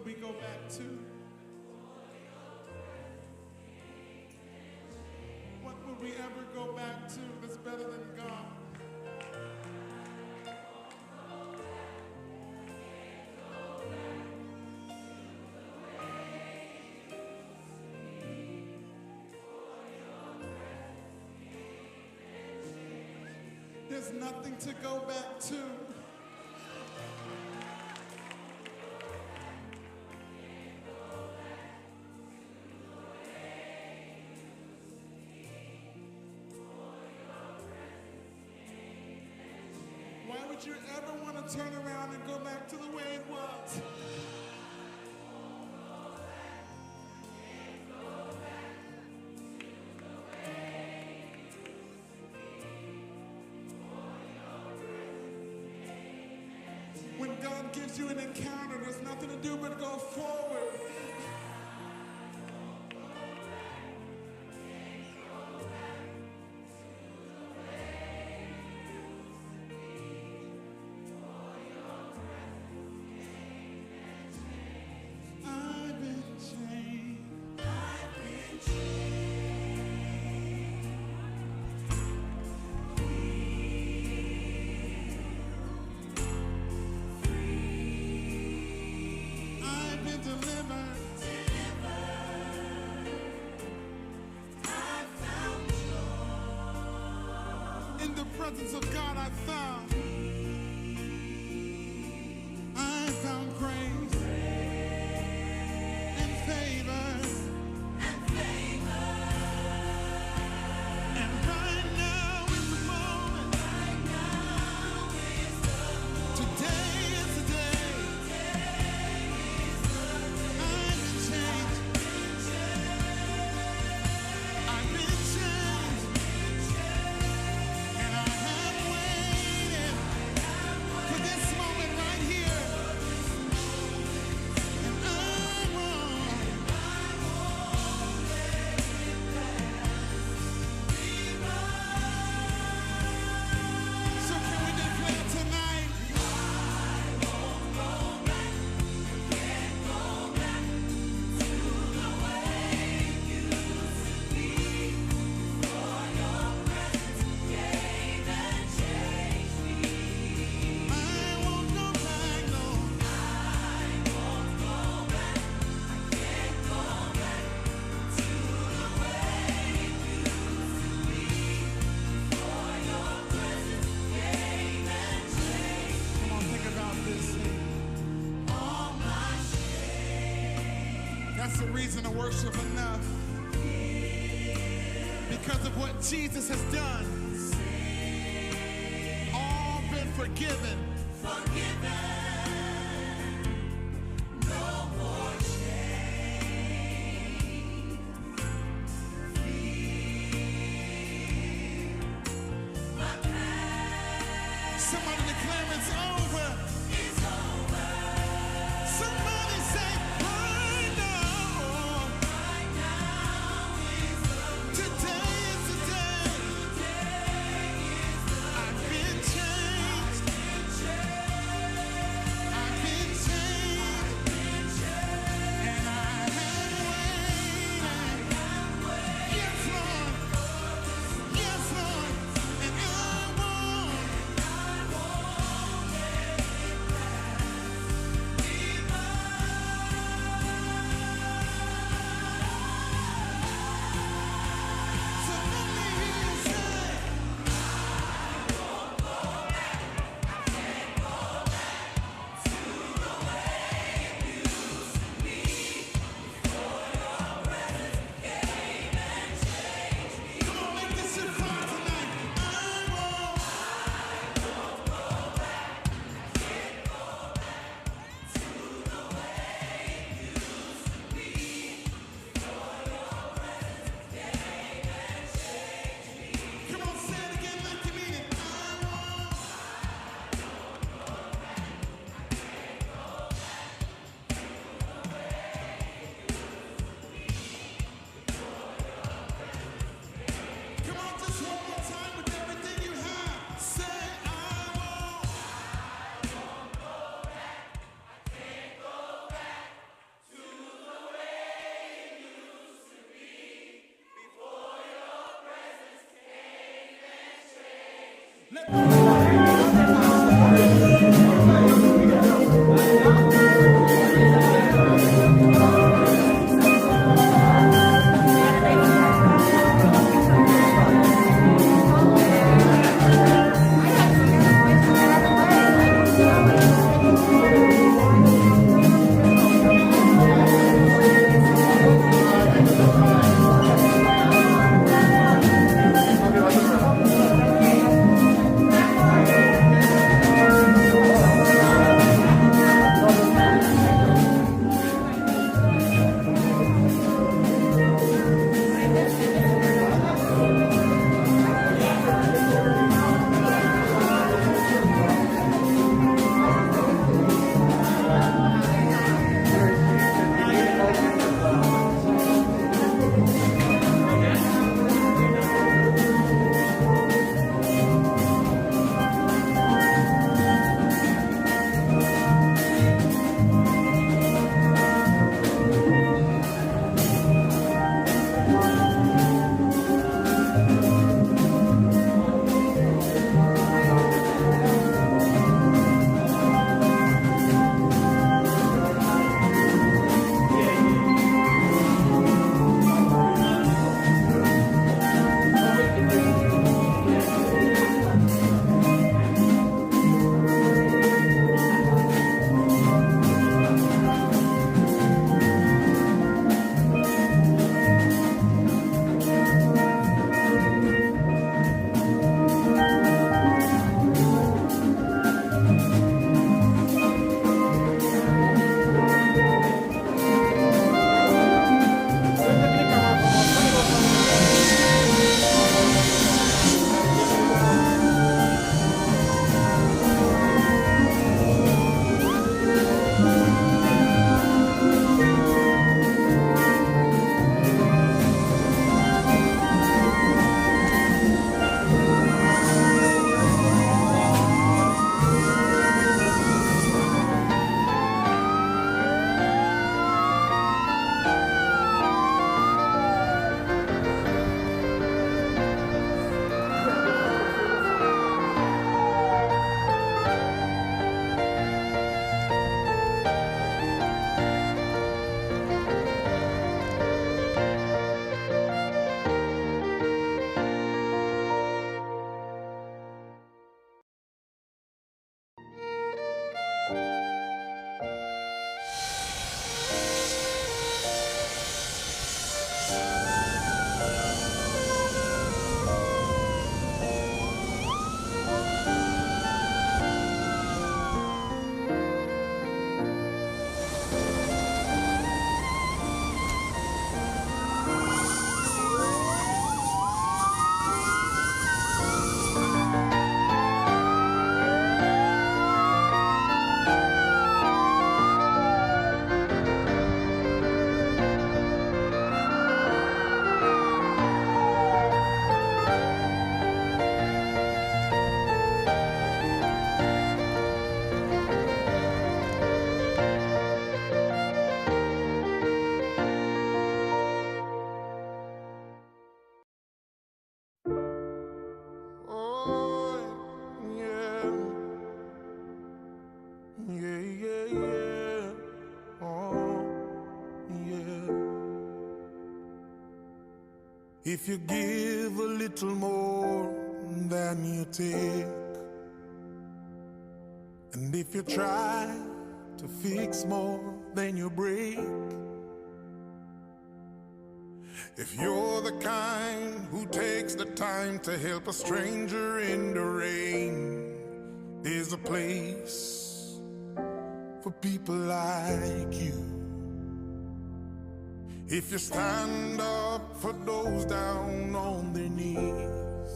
we go back to? What would we ever go back to that's better than God? There's nothing to go back to. Why would you ever want to turn around and go back to the way it was? When God gives you an encounter, there's nothing to do but go forward. I've been changed. Presence of God I found grace and favor, and right now is the moment. Today is the day. I've been changed. I've been changed. And I have waited for this moment right here. And I won't let it pass. So can we declare tonight? I won't go back. Can't go back to the way it used to be. For your presence came and changed me. I won't go back, no. I won't go back. I can't go back to the way it used to be. For your presence came and changed. Come on, think about this. All my shame. That's the reason to worship enough. Because of what Jesus has done. All been forgiven. No more shame. My past. Somebody declare it's over. It's over. Somebody say, right now. Right now is the today is the day. I've been changed. I've been changed. And I have waited. Yes, Lord. Yes, Lord. And I won't let it If you give a little more than you take, and if you try to fix more than you break, if you're the kind who takes the time to help a stranger in the rain, there's a place for people like you. If you stand up for those down on their knees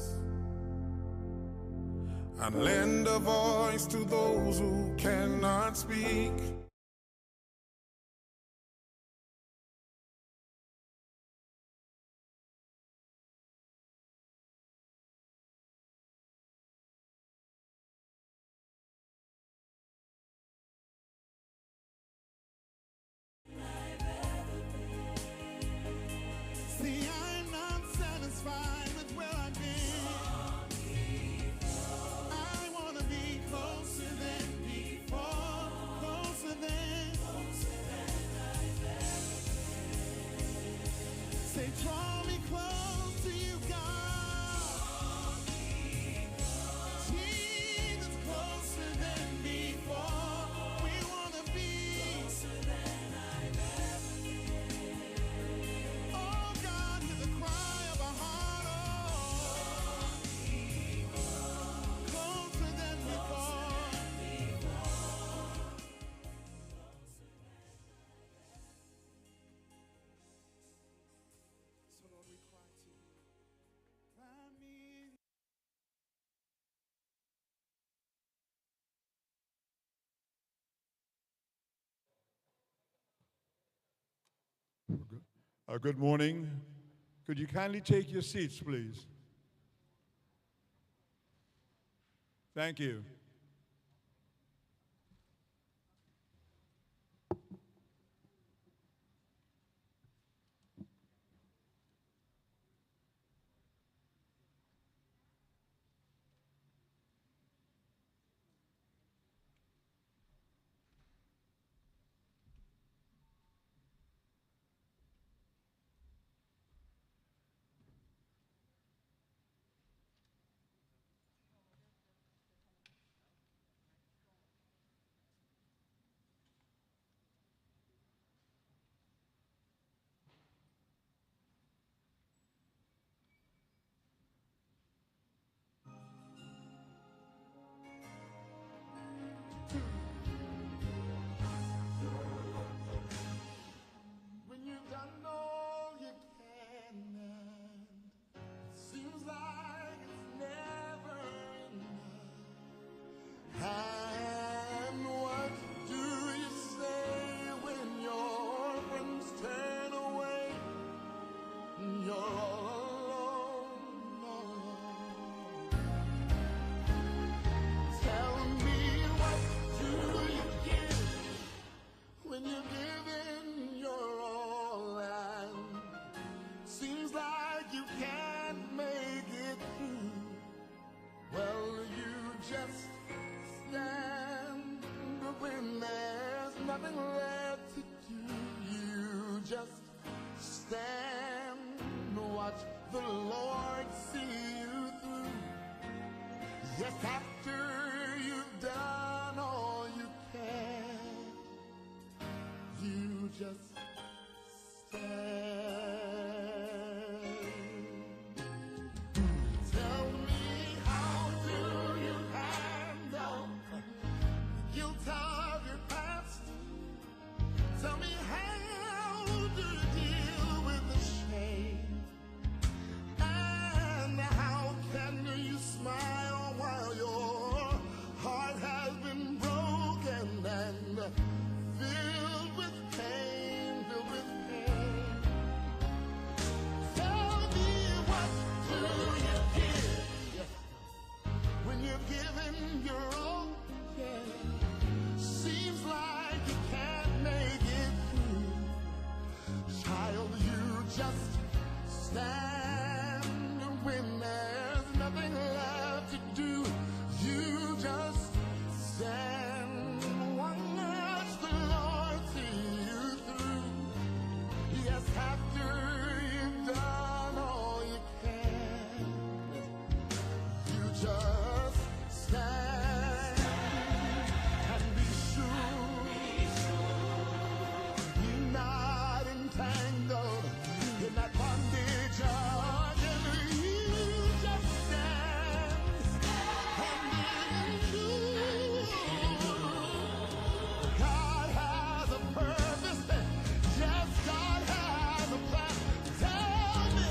and lend a voice to those who cannot speak, see, I'm not satisfied with where I've been. Good morning. Could you kindly take your seats, please? Thank you. When you've done all you can, and seems like it's never enough. And what do you say when your friends turn away? You're all alone. Tell me, what do you give when you're giving your all, and seems like you can't make it through? Well, you just stand when there's nothing left to do. You just stand, watch the Lord see you through. Yes, after you've done all you can, you just stand. Tell me, how do you handle the guilt of your past? Tell me, how do you deal with the shame? And how can you smile while your heart has been broken and filled with pain, filled with pain? Tell me, what do you give when you're giving your all? Yeah. Seems like you can't make it through. Child, you just stand when there's nothing left to do. You just stand, watch the Lord see you through. Yes, after you've done all you can, you just stand and be sure you're not entangled in that bondage again. You just stand and be sure God has a purpose. Yes, God has a plan. Tell me,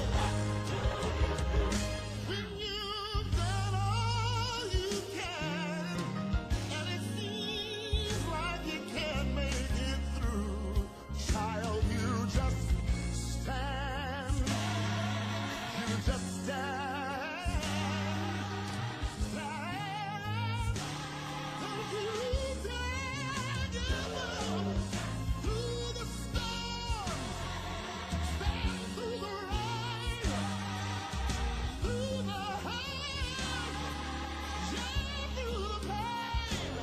when you've done all you can, and it seems like you can't make it through, child, you just stand. You just stand. Stand. Don't you dare give up. Through the storm, stand through the rain, through the hurt, yeah, through the pain.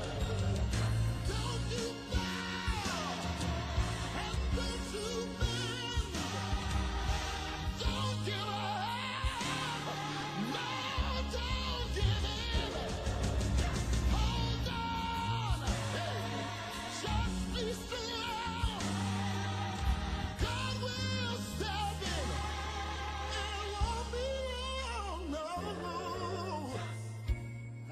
Don't you bow, and don't you bend. Don't give up. No, don't give in. Hold on. Hey, just be strong. God will step in. It won't be long, no.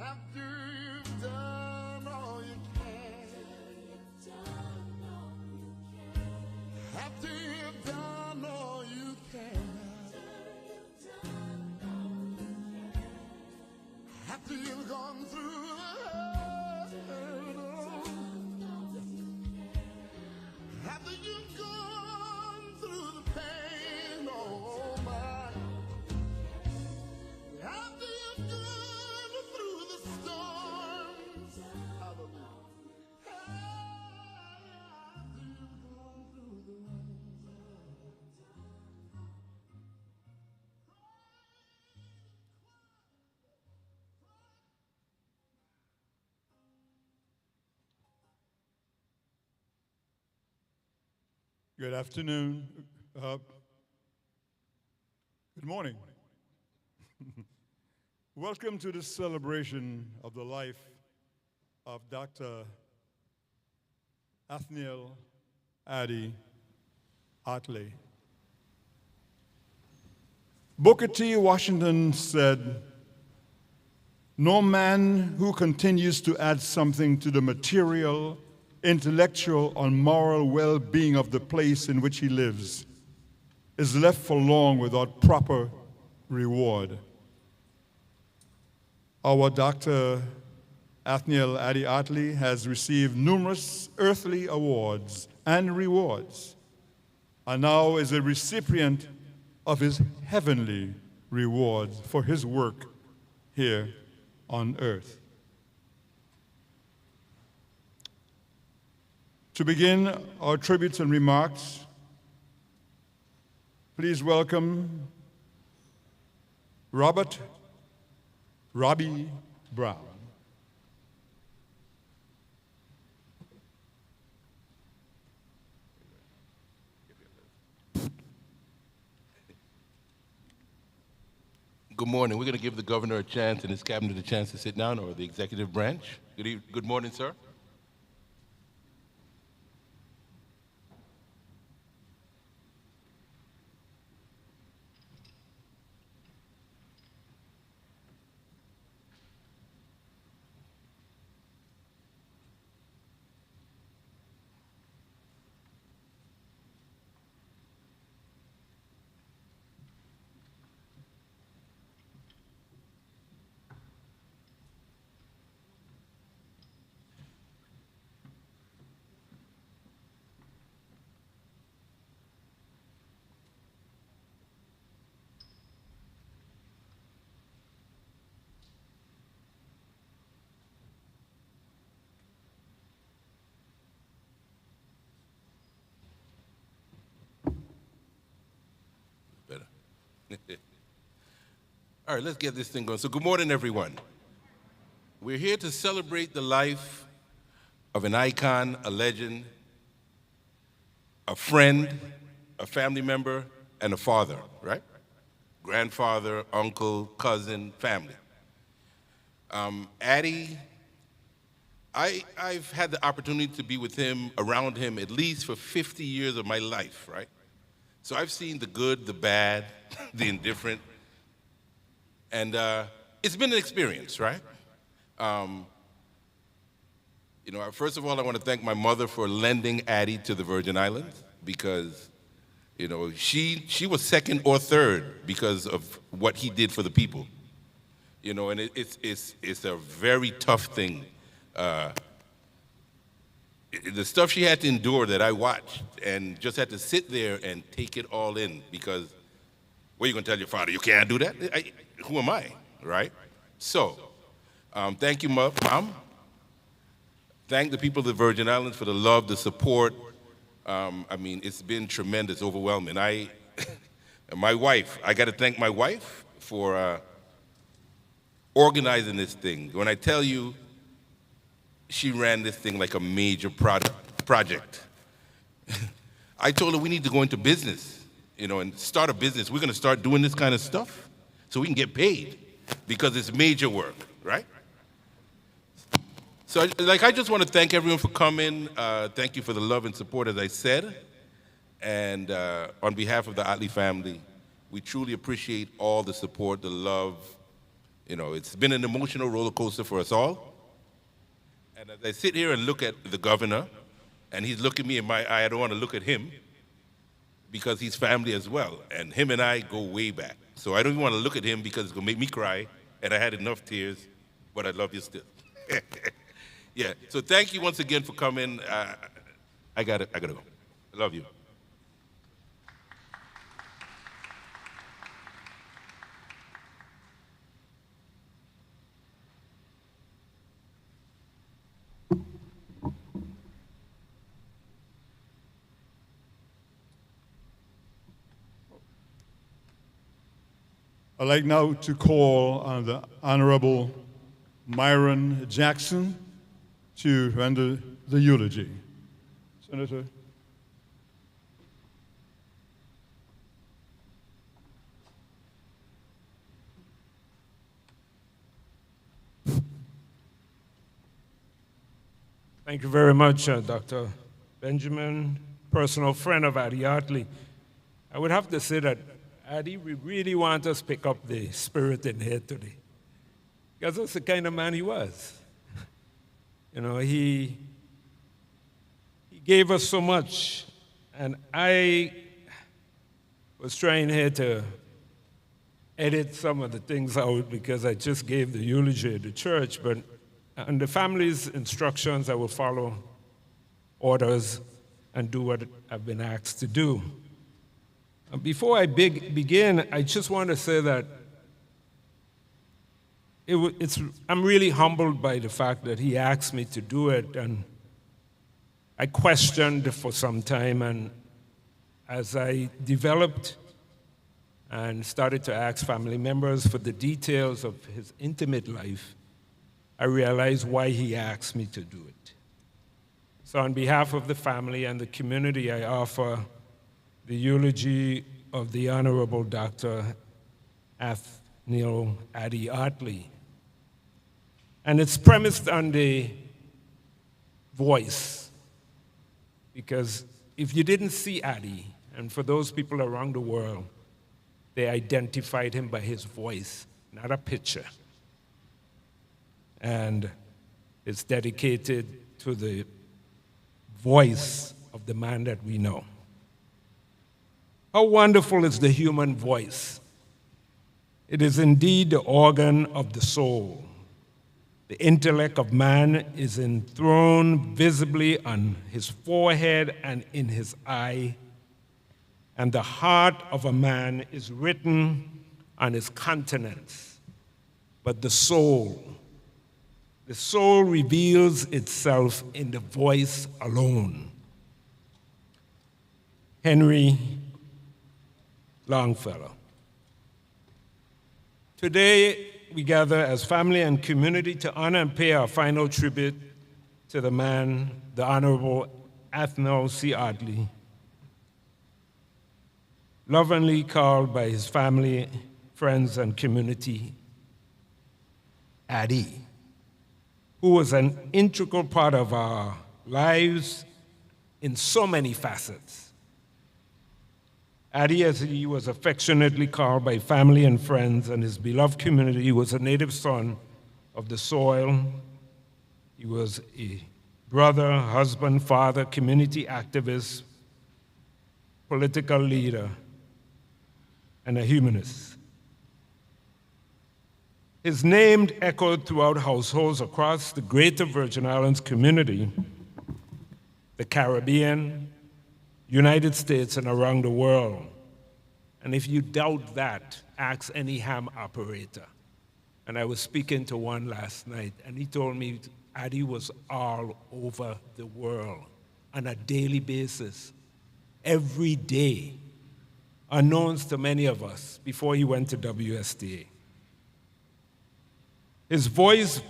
After you've done all you can. After you've done all you can. After you've gone through the hurdle. After you've gone through the pain. Good afternoon. Good morning. Welcome to this celebration of the life of Dr. Addie Ottley. Booker T. Washington said, "No man who continues to add something to the material, intellectual, or moral well-being of the place in which he lives is left for long without proper reward." Our Dr. Addie Ottley has received numerous earthly awards and rewards, and now is a recipient of his heavenly rewards for his work here on earth. To begin our tributes and remarks, please welcome Robbie Brown. Good morning. We're going to give the governor a chance and his cabinet a chance to sit down, or the executive branch. Good morning, sir. All right, let's get this thing going. So good morning, everyone. We're here to celebrate the life of an icon, a legend, a friend, a family member, and a father, right? Grandfather, uncle, cousin, family. Addie, I've had the opportunity to be with him, around him, at least for 50 years of my life, right? So I've seen the good, the bad, the indifferent, and it's been an experience, right? First of all, I want to thank my mother for lending Addie to the Virgin Islands, because, she was second or third because of what he did for the people. And it's a very tough thing. The stuff she had to endure that I watched, and just had to sit there and take it all in, because what are you going to tell your father? You can't do that? Who am I, right? So, thank you, Mom. Thank the people of the Virgin Islands for the love, the support. It's been tremendous, overwhelming. My wife, I got to thank my wife for organizing this thing. When I tell you, she ran this thing like a major project. I told her we need to go into business, and start a business. We're going to start doing this kind of stuff so we can get paid, because it's major work, right? So, I just want to thank everyone for coming. Thank you for the love and support, as I said. And on behalf of the Artley family, we truly appreciate all the support, the love. It's been an emotional roller coaster for us all. And as I sit here and look at the governor, and he's looking me in my eye, I don't want to look at him, because he's family as well. And him and I go way back. So I don't even want to look at him, because it's going to make me cry, and I had enough tears, but I love you still. Yeah, so thank you once again for coming. I gotta go. I love you. I'd like now to call on the Honorable Myron Jackson to render the eulogy. Senator. Thank you very much, Dr. Benjamin, personal friend of Addie Ottley. I would have to say that, Addie, we really want us to pick up the spirit in here today, because that's the kind of man he was. You know, he gave us so much, and I was trying here to edit some of the things out because I just gave the eulogy at the church, but on the family's instructions, I will follow orders and do what I've been asked to do. Before I begin, I just want to say that I'm really humbled by the fact that he asked me to do it, and I questioned for some time, and as I developed and started to ask family members for the details of his intimate life, I realized why he asked me to do it. So on behalf of the family and the community, I offer the eulogy of the Honorable Dr. Addie Ottley. And it's premised on the voice, because if you didn't see Addie, and for those people around the world, they identified him by his voice, not a picture. And it's dedicated to the voice of the man that we know. How wonderful is the human voice! It is indeed the organ of the soul. The intellect of man is enthroned visibly on his forehead and in his eye, and the heart of a man is written on his countenance. But the soul reveals itself in the voice alone. Henry Longfellow. Today, we gather as family and community to honor and pay our final tribute to the man, the Honorable Athol C. Artley, lovingly called by his family, friends, and community, Addie, who was an integral part of our lives in so many facets. Addie, as he was affectionately called by family and friends and his beloved community, was a native son of the soil. He was a brother, husband, father, community activist, political leader, and a humanist. His name echoed throughout households across the greater Virgin Islands community, the Caribbean, United States, and around the world. And if you doubt that, ask any ham operator. And I was speaking to one last night, and he told me Addie was all over the world on a daily basis, every day, unknowns to many of us before he went to WSTA. His voice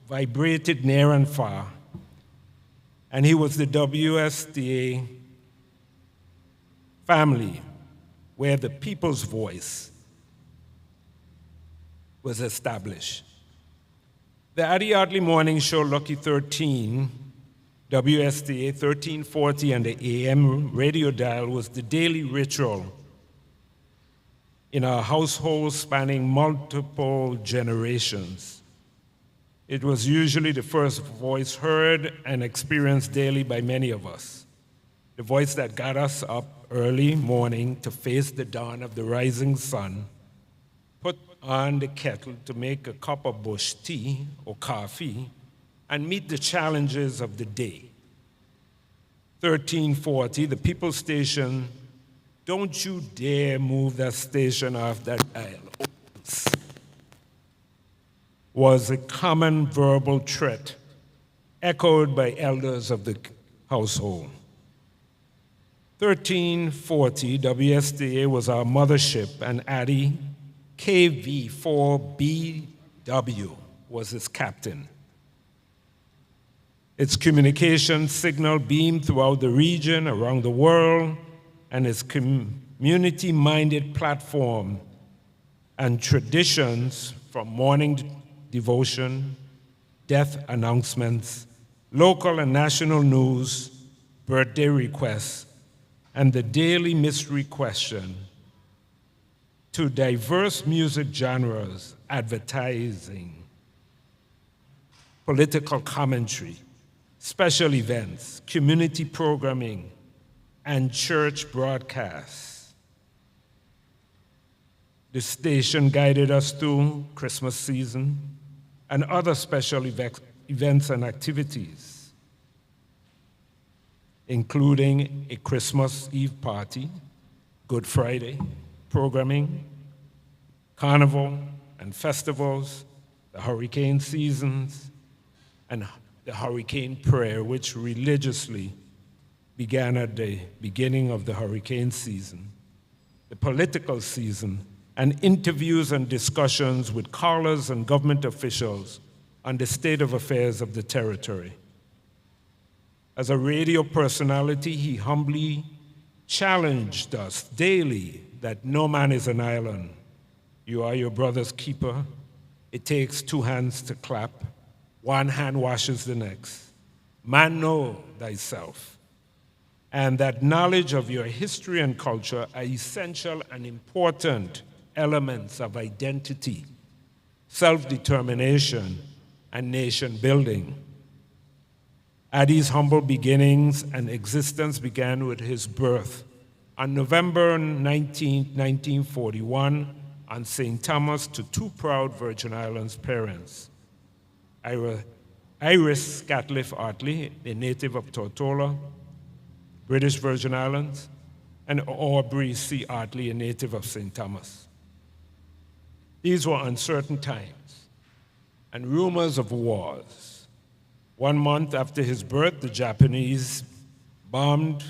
vibrated near and far, and he was the WSTA family where the people's voice was established. The Addie Ottley Morning Show, Lucky 13, WSTA 1340 and the AM radio dial was the daily ritual in our household spanning multiple generations. It was usually the first voice heard and experienced daily by many of us, the voice that got us up early morning to face the dawn of the rising sun, put on the kettle to make a cup of bush tea or coffee, and meet the challenges of the day. 1340, the People Station, don't you dare move that station off that dial, was a common verbal threat echoed by elders of the household. 1340, WSTA was our mothership, and Addie KV4BW was its captain. Its communication signal beamed throughout the region, around the world, and its community-minded platform and traditions from morning devotion, death announcements, local and national news, birthday requests, and the daily mystery question, to diverse music genres, advertising, political commentary, special events, community programming, and church broadcasts. The station guided us through Christmas season and other special events and activities, including a Christmas Eve party, Good Friday programming, carnival and festivals, the hurricane seasons, and the hurricane prayer, which religiously began at the beginning of the hurricane season, the political season, and interviews and discussions with callers and government officials on the state of affairs of the territory. As a radio personality, he humbly challenged us daily that no man is an island. You are your brother's keeper. It takes two hands to clap. One hand washes the next. Man, know thyself. And that knowledge of your history and culture are essential and important elements of identity, self-determination, and nation building. Addie's humble beginnings and existence began with his birth on November 19, 1941, on St. Thomas to two proud Virgin Islands parents, Iris Scatliff Artley, a native of Tortola, British Virgin Islands, and Aubrey C. Artley, a native of St. Thomas. These were uncertain times and rumors of wars. 1 month after his birth, the Japanese bombed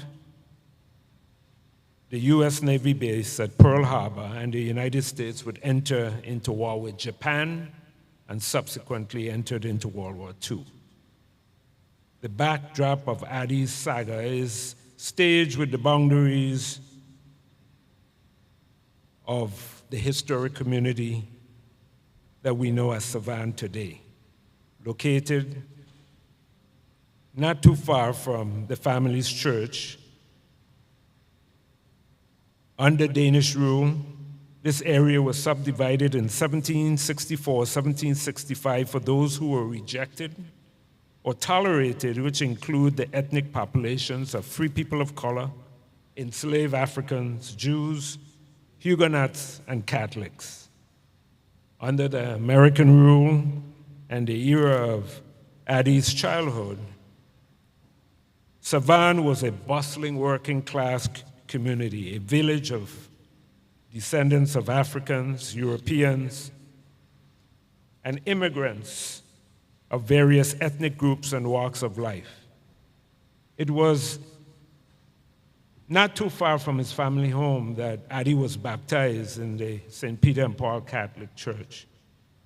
the U.S. Navy base at Pearl Harbor, and the United States would enter into war with Japan and subsequently entered into World War II. The backdrop of Addie's saga is staged with the boundaries of the historic community that we know as Savannah today, located not too far from the family's church. Under Danish rule, this area was subdivided in 1764, 1765 for those who were rejected or tolerated, which include the ethnic populations of free people of color, enslaved Africans, Jews, Huguenots, and Catholics. Under the American rule and the era of Addie's childhood, Savannah was a bustling working class community, a village of descendants of Africans, Europeans, and immigrants of various ethnic groups and walks of life. It was not too far from his family home that Addie was baptized in the St. Peter and Paul Catholic Church.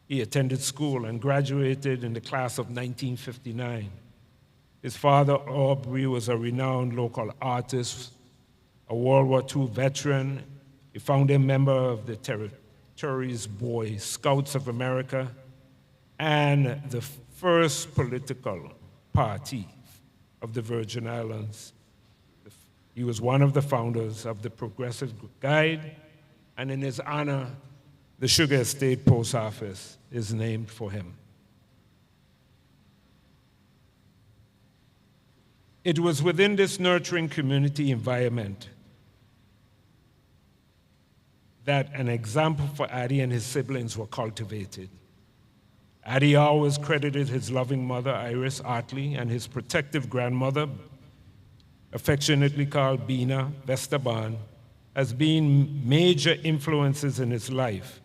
He attended school and graduated in the class of 1959. His father, Aubrey, was a renowned local artist, a World War II veteran, a founding member of the Territories Boy Scouts of America, and the first political party of the Virgin Islands. He was one of the founders of the Progressive Guide, and in his honor, the Sugar Estate Post Office is named for him. It was within this nurturing community environment that an example for Addie and his siblings were cultivated. Addie always credited his loving mother, Iris Artley, and his protective grandmother, affectionately called Bina Vesterban, as being major influences in his life,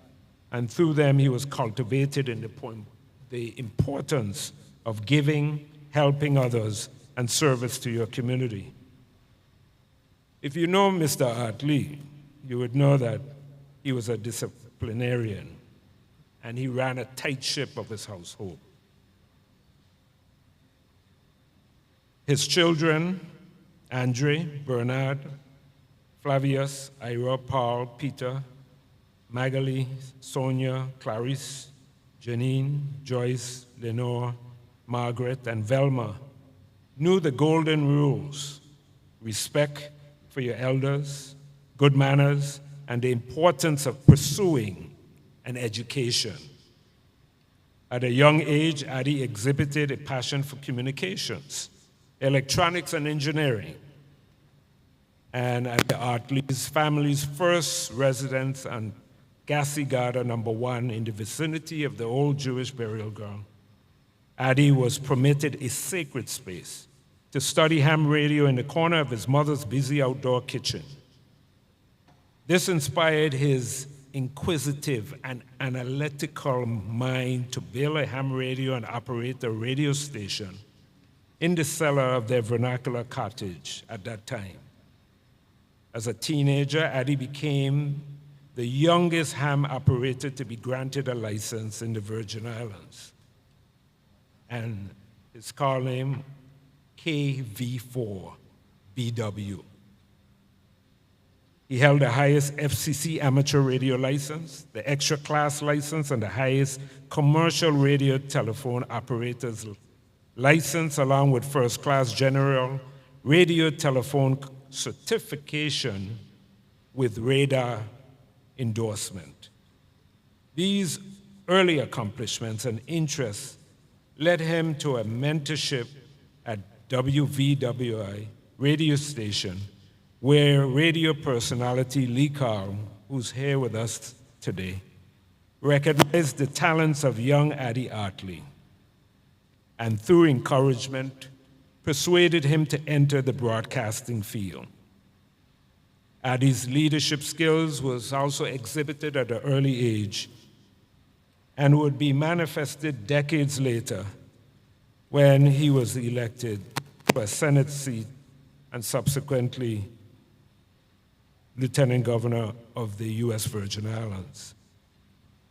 and through them he was cultivated in the importance of giving, helping others, and service to your community. If you know Mr. Artley, you would know that he was a disciplinarian, and he ran a tight ship of his household. His children, Andre, Bernard, Flavius, Ira, Paul, Peter, Magali, Sonia, Clarice, Janine, Joyce, Lenore, Margaret, and Velma knew the golden rules: respect for your elders, good manners, and the importance of pursuing an education. At a young age, Addie exhibited a passion for communications, electronics, and engineering. And at the Artley's family's first residence on Gassigarda No. 1 in the vicinity of the old Jewish burial ground, Addie was permitted a sacred space to study ham radio in the corner of his mother's busy outdoor kitchen. This inspired his inquisitive and analytical mind to build a ham radio and operate a radio station in the cellar of their vernacular cottage at that time. As a teenager, Addie became the youngest ham operator to be granted a license in the Virgin Islands. And his car name, KV4BW. He held the highest FCC amateur radio license, the extra class license, and the highest commercial radio telephone operator's license, along with first class general radio telephone certification with radar endorsement. These early accomplishments and interests led him to a mentorship at WVWI radio station, where radio personality Lee Carl, who's here with us today, recognized the talents of young Addie Ottley, and through encouragement, persuaded him to enter the broadcasting field. Addie's leadership skills was also exhibited at an early age and would be manifested decades later when he was elected to a Senate seat and subsequently Lieutenant Governor of the U.S. Virgin Islands.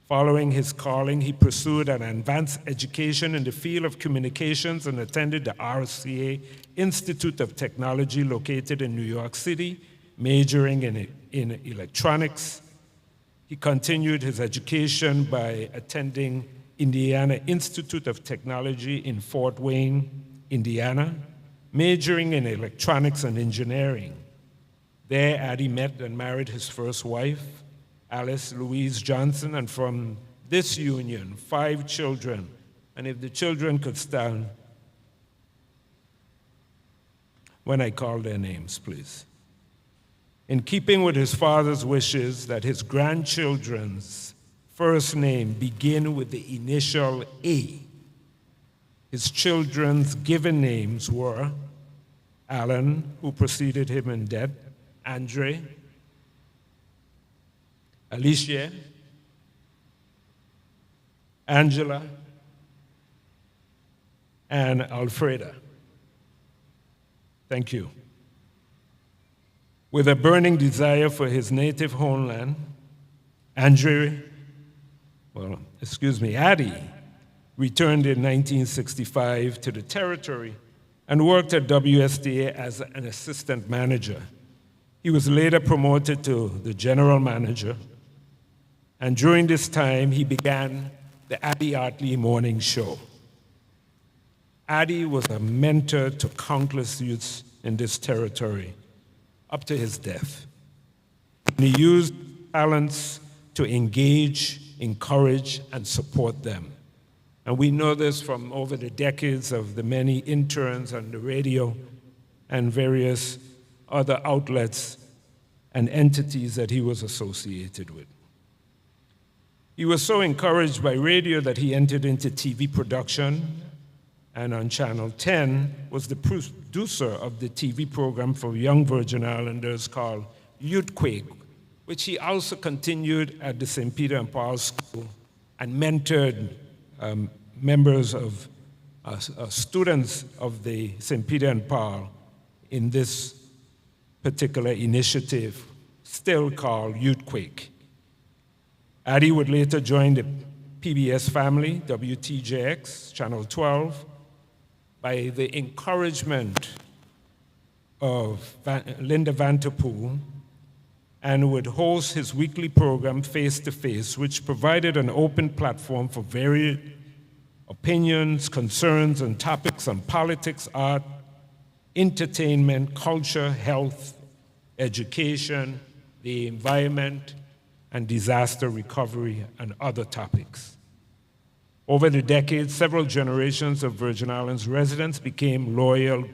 Following his calling, he pursued an advanced education in the field of communications and attended the RCA Institute of Technology located in New York City, majoring in electronics. He continued his education by attending Indiana Institute of Technology in Fort Wayne, Indiana, majoring in electronics and engineering. There, Addie met and married his first wife, Alice Louise Johnson, and from this union, 5 children. And if the children could stand when I call their names, please. In keeping with his father's wishes that his grandchildren's first name begin with the initial A, his children's given names were Alan, who preceded him in death, Andre, Alicia, Angela, and Alfreda. Thank you. With a burning desire for his native homeland, Addie returned in 1965 to the territory and worked at WSTA as an assistant manager. He was later promoted to the general manager, and during this time, he began the Addie Ottley Morning Show. Addie was a mentor to countless youths in this territory up to his death. And he used talents to engage, encourage, and support them. And we know this from over the decades of the many interns on the radio and various other outlets and entities that he was associated with. He was so encouraged by radio that he entered into TV production, and on Channel 10 was the producer of the TV program for young Virgin Islanders called Youthquake, which he also continued at the St. Peter and Paul School and mentored members of students of the St. Peter and Paul in this particular initiative, still called Youthquake. Addie would later join the PBS family, WTJX, Channel 12, by the encouragement of Linda Vanterpool, and would host his weekly program, Face to Face, which provided an open platform for varied opinions, concerns, and topics on politics, art, entertainment, culture, health, education, the environment, and disaster recovery, and other topics. Over the decades, several generations of Virgin Islands residents became loyal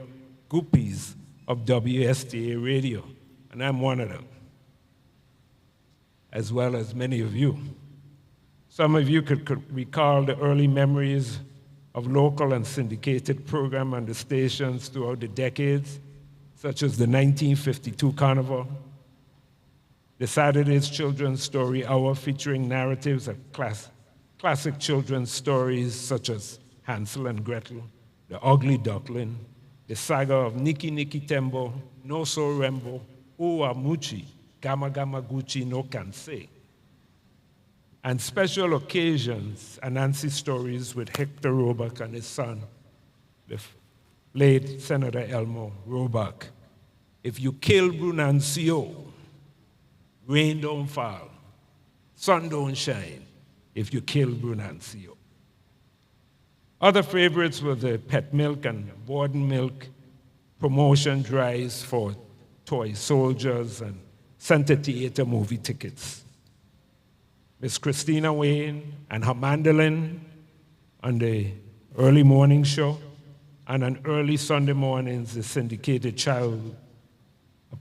groupies of WSTA radio, and I'm one of them, as well as many of you. Some of you could recall the early memories of local and syndicated program on the stations throughout the decades, such as the 1952 Carnival, the Saturday's Children's Story Hour featuring narratives of classic children's stories such as Hansel and Gretel, The Ugly Duckling, the saga of Niki Niki Tembo, No So Rembo, Uwa Muchi, Gama Gama Gucci no Kanse, and special occasions, Anansi stories with Hector Roebuck and his son, the late Senator Elmo Roebuck. If you kill Brunancio, rain don't fall, sun don't shine, if you kill Brunancio. Other favorites were the pet milk and Borden milk promotion drives for toy soldiers and center theater movie tickets. Miss Christina Wayne and her mandolin on the early morning show, and on early Sunday mornings, the syndicated child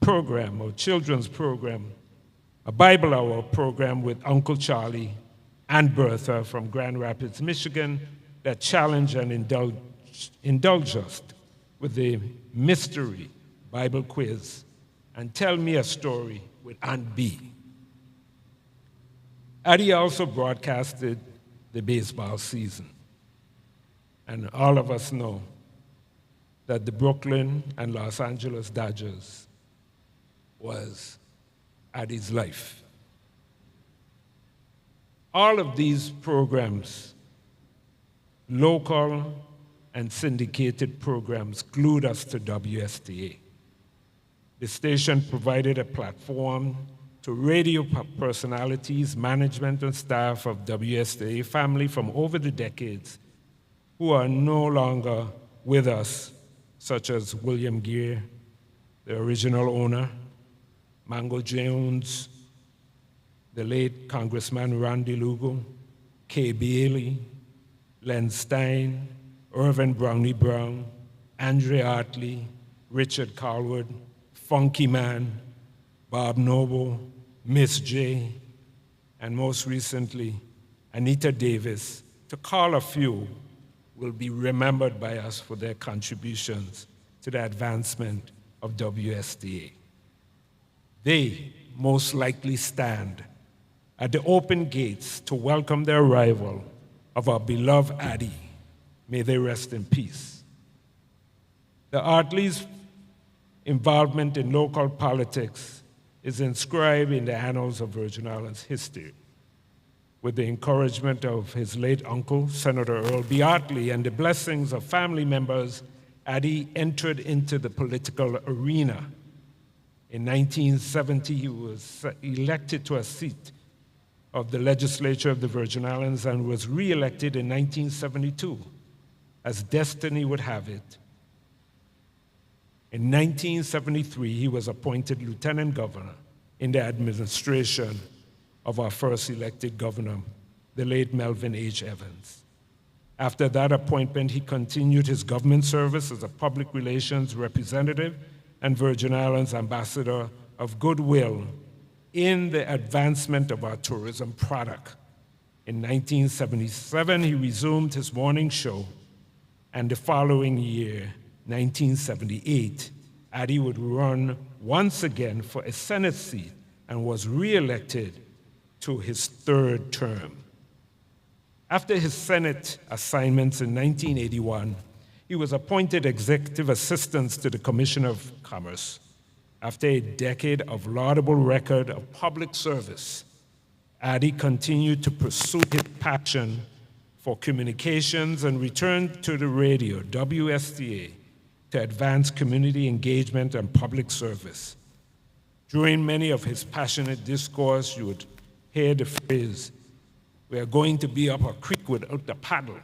program or children's program, a Bible Hour program with Uncle Charlie and Bertha from Grand Rapids, Michigan, that challenge and indulge us with the mystery Bible quiz and tell me a story with Aunt B. Addie also broadcasted the baseball season. And all of us know that the Brooklyn and Los Angeles Dodgers was Addie's life. All of these programs, local and syndicated programs, glued us to WSTA. The station provided a platform to radio personalities, management, and staff of WSTA family from over the decades who are no longer with us, such as William Gear, the original owner, Mango Jones, the late Congressman Randy Lugo, Kay Bailey, Len Stein, Irvin Brownie Brown, Andre Artley, Richard Carlwood, Funky Man, Bob Noble, Miss J, and most recently, Anita Davis, to call a few, will be remembered by us for their contributions to the advancement of WSTA. They most likely stand at the open gates to welcome the arrival of our beloved Addie. May they rest in peace. The Artley's involvement in local politics is inscribed in the annals of Virgin Islands history. With the encouragement of his late uncle, Senator Earl B. Artley, and the blessings of family members, Addie entered into the political arena. In 1970, he was elected to a seat of the legislature of the Virgin Islands and was re-elected in 1972. As destiny would have it, in 1973, he was appointed lieutenant governor in the administration of our first elected governor, the late Melvin H. Evans. After that appointment, he continued his government service as a public relations representative and Virgin Islands ambassador of goodwill in the advancement of our tourism product. In 1977, he resumed his morning show, and the following year, 1978, Addie would run once again for a Senate seat and was re-elected to his third term. After his Senate assignments in 1981, he was appointed executive assistant to the Commissioner of Commerce. After a decade of laudable record of public service, Addie continued to pursue his passion for communications and returned to the radio, WSTA, to advance community engagement and public service. During many of his passionate discourse, you would hear the phrase, "We are going to be up a creek without a paddle,"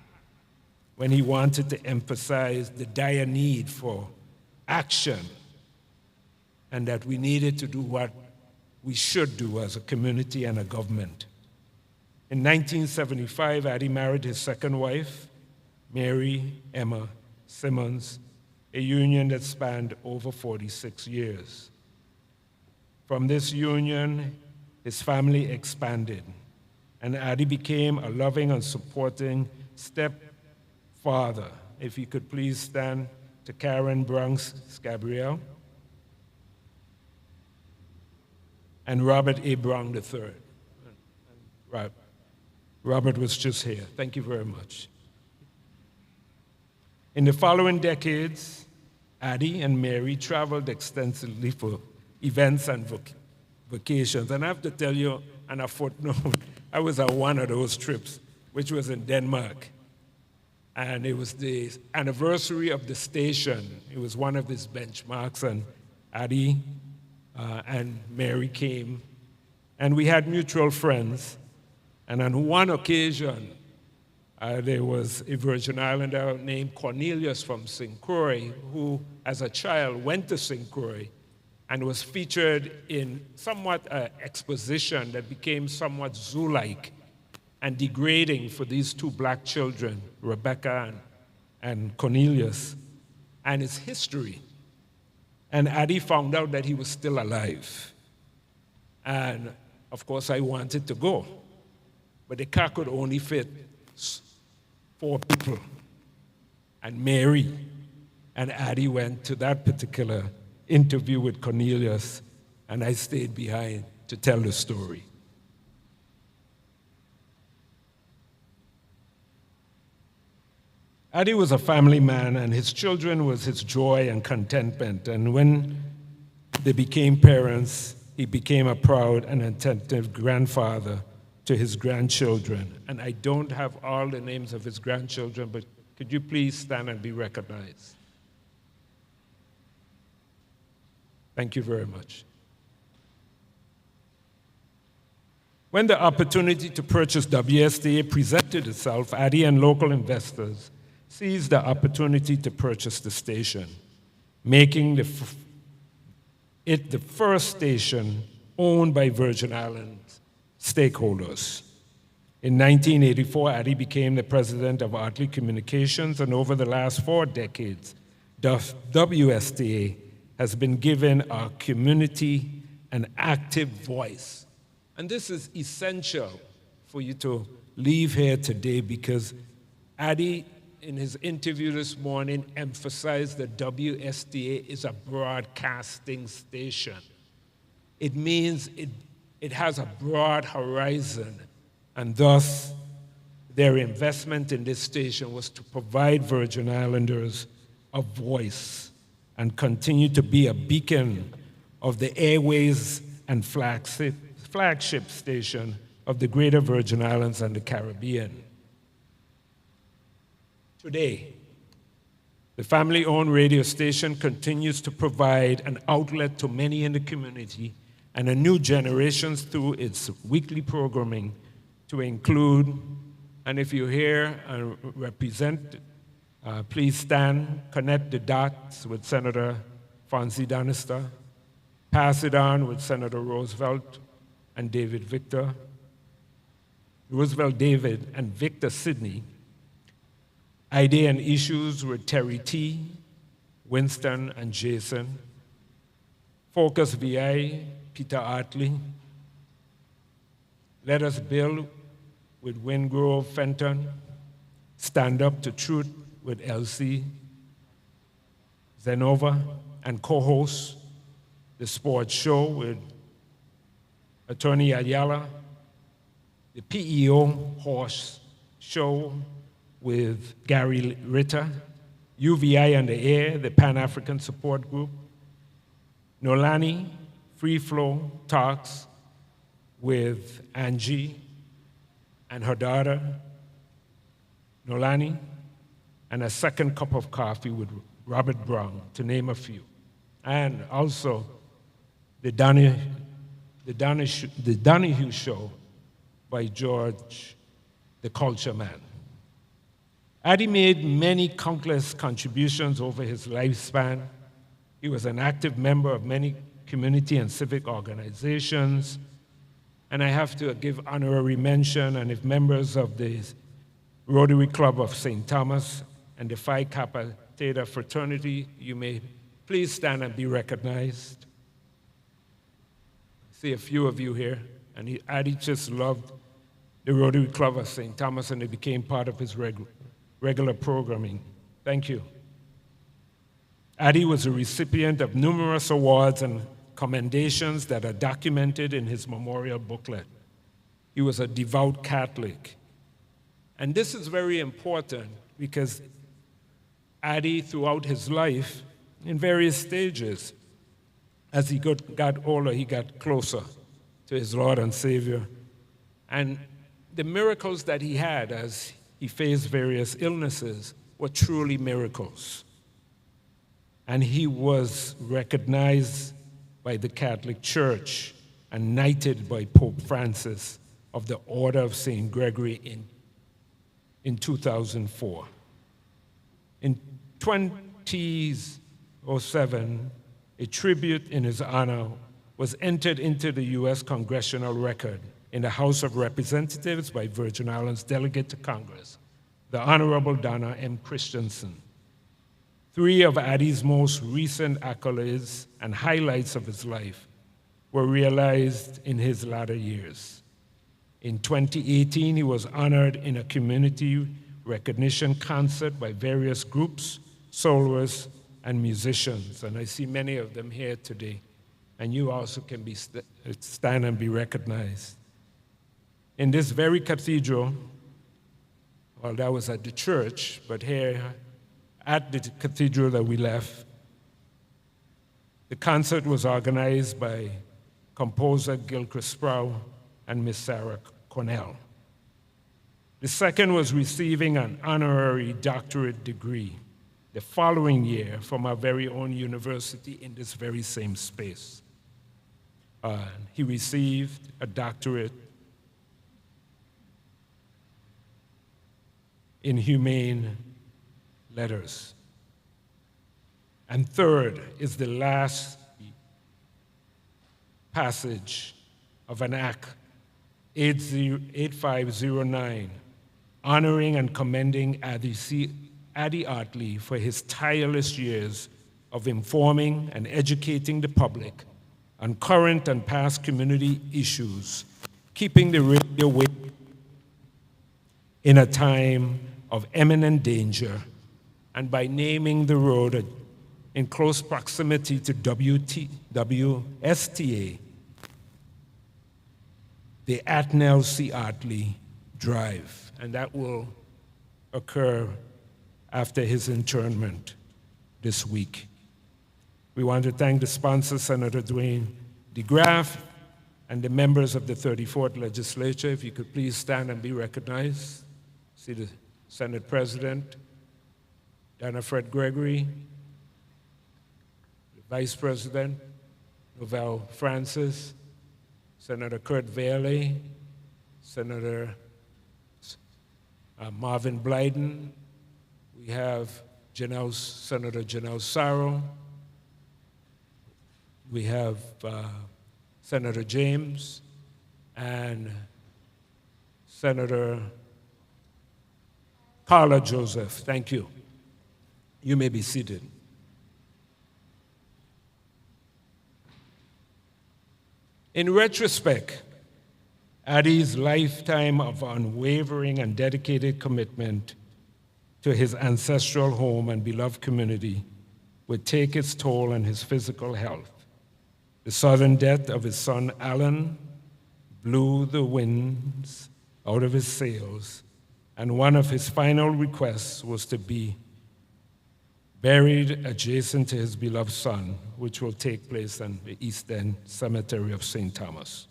when he wanted to emphasize the dire need for action, and that we needed to do what we should do as a community and a government. In 1975, Addie married his second wife, Mary Emma Simmons, a union that spanned over 46 years. From this union, his family expanded, and Addie became a loving and supporting stepfather. If you could please stand, to Karen Bronx Gabrielle and Robert A. Brown III. Robert was just here. Thank you very much. In the following decades, Addie and Mary traveled extensively for events and vacations. And I have to tell you, on a footnote, I was at one of those trips, which was in Denmark. And it was the anniversary of the station. It was one of his benchmarks, and Addie and Mary came. And we had mutual friends. And on one occasion, there was a Virgin Islander named Cornelius from St. Croix, who, as a child, went to St. Croix and was featured in somewhat an exposition that became somewhat zoo-like and degrading for these two black children, Rebecca and Cornelius, and its history. And Addie found out that he was still alive. And of course, I wanted to go. But the car could only fit 4 people. And Mary and Addie went to that particular interview with Cornelius, and I stayed behind to tell the story. Addie was a family man, and his children was his joy and contentment. And when they became parents, he became a proud and attentive grandfather to his grandchildren. And I don't have all the names of his grandchildren, but could you please stand and be recognized? Thank you very much. When the opportunity to purchase WSTA presented itself, Addie and local investors seized the opportunity to purchase the station, making it the first station owned by Virgin Islands stakeholders. In 1984, Addie became the president of Artley Communications, and over the last 4 decades, WSTA has been given our community an active voice. And this is essential for you to leave here today, because Addie, in his interview this morning, emphasized that WSTA is a broadcasting station. It means it has a broad horizon, and thus their investment in this station was to provide Virgin Islanders a voice and continue to be a beacon of the airways and flagship station of the Greater Virgin Islands and the Caribbean. Today, the family-owned radio station continues to provide an outlet to many in the community and a new generations through its weekly programming to include, and if you're here and represent, please stand, connect the dots with Senator Fonzie Danister, pass it on with Senator Roosevelt and David and Victor Sidney, Idea and Issues with Terry T., Winston and Jason, Focus VI, Peter Artley, Let Us Build with Wingrove Fenton, Stand Up to Truth with Elsie Zenova, and co-host The Sports Show with Attorney Ayala, the PEO Horse Show with Gary Ritter, UVI on the Air, the Pan-African Support Group, Nolani Free Flow Talks with Angie and her daughter, Nolani, and A Second Cup of Coffee with Robert Brown, to name a few. And also the Donahue Show by George, the Culture Man. Addie made many countless contributions over his lifespan, He was an active member of many community and civic organizations. And I have to give honorary mention, and if members of the Rotary Club of St. Thomas and the Phi Kappa Theta fraternity, you may please stand and be recognized. I see a few of you here, and Addie just loved the Rotary Club of St. Thomas, and it became part of his regular programming. Thank you. Addie was a recipient of numerous awards and commendations that are documented in his memorial booklet. He was a devout Catholic. And this is very important because Addie, throughout his life, in various stages, as he got older, he got closer to his Lord and Savior. And the miracles that he had as he faced various illnesses were truly miracles. And he was recognized by the Catholic Church and knighted by Pope Francis of the Order of St. Gregory in 2004. In 2007, a tribute in his honor was entered into the U.S. Congressional Record in the House of Representatives by Virgin Islands Delegate to Congress, the Honorable Donna M. Christensen. 3 of Addie's most recent accolades and highlights of his life were realized in his latter years. In 2018, he was honored in a community recognition concert by various groups, soloists, and musicians, and I see many of them here today, and you also can stand and be recognized. In this very cathedral, well, that was at the church, but here at the cathedral that we left, the concert was organized by composer Gilchrist Sproul and Miss Sarah Cornell. The second was receiving an honorary doctorate degree the following year from our very own university in this very same space. He received a doctorate in humane letters. And third is the last passage of an Act 8509, honoring and commending Addie Ottley for his tireless years of informing and educating the public on current and past community issues, keeping the radio awake in a time of imminent danger, and by naming the road in close proximity to WSTA, the Atnell C. Artley Drive, and that will occur after his internment this week. We want to thank the sponsor, Senator Dwayne DeGraff, and the members of the 34th Legislature. If you could please stand and be recognized. See the Senate President, Donna Frett-Gregory, the Vice President, Novell Francis, Senator Kurt Vailey, Senator Marvin Blyden. We have Senator Janelle Sarro. We have Senator James and Senator Carla Joseph. Thank you. You may be seated. In retrospect, Addie's lifetime of unwavering and dedicated commitment to his ancestral home and beloved community would take its toll on his physical health. The sudden death of his son, Alan, blew the winds out of his sails, and one of his final requests was to be buried adjacent to his beloved son, which will take place in the East End Cemetery of St. Thomas.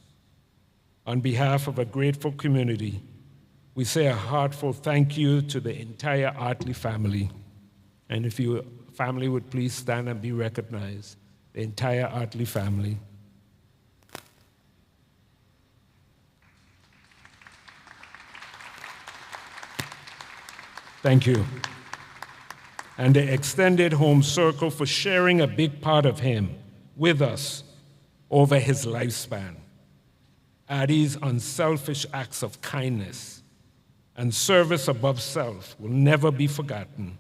On behalf of a grateful community, we say a heartfelt thank you to the entire Artley family. And if your family would please stand and be recognized, the entire Artley family. Thank you. and the extended home circle for sharing a big part of him with us over his lifespan. Addie's unselfish acts of kindness and service above self will never be forgotten.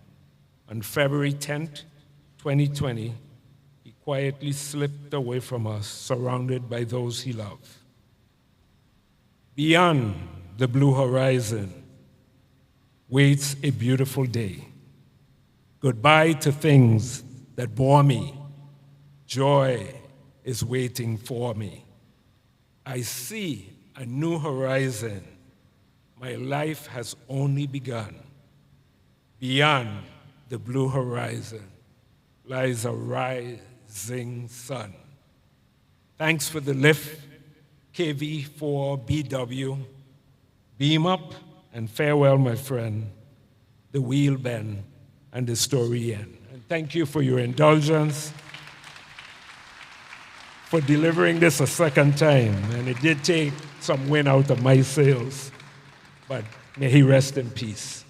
On February 10th, 2020, he quietly slipped away from us, surrounded by those he loved. Beyond the blue horizon waits a beautiful day. Goodbye to things that bore me. Joy is waiting for me. I see a new horizon. My life has only begun. Beyond the blue horizon lies a rising sun. Thanks for the lift, KV4BW. Beam up and farewell, my friend. The wheel bend and the story end. And thank you for your indulgence, for delivering this a second time. And it did take some wind out of my sails, but may he rest in peace.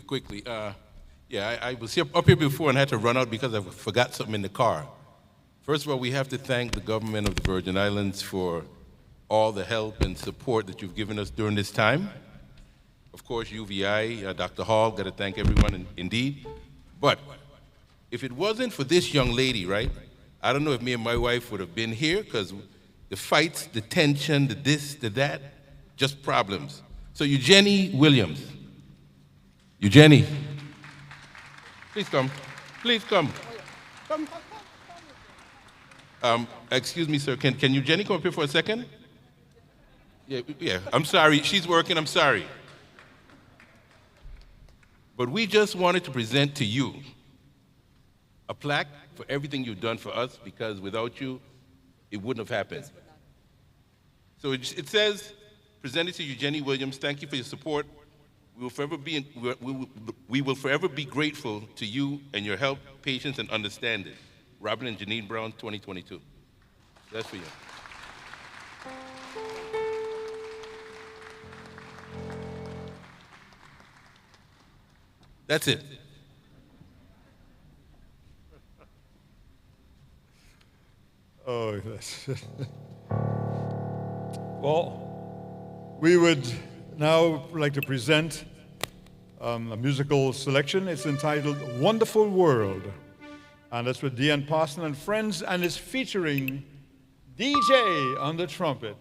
Quickly. I was up here before and had to run out because I forgot something in the car. First of all, we have to thank the government of the Virgin Islands for all the help and support that you've given us during this time. Of course, UVI, Dr. Hall, got to thank everyone indeed. But if it wasn't for this young lady, right, I don't know if me and my wife would have been here, because the fights, the tension, the this, the that, just problems. So Eugenie Williams. Eugenie, please come. Please come. Come. Excuse me, sir. Can Eugenie come up here for a second? Yeah. I'm sorry. She's working. I'm sorry. But we just wanted to present to you a plaque for everything you've done for us, because without you, it wouldn't have happened. So it says, presented to Eugenie Williams, thank you for your support. We will forever be grateful to you and your help, patience, and understanding. Robin and Janine Brown, 2022. That's for you. That's it. Oh, yes. Well, we would now like to present a musical selection. It's entitled Wonderful World. And that's with Deanne Parson and friends, and it's featuring DJ on the trumpet,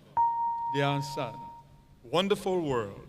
Deanne's son. Wonderful World.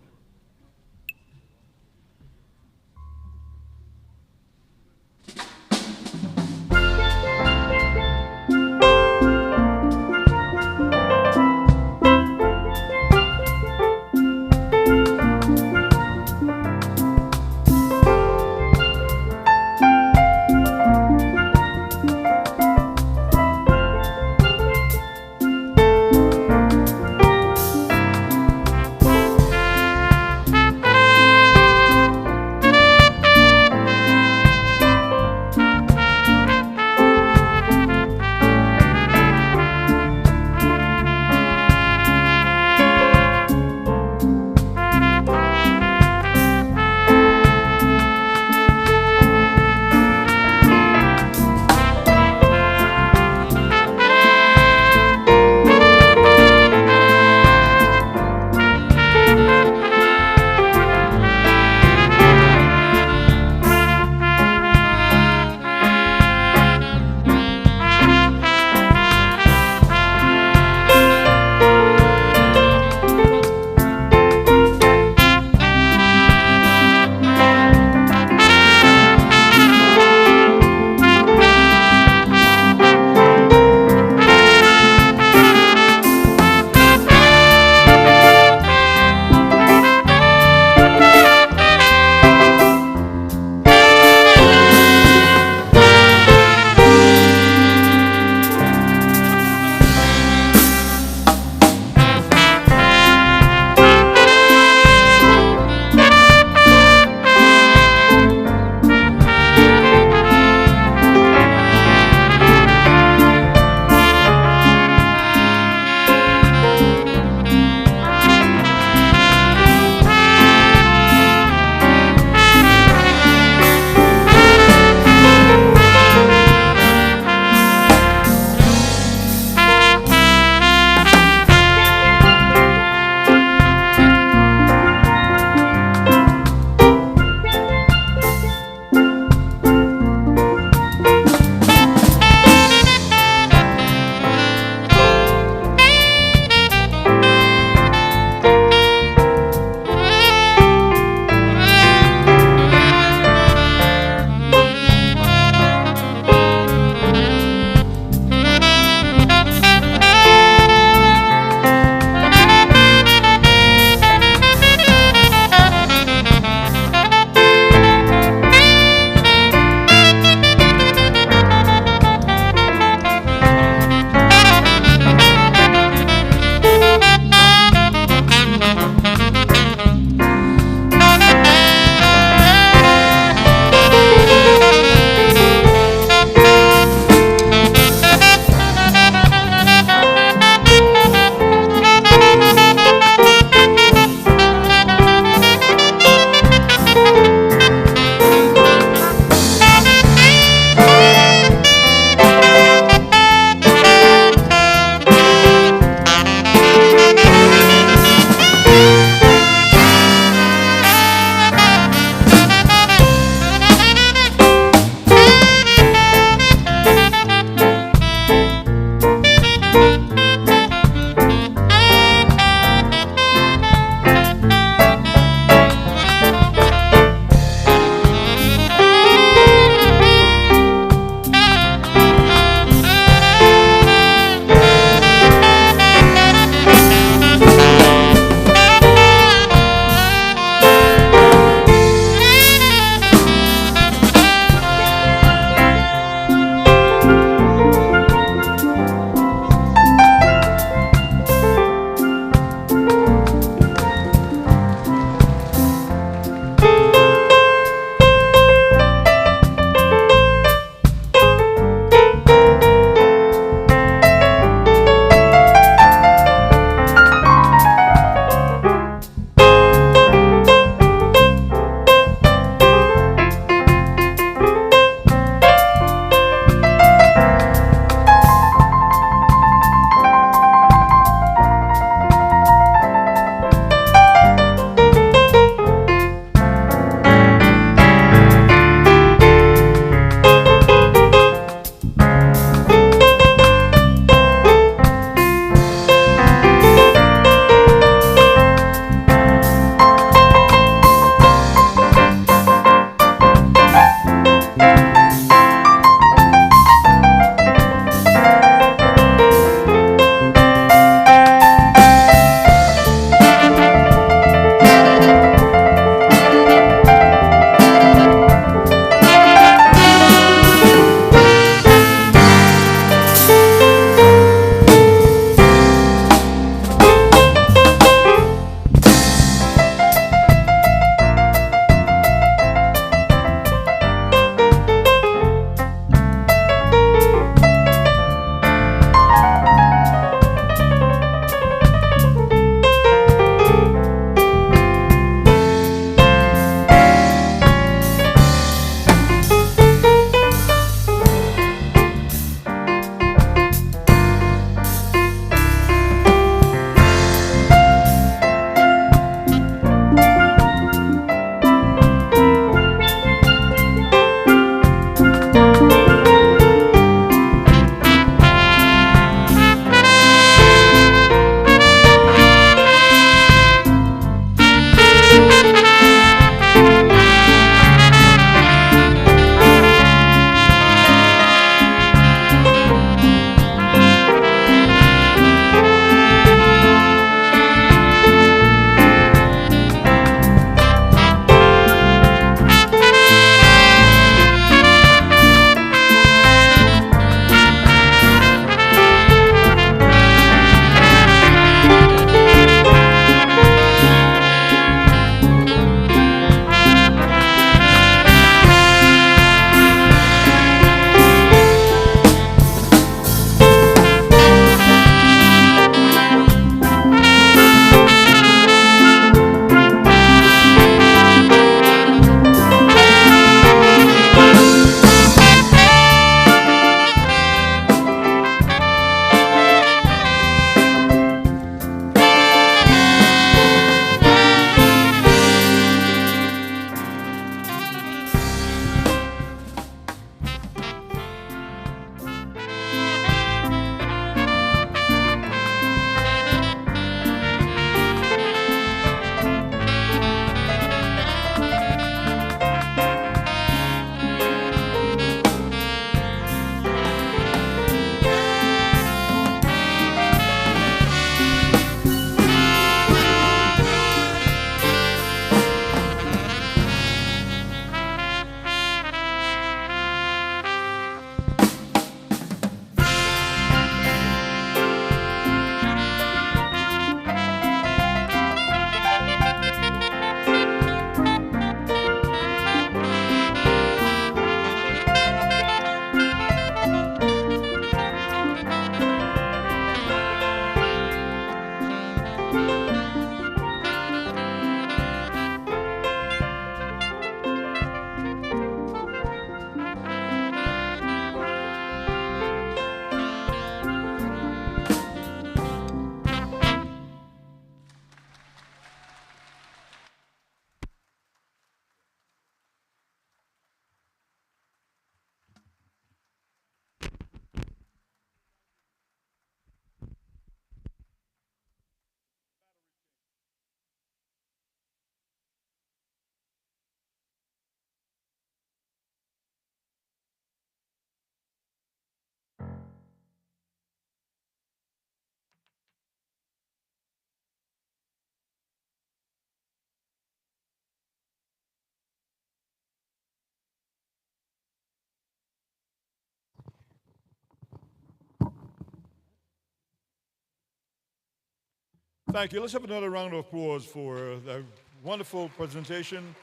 Thank you. Let's have another round of applause for the wonderful presentation.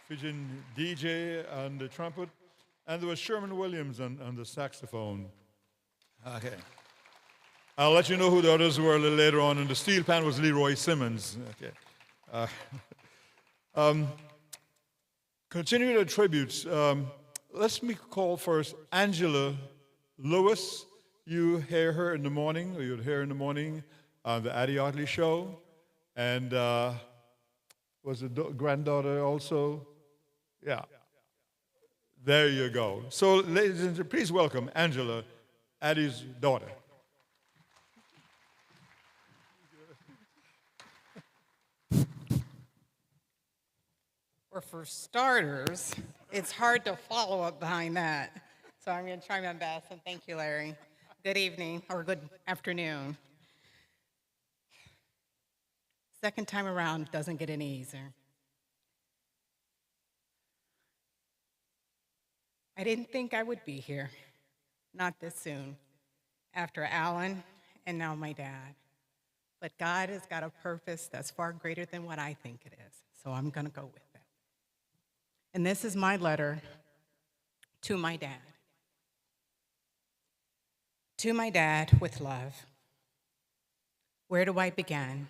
Featuring DJ on the trumpet, and there was Sherman Williams on the saxophone. Okay. I'll let you know who the others were a little later on, and the steel pan was Leroy Simmons. Okay. Continuing the tributes, let me call first Angela Lewis. You hear her in the morning, or you'd hear her in the morning on the Addie Ottley show. And was the granddaughter also? Yeah. There you go. So, ladies and gentlemen, please welcome Angela, Addie's daughter. Well, for starters, it's hard to follow up behind that. So I'm going to try my best, and thank you, Larry. Good evening, or good afternoon. Second time around doesn't get any easier. I didn't think I would be here, not this soon, after Alan and now my dad. But God has got a purpose that's far greater than what I think it is, so I'm going to go with it. And this is my letter to my dad. To my dad, with love. Where do I begin?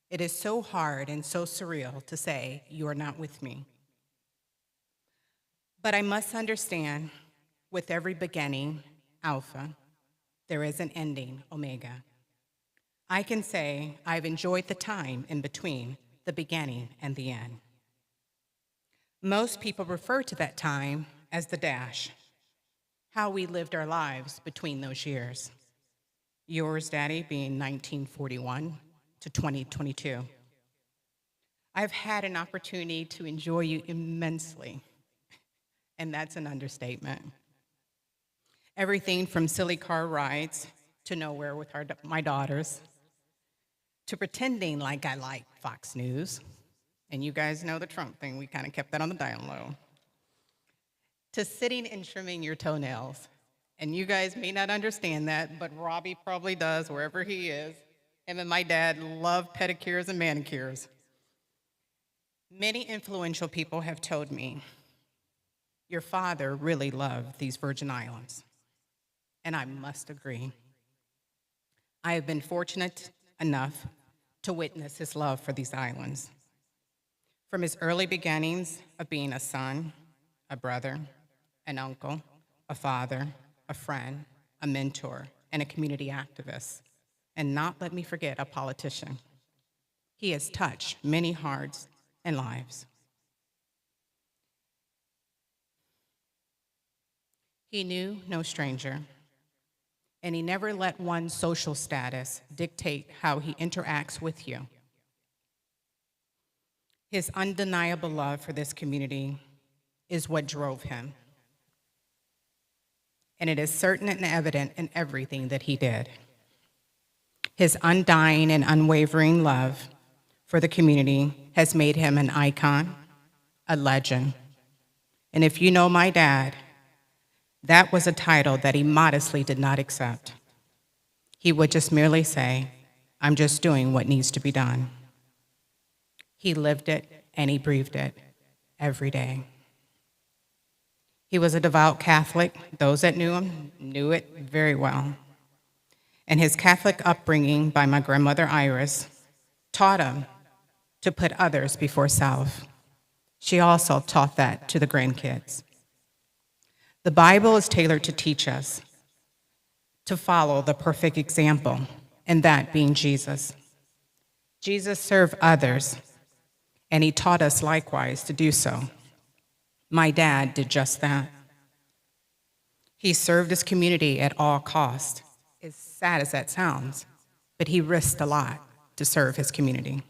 It is so hard and so surreal to say you are not with me. But I must understand, with every beginning, Alpha, there is an ending, Omega. I can say I've enjoyed the time in between the beginning and the end. Most people refer to that time as the dash, how we lived our lives between those years. Yours, Daddy, being 1941 to 2022. I've had an opportunity to enjoy you immensely, and that's an understatement. Everything from silly car rides to nowhere with my daughters, to pretending like I like Fox News, and you guys know the Trump thing, we kind of kept that on the down low, to sitting and trimming your toenails. And you guys may not understand that, but Robbie probably does wherever he is. Him and my dad love pedicures and manicures. Many influential people have told me, your father really loved these Virgin Islands. And I must agree. I have been fortunate enough to witness his love for these islands. From his early beginnings of being a son, a brother, an uncle, a father, a friend, a mentor, and a community activist, and not let me forget, a politician. He has touched many hearts and lives. He knew no stranger, and he never let one's social status dictate how he interacts with you. His undeniable love for this community is what drove him. And it is certain and evident in everything that he did. His undying and unwavering love for the community has made him an icon, a legend. And if you know my dad, that was a title that he modestly did not accept. He would just merely say, I'm just doing what needs to be done. He lived it and he breathed it every day. He was a devout Catholic. Those that knew him knew it very well. And his Catholic upbringing by my grandmother Iris taught him to put others before self. She also taught that to the grandkids. The Bible is tailored to teach us to follow the perfect example, and that being Jesus. Jesus served others, and he taught us likewise to do so. My dad did just that. He served his community at all costs, as sad as that sounds, but he risked a lot to serve his community.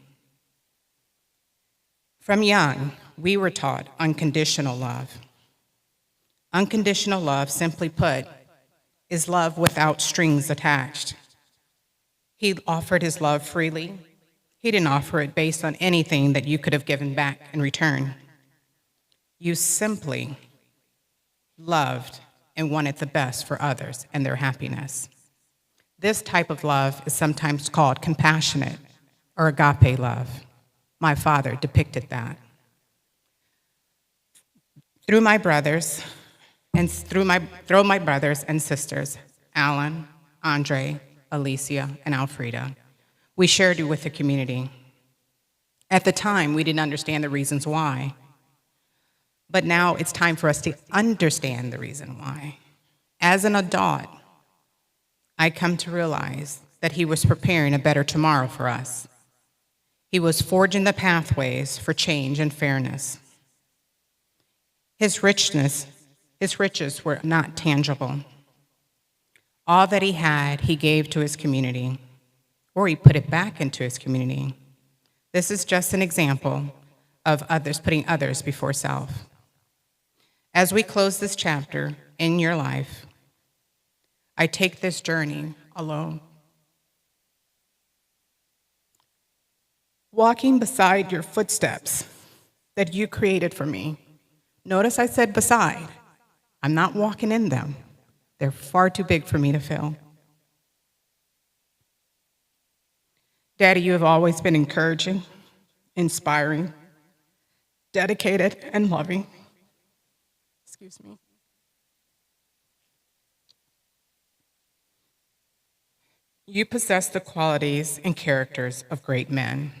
From young, we were taught unconditional love. Unconditional love, simply put, is love without strings attached. He offered his love freely. He didn't offer it based on anything that you could have given back in return. You simply loved and wanted the best for others and their happiness. This type of love is sometimes called compassionate or agape love. My father depicted that. Through my brothers and sisters, Alan, Andre, Alicia, and Alfreda, we shared it with the community. At the time, we didn't understand the reasons why. But now it's time for us to understand the reason why. As an adult, I come to realize that he was preparing a better tomorrow for us. He was forging the pathways for change and fairness. His riches were not tangible. All that he had, he gave to his community, or he put it back into his community. This is just an example of others putting others before self. As we close this chapter in your life, I take this journey alone. Walking beside your footsteps that you created for me. Notice I said beside. I'm not walking in them. They're far too big for me to fill. Daddy, you have always been encouraging, inspiring, dedicated, and loving. Excuse me. You possess the qualities and characters of great men.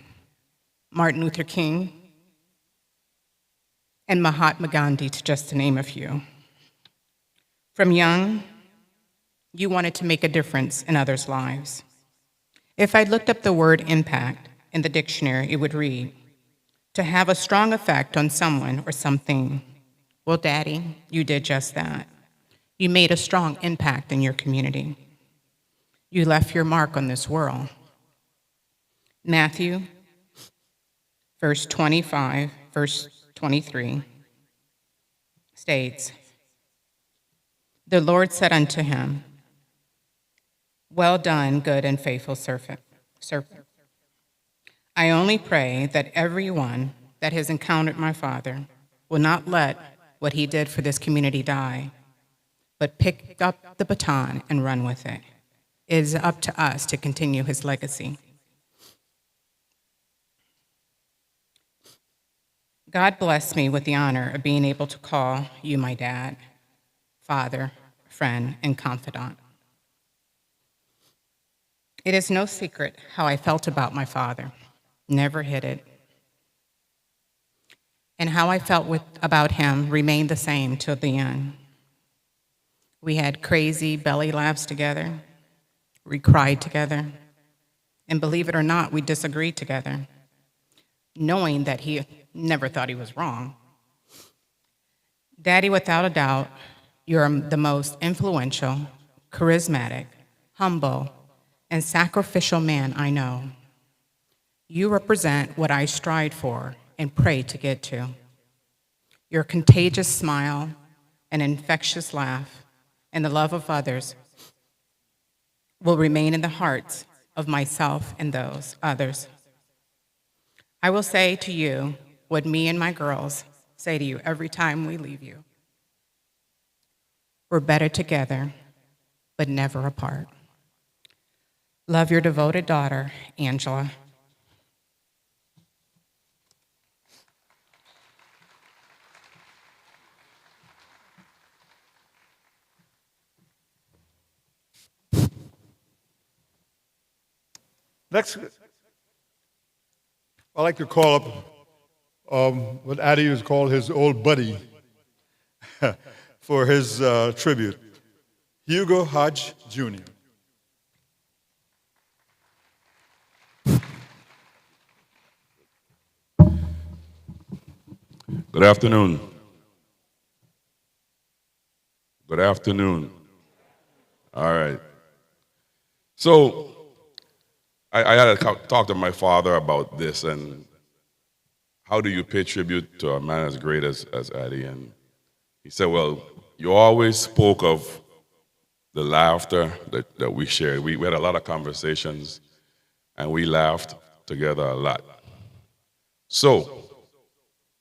Martin Luther King and Mahatma Gandhi, just to name a few. From young, you wanted to make a difference in others' lives. If I looked up the word impact in the dictionary, it would read, to have a strong effect on someone or something. Well, Daddy, you did just that. You made a strong impact in your community. You left your mark on this world. Matthew, verse 25, verse 23, states, the Lord said unto him, well done, good and faithful servant. I only pray that everyone that has encountered my Father will not let what he did for this community die, but pick up the baton and run with it. It is up to us to continue his legacy. God blessed me with the honor of being able to call you my dad, father, friend, and confidant. It is no secret how I felt about my father, never hid it. And how I felt about him remained the same till the end. We had crazy belly laughs together, we cried together, and believe it or not, we disagreed together, knowing that he never thought he was wrong. Daddy, without a doubt, you're the most influential, charismatic, humble, and sacrificial man I know. You represent what I strive for and pray to get to. Your contagious smile, an infectious laugh, and the love of others will remain in the hearts of myself and those others. I will say to you what me and my girls say to you every time we leave you. We're better together, but never apart. Love your devoted daughter, Angela. Next, I'd like to call up what Addie has called his old buddy for his tribute, Hugo Hodge, Jr. Good afternoon. Good afternoon. All right. So, I had to talk to my father about this and how do you pay tribute to a man as great as Addie? And he said, well, you always spoke of the laughter that we shared. We had a lot of conversations and we laughed together a lot. So,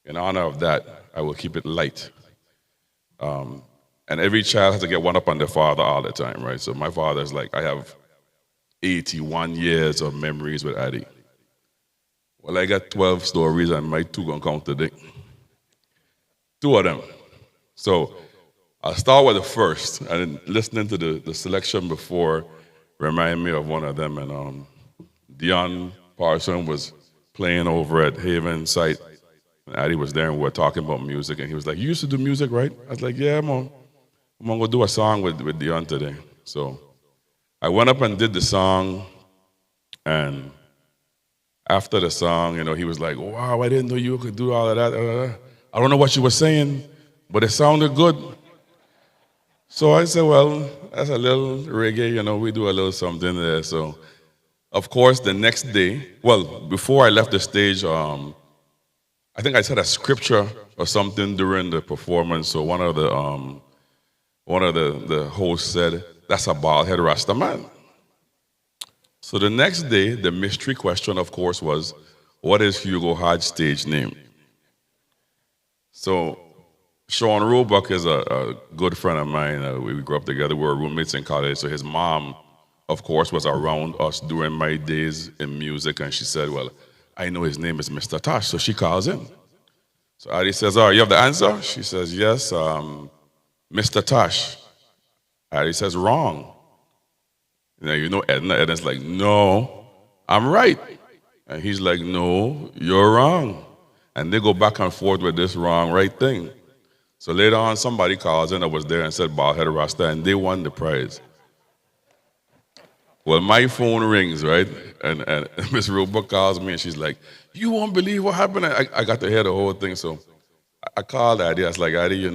in honor of that, I will keep it light. And every child has to get one up on their father all the time, right? So my father is like, I have 81 years of memories with Addie. Well, I got 12 stories and my two gonna count today. Two of them. So I'll start with the first. And listening to the selection before reminded me of one of them. And Dion Parson was playing over at Haven site. And Addie was there and we were talking about music. And he was like, "You used to do music, right?" I was like, "Yeah, I'm gonna go do a song with Dion today." So I went up and did the song. And after the song, he was like, "Wow, I didn't know you could do all of that. I don't know what you were saying, but it sounded good." So I said, "Well, that's a little reggae, we do a little something there." So, of course, the next day, before I left the stage, I think I said a scripture or something during the performance. So one of the hosts said, "That's a bald head Rasta man." So the next day, the mystery question, of course, was, what is Hugo Hodge's stage name? So Sean Roebuck is a good friend of mine. We grew up together. We were roommates in college. So his mom, of course, was around us during my days in music. And she said, "Well, I know his name is Mr. Tosh." So she calls in. So Addie says, "Oh, you have the answer?" She says, "Yes, Mr. Tosh." Addie says, "Wrong." Edna's like, "No, I'm right." And he's like, "No, you're wrong." And they go back and forth with this wrong, right thing. So later on, somebody calls in, I was there, and said bald head Rasta, and they won the prize. Well, my phone rings, right? And Miss Roebuck calls me, and she's like, "You won't believe what happened." I got to hear the whole thing. So I called Addie. I was like, "Addie,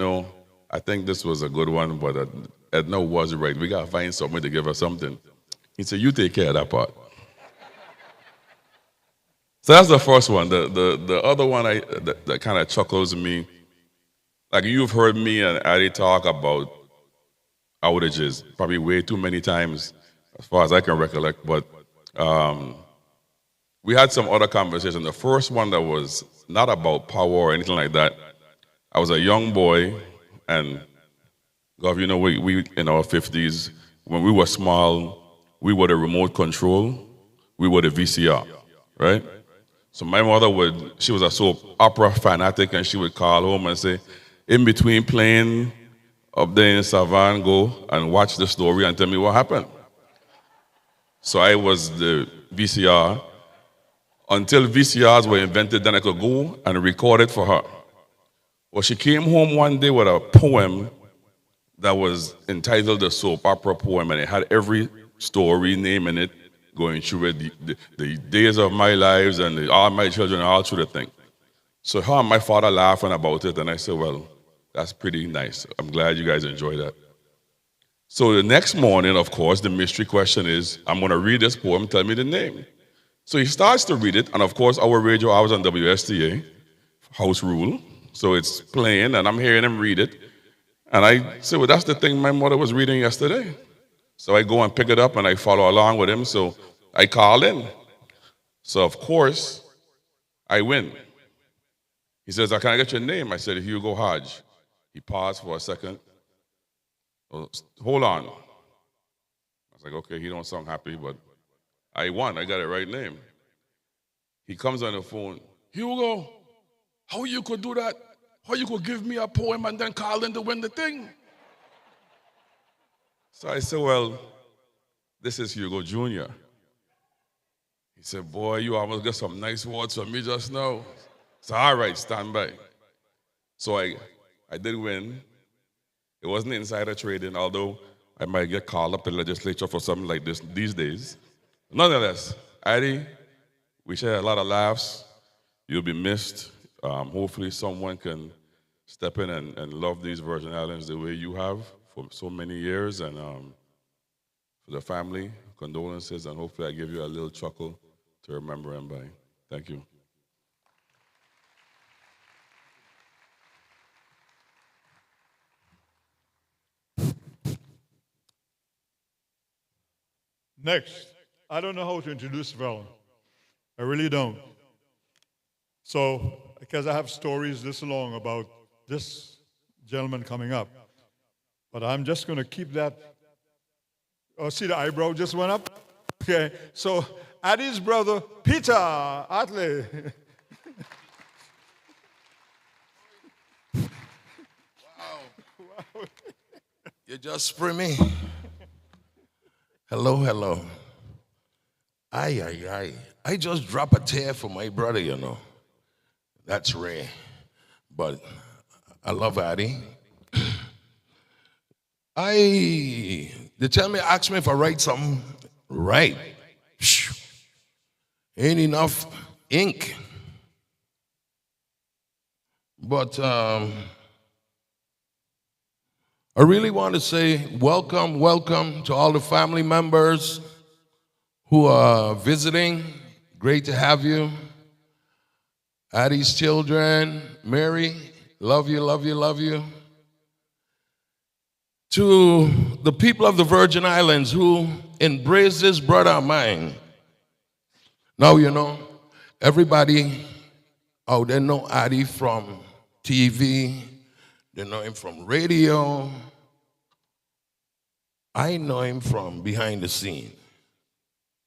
I think this was a good one, but Edna was right. We got to find something to give her something." He said, "You take care of that part." So that's the first one. The other one that kind of chuckles me, like you've heard me and Addie talk about outages probably way too many times as far as I can recollect, but we had some other conversation. The first one that was not about power or anything like that. I was a young boy, and God, we in our 50s, when we were small, we were the remote control, we were the VCR, right? So my mother she was a soap opera fanatic, and she would call home and say, "In between playing up there in Savannah, go and watch the story and tell me what happened." So I was the VCR. Until VCRs were invented, then I could go and record it for her. Well, she came home one day with a poem that was entitled the soap opera poem, and it had every story name in it, going through it, the days of my lives and all my children, all through the thing. So her and my father laughing about it, and I said, "Well, that's pretty nice. I'm glad you guys enjoy that." So the next morning, of course, the mystery question is, I'm going to read this poem, tell me the name. So he starts to read it, and of course, our radio, I was on WSTA, house rule, so it's playing, and I'm hearing him read it. And I said, "Well, that's the thing my mother was reading yesterday." So I go and pick it up, and I follow along with him, so I call in. So, of course, I win. He says, "Can I get your name?" I said, "Hugo Hodge." He paused for a second. "Oh, hold on." I was like, okay, he don't sound happy, but I won. I got the right name. He comes on the phone. "Hugo, how you could do that? How you could give me a poem and then call in to win the thing?" So I said, "Well, this is Hugo Jr." He said, "Boy, you almost got some nice words from me just now." So all right, stand by. So I did win. It wasn't insider trading, although I might get called up to the legislature for something like this these days. Nonetheless, Addie, we shared a lot of laughs. You'll be missed. Hopefully someone can step in and love these Virgin Islands the way you have for so many years. And for the family, condolences, and hopefully I give you a little chuckle to remember him by. Thank you. Next, I don't know how to introduce Val. I really don't. So, because I have stories this long about this gentleman coming up, but I'm just going to keep that. Oh, see the eyebrow just went up? Okay, so Addie's brother, Peter Artley. You just spray me. Hello, hello. Aye, aye, aye. I just drop a tear for my brother, you know. That's rare. But I love Addie. They tell me, ask me if I write something. Right. Ain't enough ink. But I really want to say welcome, welcome to all the family members who are visiting. Great to have you. Addie's children, Mary, love you, love you, love you. To the people of the Virgin Islands who embrace this brother of mine. Now, you know, everybody out there know Addie from TV. They know him from radio. I know him from behind the scene.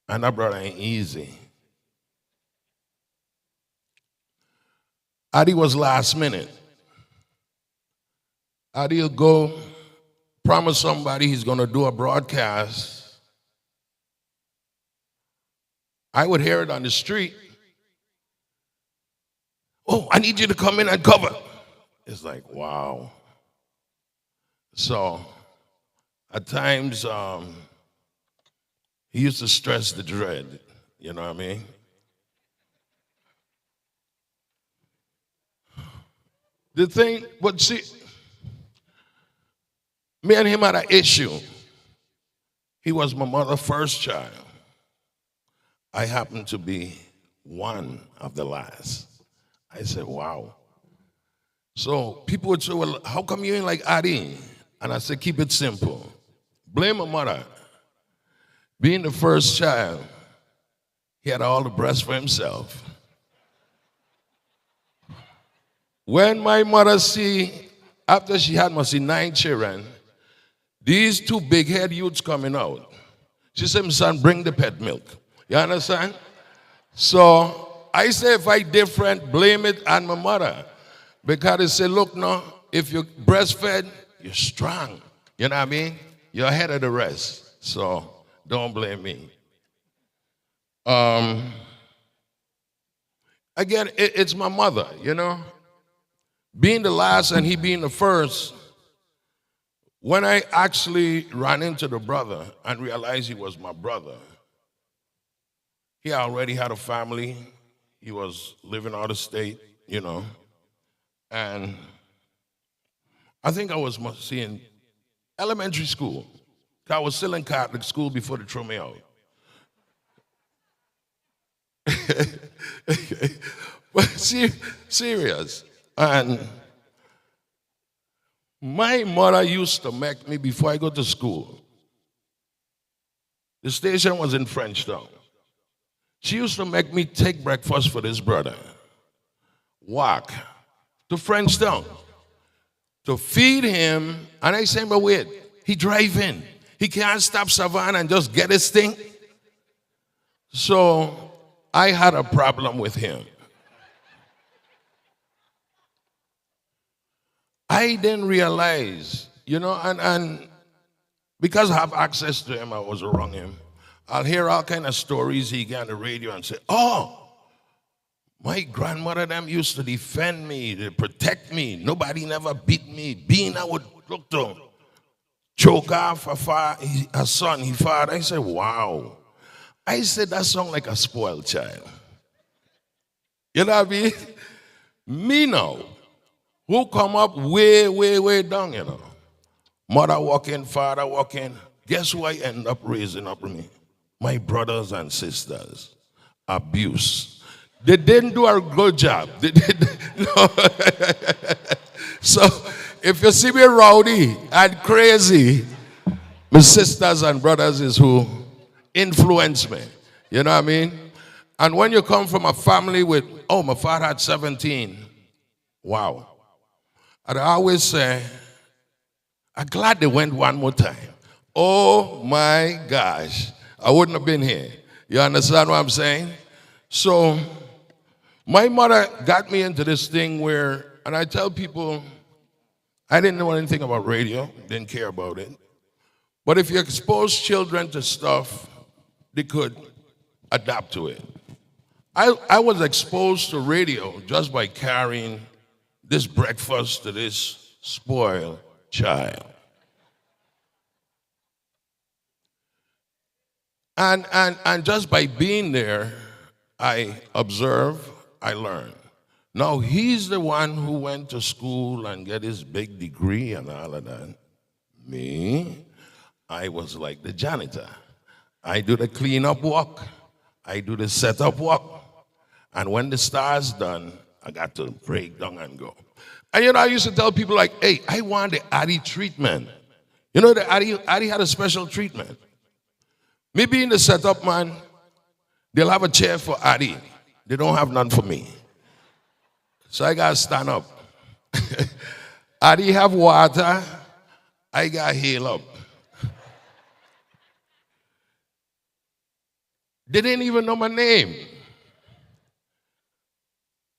And that brother ain't easy. Addie was last minute. Addie will go promise somebody he's going to do a broadcast. I would hear it on the street. Oh, I need you to come in and cover. It's like, wow. So, at times, he used to stress the dread. You know what I mean? The thing, but see, me and him had an issue. He was my mother's first child. I happened to be one of the last. I said, wow. So people would say, well, how come you ain't like Addie? And I said, keep it simple. Blame my mother. Being the first child, he had all the breasts for himself. When my mother after she had must see 9 children, these 2 big head youths coming out. She said, my son, bring the pet milk. You understand? So I say if I different, blame it on my mother. Because they say, look, no, if you're breastfed, you're strong. You know what I mean? You're ahead of the rest. So don't blame me. Again, it's my mother, you know? Being the last and he being the first, when I actually ran into the brother and realized he was my brother, he already had a family. He was living out of state, you know. And I think I was in elementary school. I was still in Catholic school before they threw me out. But serious. And my mother used to make me, before I go to school, the station was in Frenchtown. She used to make me take breakfast for this brother, walk to Frenchtown to feed him. And I said, but wait, he driving. He can't stop Savannah and just get his thing. So I had a problem with him. I didn't realize, you know, and because I have access to him, I was around him. I'll hear all kind of stories he get on the radio and say, oh, my grandmother them used to defend me, to protect me. Nobody never beat me. Being I would look to choke off a son he fought. I said, wow. I said, that sounds like a spoiled child. You know what I mean? Me now, who come up way, way, way down, you know. Mother walking, father walking. Guess who I end up raising up with me? My brothers and sisters. Abuse. They didn't do a good job. They did, no. So, if you see me rowdy and crazy, my sisters and brothers is who influence me. You know what I mean? And when you come from a family with, oh, my father had 17. Wow. And I always say, I'm glad they went one more time. Oh my gosh. I wouldn't have been here. You understand what I'm saying? So my mother got me into this thing where, and I tell people, I didn't know anything about radio, didn't care about it. But if you expose children to stuff, they could adapt to it. I was exposed to radio just by carrying this breakfast to this spoiled child. And just by being there, I observe, I learn. Now, he's the one who went to school and get his big degree and all of that. Me, I was like the janitor. I do the cleanup work. I do the setup work. And when the star's done, I got to break down and go. And you know, I used to tell people like, hey, I want the Addie treatment. You know, the Addie had a special treatment. Me being the setup man, they'll have a chair for Addie. They don't have none for me. So I got to stand up. Addie have water, I got to heal up. They didn't even know my name.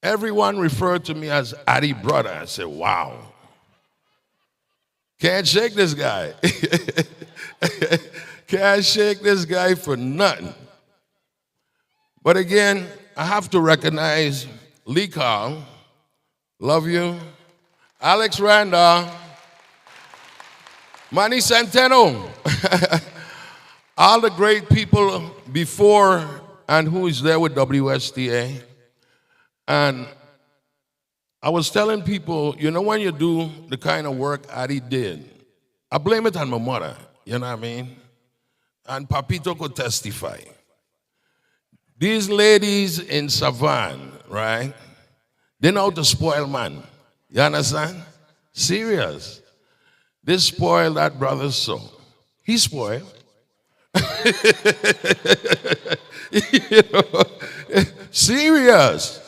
Everyone referred to me as Addie brother. I said, wow. Can't shake this guy. Can't shake this guy for nothing. But again, I have to recognize Lee Carl, love you, Alex Randall, Manny Centeno, all the great people before and who is there with WSTA. And I was telling people, you know, when you do the kind of work Addie did, I blame it on my mother, you know what I mean? And Papito could testify. These ladies in Savannah, right? They know how to spoil man. You understand? Serious. They spoil that brother so. He spoiled. You know, serious.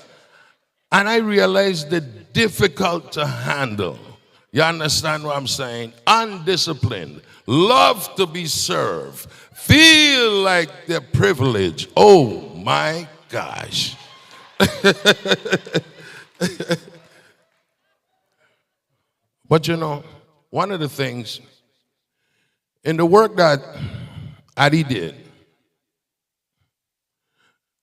And I realized they're difficult to handle. You understand what I'm saying? Undisciplined, love to be served, feel like they're privileged. Oh my gosh. But you know, one of the things in the work that Addie did,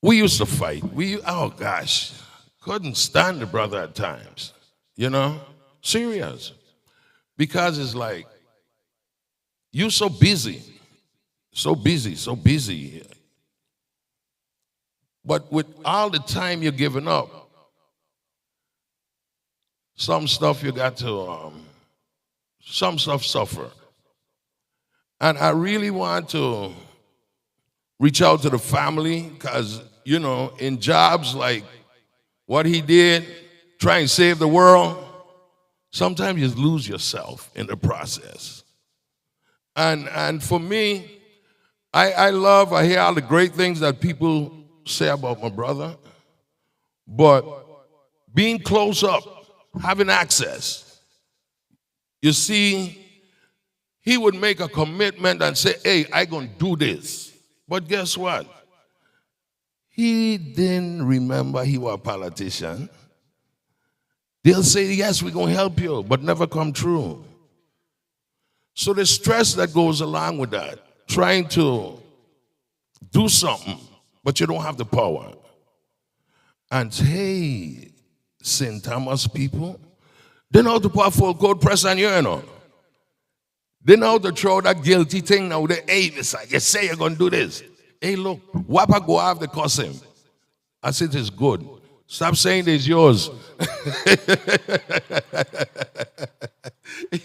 we used to fight. Oh gosh, couldn't stand the brother at times, you know, serious. Because it's like, you're so busy. But with all the time you're giving up, some stuff you got to, some stuff suffer. And I really want to reach out to the family because, you know, in jobs like what he did, try and save the world, sometimes you lose yourself in the process. And for me, I hear all the great things that people say about my brother, but being close up, having access, you see, he would make a commitment and say, hey, I'm going to do this. But guess what? He didn't remember he was a politician. They'll say, yes, we're going to help you, but never come true. So the stress that goes along with that, trying to do something, but you don't have the power. And hey, St. Thomas people, they know how to put a full court press on you, you know. They know how to throw that guilty thing now. Hey, you say you're going to do this. Hey, look, Wapa go have the cussing. I said, it's good. Stop saying it's yours.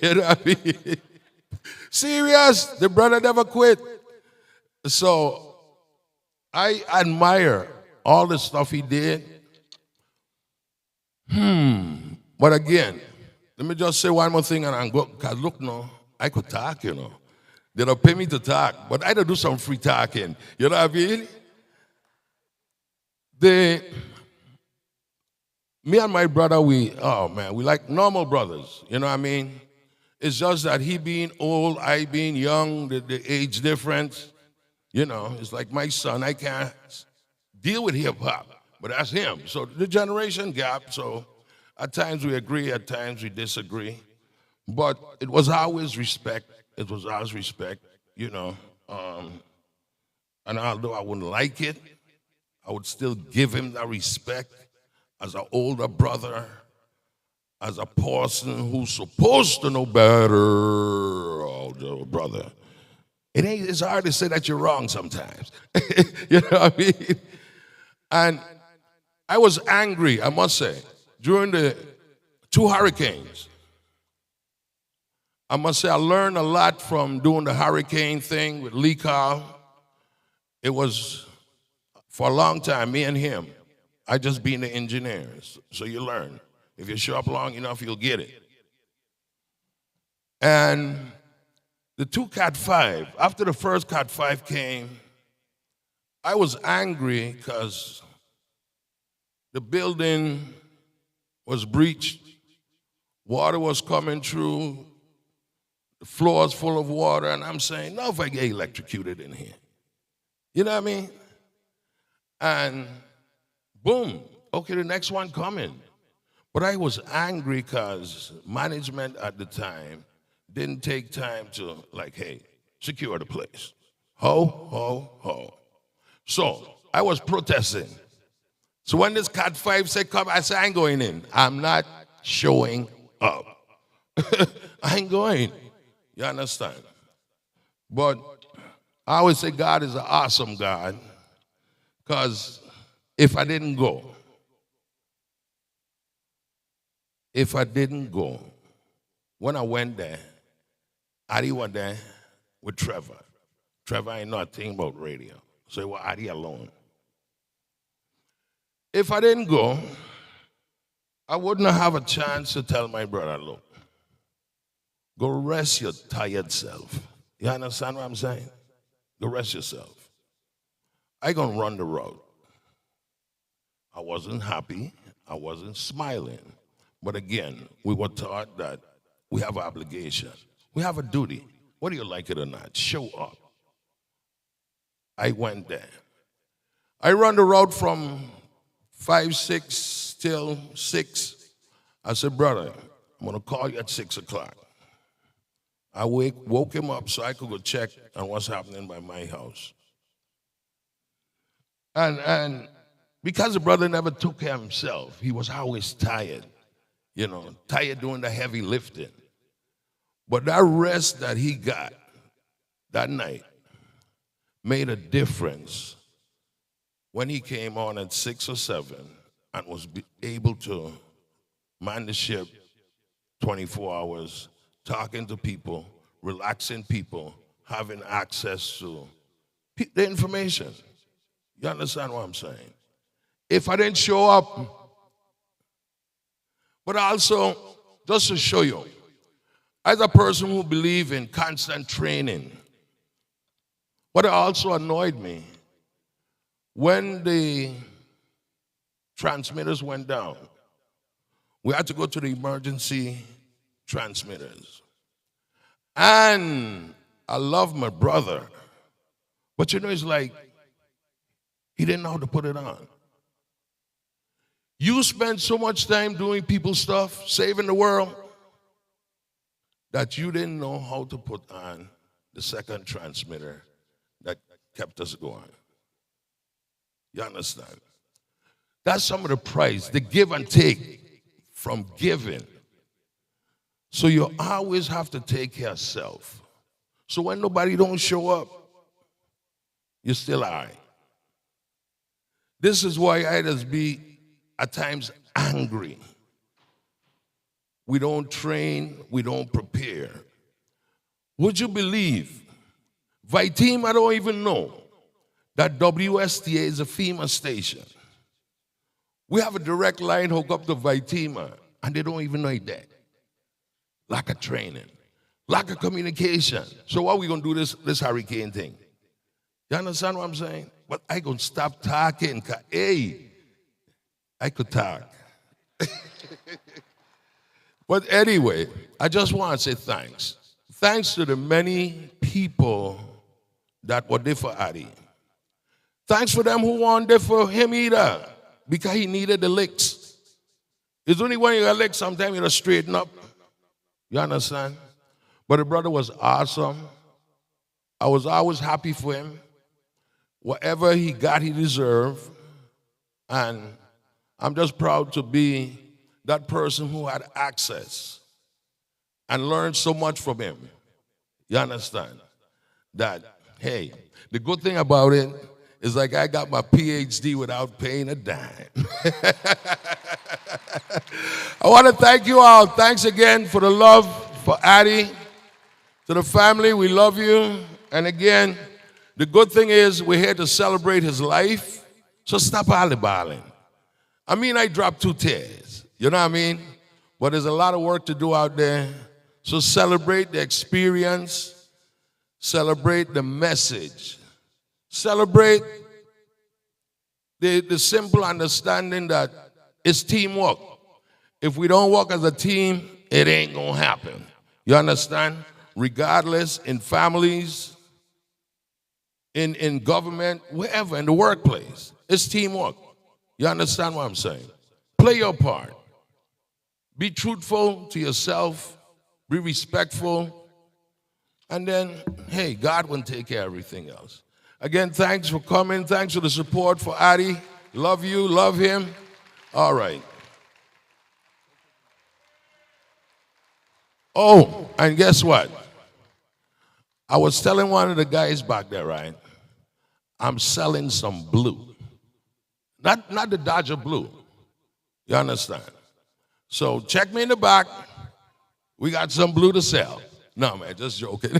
You know what I mean? Serious, the brother never quit. So I admire all the stuff he did. But again, let me just say one more thing and I'll go. Because look, no, I could talk, you know. They don't pay me to talk, but I don't do some free talking. You know what I mean? Me and my brother, we like normal brothers. You know what I mean? It's just that he being old, I being young, the age difference. You know, it's like my son, I can't deal with hip hop, but that's him. So the generation gap, so at times we agree, at times we disagree. But it was always respect. It was always respect, you know. And although I wouldn't like it, I would still give him that respect as an older brother, as a person who's supposed to know better, older brother. It's hard to say that you're wrong sometimes. You know what I mean? And I was angry, I must say, during the 2 hurricanes. I must say I learned a lot from doing the hurricane thing with Lee Carl. It was, for a long time, me and him. I just being the engineer, so you learn. If you show up long enough, you'll get it. And the 2 Cat 5, after the first Cat 5 came, I was angry because the building was breached, water was coming through, the floor is full of water, and I'm saying, no, if I get electrocuted in here. You know what I mean? And boom, okay, the next one coming. But I was angry because management at the time didn't take time to, like, hey, secure the place. Ho, ho, ho. So I was protesting. So when this Cat 5 said come, I said, I ain't going in. I'm not showing up. I ain't going. You understand? But I always say God is an awesome God, because if I didn't go, when I went there, Addie was there with Trevor. Trevor ain't know a thing about radio, so it was Addie alone. If I didn't go, I wouldn't have a chance to tell my brother, look, go rest your tired self. You understand what I'm saying? Go rest yourself. I gonna run the road. I wasn't happy. I wasn't smiling. But again, we were taught that we have an obligation. We have a duty. Whether you like it or not, show up. I went there. I run the road from 5, 6 till 6. I said, brother, I'm gonna call you at 6 o'clock. I woke him up so I could go check on what's happening by my house. And because the brother never took care of himself, he was always tired, you know, tired doing the heavy lifting. But that rest that he got that night made a difference when he came on at 6 or 7 and was able to man the ship 24 hours, talking to people, relaxing people, having access to the information. You understand what I'm saying? If I didn't show up, but also, just to show you, as a person who believes in constant training, what also annoyed me, when the transmitters went down, we had to go to the emergency transmitters. And I love my brother, but you know, it's like he didn't know how to put it on. You spend so much time doing people's stuff, saving the world, that you didn't know how to put on the second transmitter that kept us going. You understand? That's some of the price, the give and take from giving. So you always have to take care of self. So when nobody don't show up, you're still all right. This is why I just be at times angry. We don't train, we don't prepare. Would you believe, Vitima don't even know that WSTA is a FEMA station. We have a direct line hook up to Vitima, and they don't even know it there. Lack of training, lack of communication. So what are we gonna do this hurricane thing? You understand what I'm saying? But I gonna stop talking, cause hey, I could talk. But anyway, I just want to say thanks. Thanks to the many people that were there for Addie. Thanks for them who weren't there for him either, because he needed the licks. It's only when you got licks, sometimes you got to straighten up. You understand? But the brother was awesome. I was always happy for him. Whatever he got, he deserved. And I'm just proud to be that person who had access and learned so much from him. You understand? That, hey, the good thing about it is like I got my PhD without paying a dime. I want to thank you all. Thanks again for the love for Addie. To the family, we love you. And again, the good thing is we're here to celebrate his life. So stop balling. I mean, I dropped 2 tears. You know what I mean? But there's a lot of work to do out there. So celebrate the experience. Celebrate the message. Celebrate the simple understanding that it's teamwork. If we don't work as a team, it ain't going to happen. You understand? Regardless, in families, in government, wherever, in the workplace, it's teamwork. You understand what I'm saying? Play your part. Be truthful to yourself. Be respectful. And then, hey, God will take care of everything else. Again, thanks for coming. Thanks for the support for Addie. Love you. Love him. All right. Oh, and guess what? I was telling one of the guys back there, right? I'm selling some blue. Not the Dodger blue. You understand? So check me in the back. We got some blue to sell. No, man, just joking.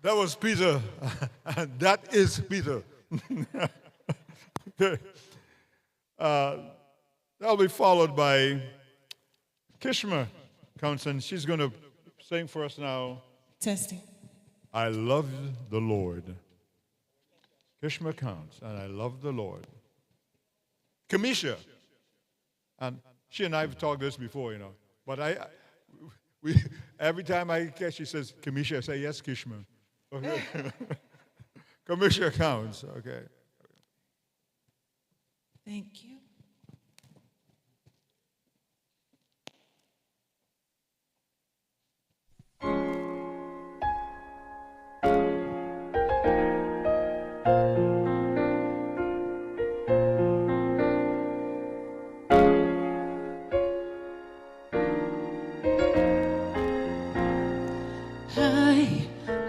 That was Peter. That is Peter. That'll be followed by Kishma comes and she's going to sing for us now. Testing. I love the Lord. Kishma counts, and I love the Lord. Kamisha, and she and I have talked this before, you know, but every time I catch, she says, Kamisha, I say, yes, Kishma. Okay. Kamisha counts, okay. Thank you. I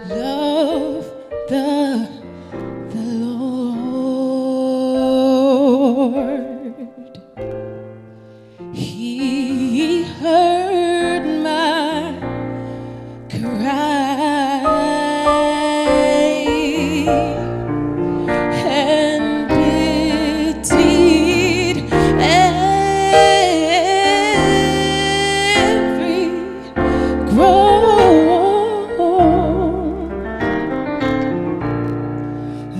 love the Lord. He heard my cry and pitied every groan.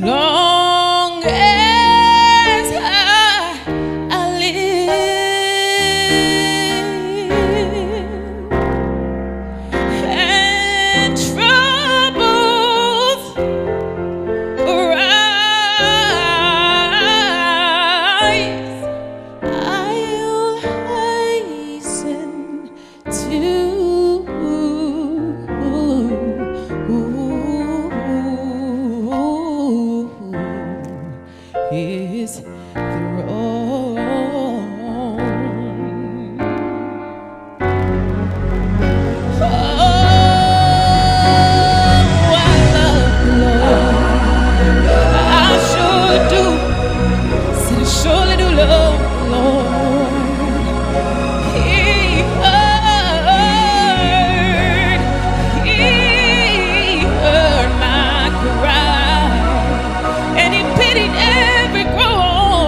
Long as I live and troubles arise, I'll hasten to his throne. Oh, I love the Lord. I sure do. Said I surely do love the Lord. He heard my cry, and he pitied every groan.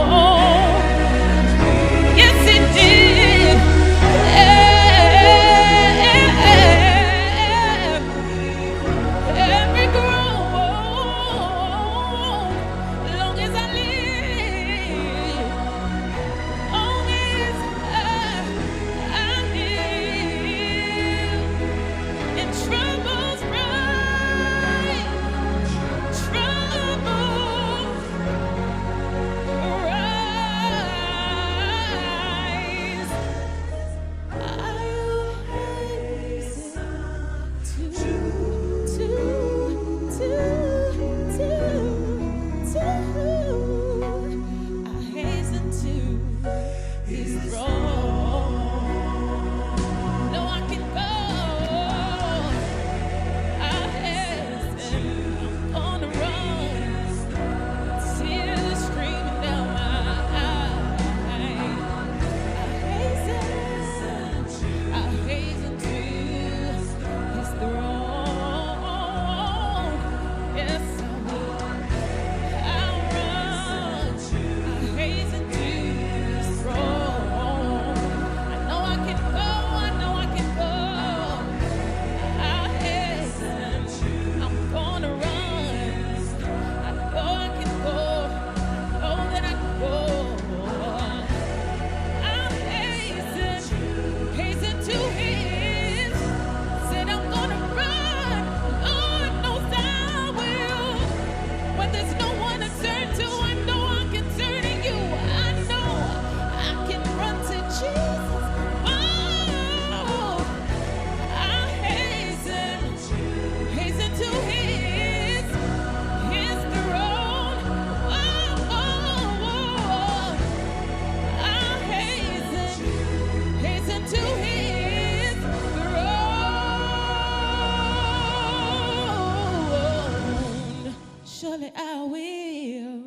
surely I will.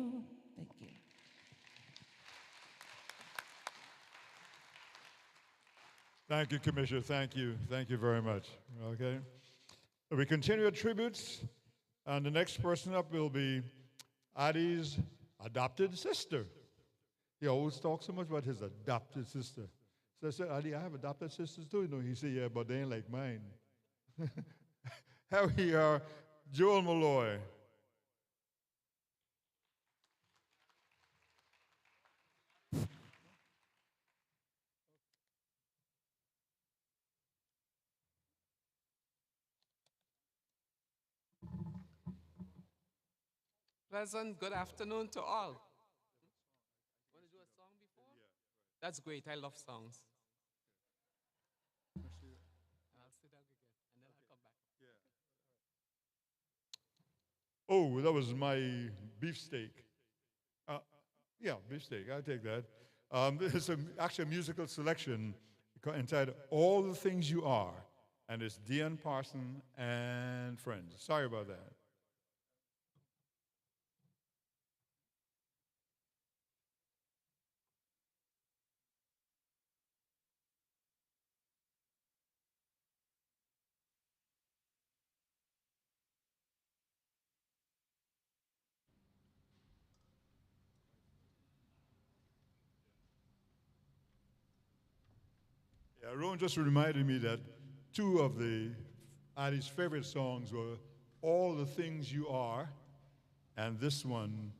Thank you. Thank you, Commissioner. Thank you. Thank you very much. Okay. We continue our tributes, and the next person up will be Addie's adopted sister. He always talks so much about his adopted sister. So I said, Addie, I have adopted sisters too. You know, he said, yeah, but they ain't like mine. Here we are, Joel Malloy. Pleasant good afternoon to all. Want to do a song before? That's great. I love songs. I'll sit down again, and then I'll come back. Oh, that was my beefsteak. Yeah, beefsteak. I'll take that. This is actually a musical selection entitled All the Things You Are, and it's Dion Parson and friends. Sorry about that. Yeah, Ron just reminded me that two of Addie's favorite songs were All the Things You Are, and this one,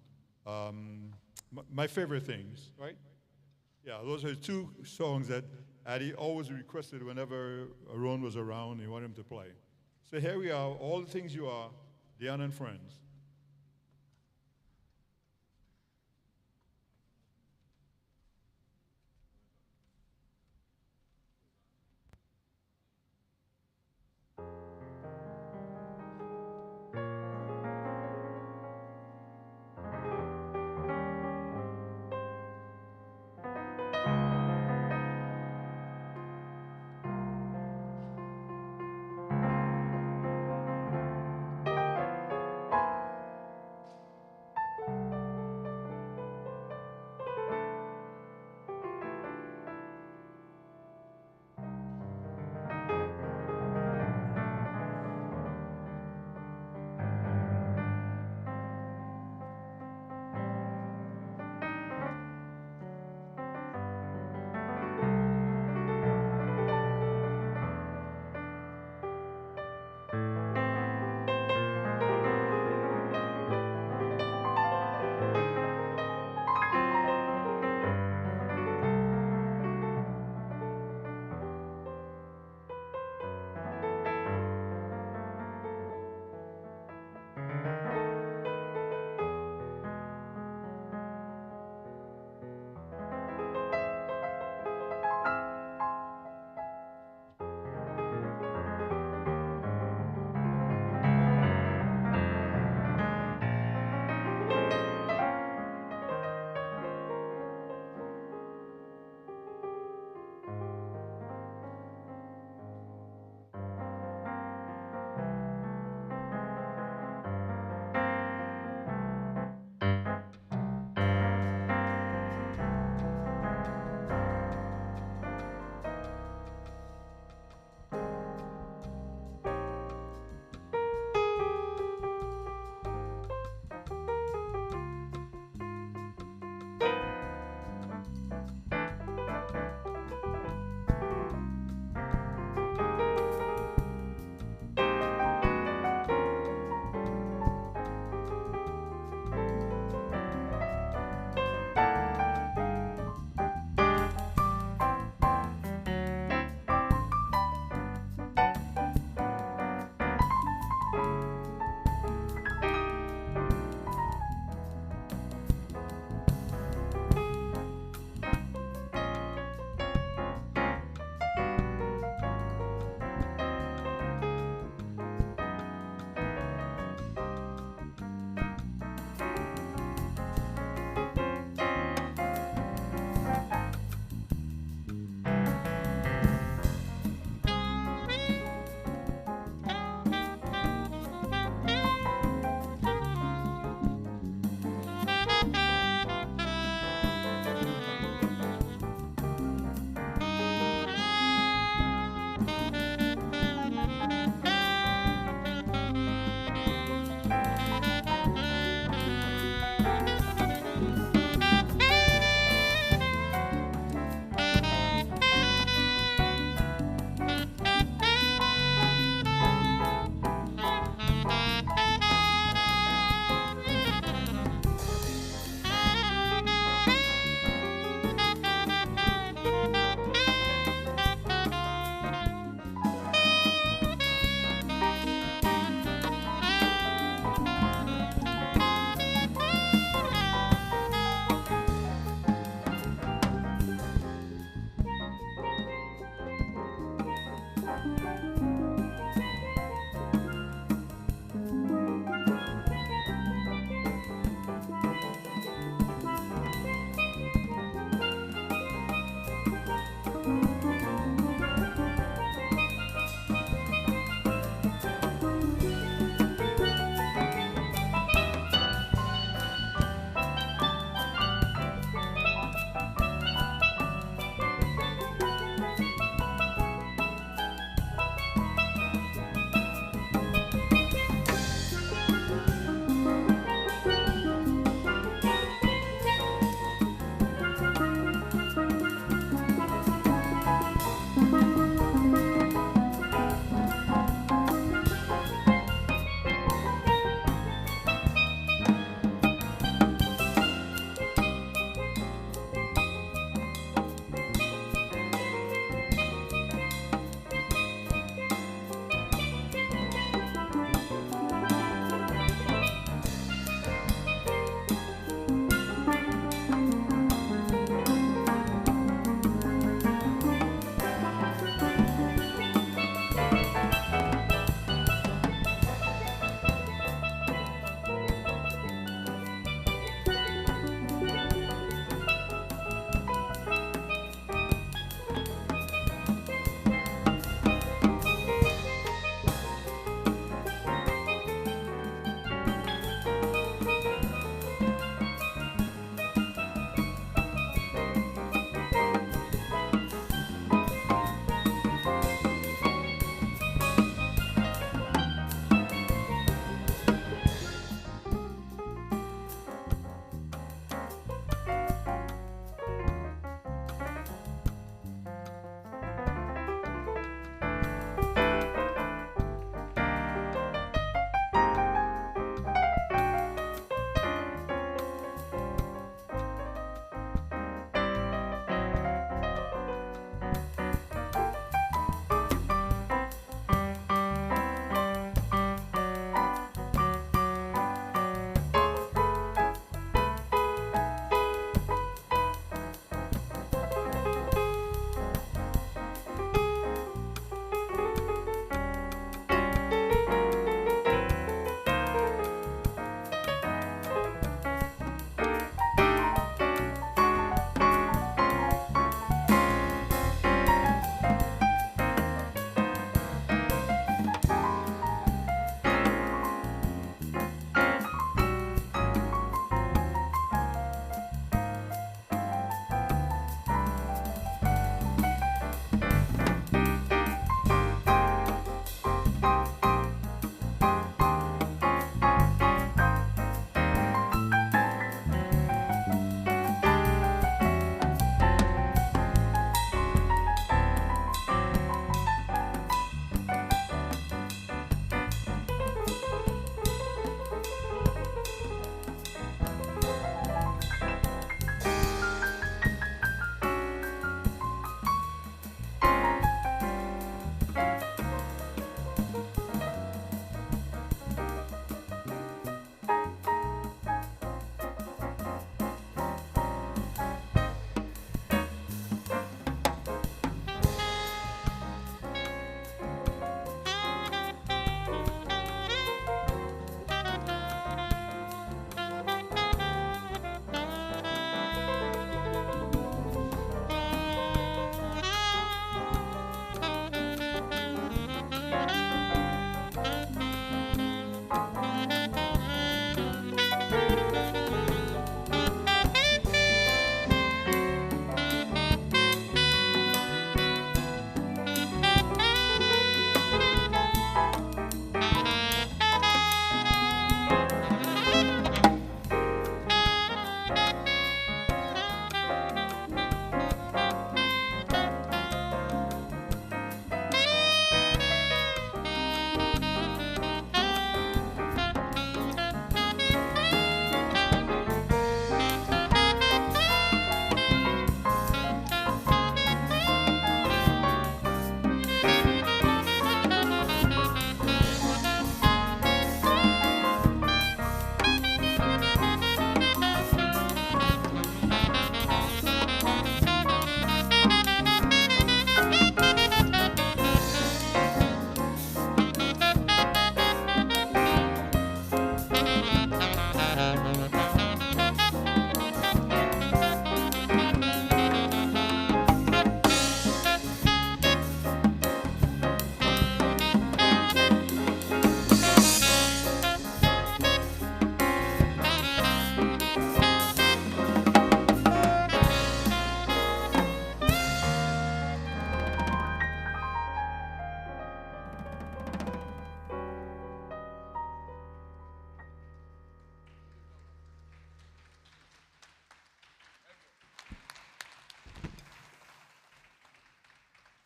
My Favorite Things, right? Yeah, those are two songs that Addie always requested whenever Ron was around. He wanted him to play. So here we are, All the Things You Are, Dion and Friends.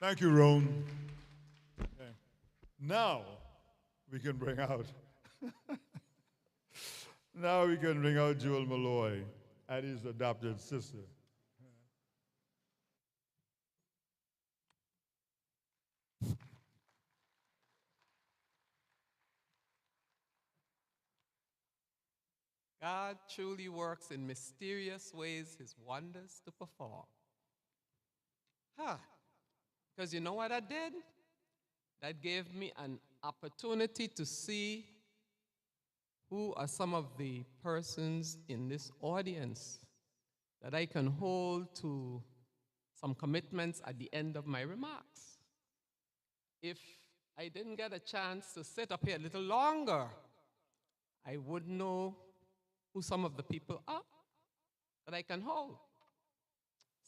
Thank you, Roan. Okay. Now we can bring out. Now we can bring out Jewel Malloy, Addie's adopted sister. God truly works in mysterious ways, his wonders to perform. Because you know what I did? That gave me an opportunity to see who are some of the persons in this audience that I can hold to some commitments at the end of my remarks. If I didn't get a chance to sit up here a little longer, I would know who some of the people are that I can hold.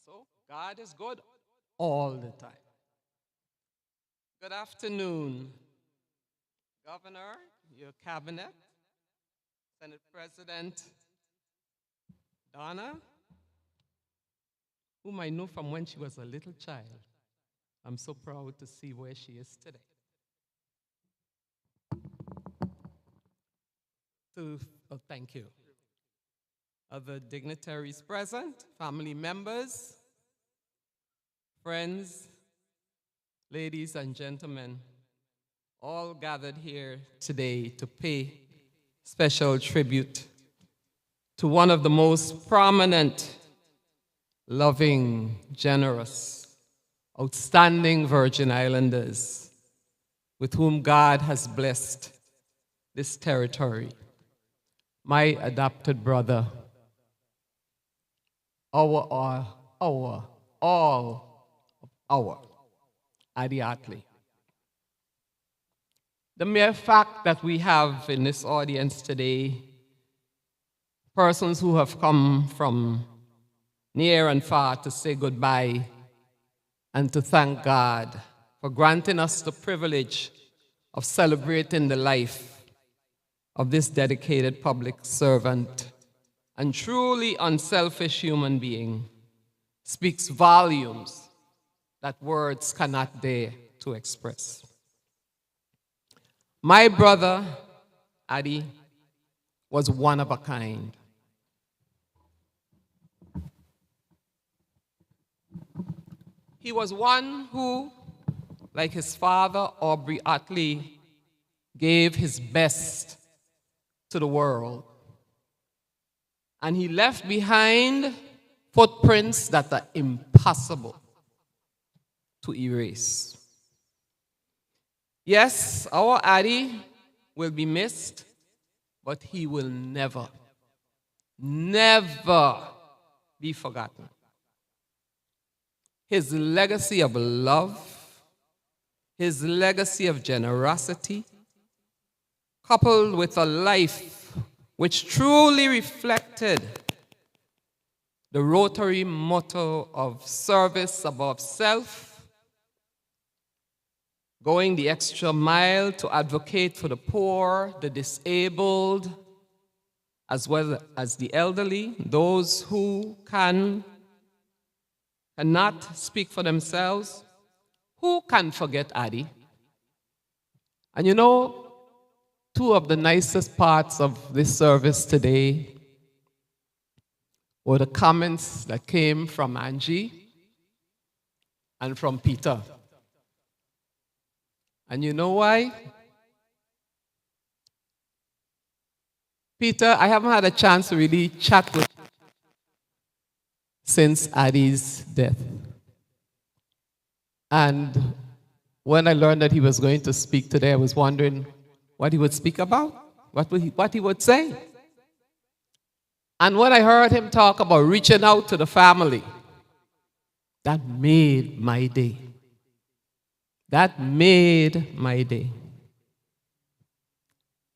So God is good all the time. Good afternoon, Governor, your cabinet, Senate President Donna, whom I know from when she was a little child. I'm so proud to see where she is today. Thank you. Other dignitaries present, family members, friends, ladies and gentlemen, all gathered here today to pay special tribute to one of the most prominent, loving, generous, outstanding Virgin Islanders with whom God has blessed this territory. My adopted brother, our Addie Ottley. The mere fact that we have in this audience today persons who have come from near and far to say goodbye and to thank God for granting us the privilege of celebrating the life of this dedicated public servant and truly unselfish human being speaks volumes that words cannot dare to express. My brother, Addie, was one of a kind. He was one who, like his father, Aubrey Artley, gave his best to the world. And he left behind footprints that are impossible to erase. Yes, our Addie will be missed, but he will never, never be forgotten. His legacy of love, his legacy of generosity, coupled with a life which truly reflected the Rotary motto of service above self, going the extra mile to advocate for the poor, the disabled, as well as the elderly, those who cannot speak for themselves. Who can forget Addie? And you know, two of the nicest parts of this service today were the comments that came from Angie and from Peter. And you know why? Peter, I haven't had a chance to really chat with you since Addie's death. And when I learned that he was going to speak today, I was wondering what he would speak about, what he would say. And when I heard him talk about reaching out to the family, that made my day. That made my day.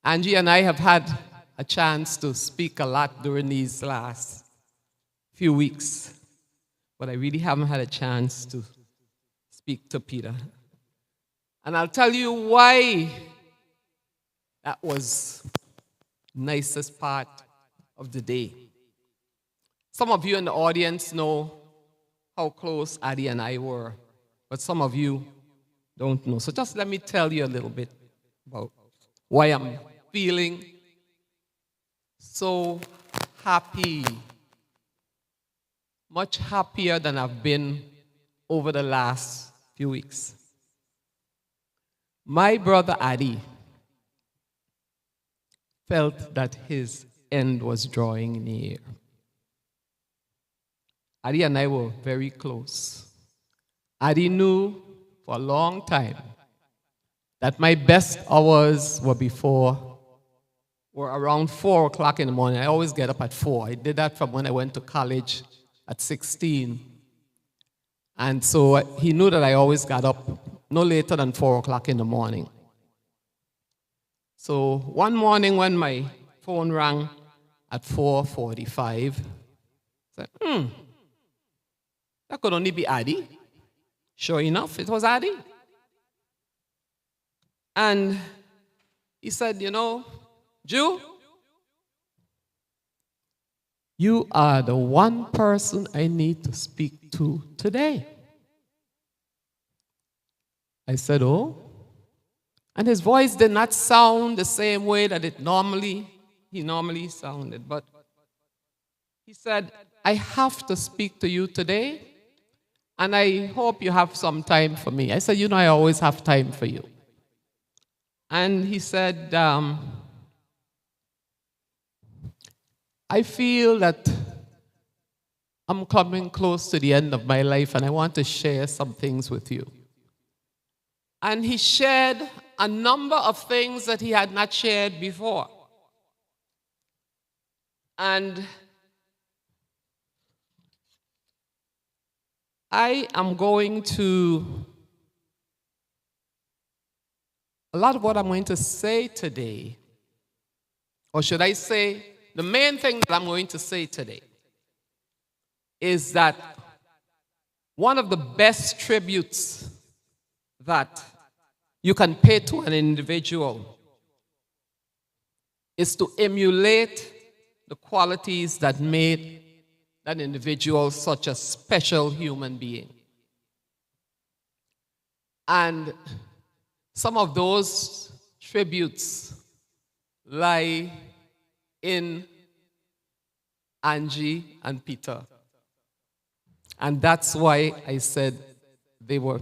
Angie and I have had a chance to speak a lot during these last few weeks, but I really haven't had a chance to speak to Peter. And I'll tell you why that was the nicest part of the day. Some of you in the audience know how close Addie and I were but some of you don't know. So just let me tell you a little bit about why I'm feeling so happy, much happier than I've been over the last few weeks. My brother Addie felt that his end was drawing near. Addie and I were very close. Addie knew for a long time that my best hours were around 4 o'clock in the morning. I always get up at 4. I did that from when I went to college at 16. And so he knew that I always got up no later than 4 o'clock in the morning. So one morning when my phone rang at 4:45, I said, that could only be Addie. Sure enough, it was Addie. And he said, Jew, you are the one person I need to speak to today. I said, oh? And his voice did not sound the same way that he normally sounded. But he said, I have to speak to you today, and I hope you have some time for me. I said, I always have time for you. And he said, I feel that I'm coming close to the end of my life, and I want to share some things with you. And he shared a number of things that he had not shared before. And I am going to, a lot of what I'm going to say today, or should I say, the main thing that I'm going to say today is that one of the best tributes that you can pay to an individual is to emulate the qualities that made that individual such a special human being. And some of those tributes lie in Angie and Peter. And that's why I said they were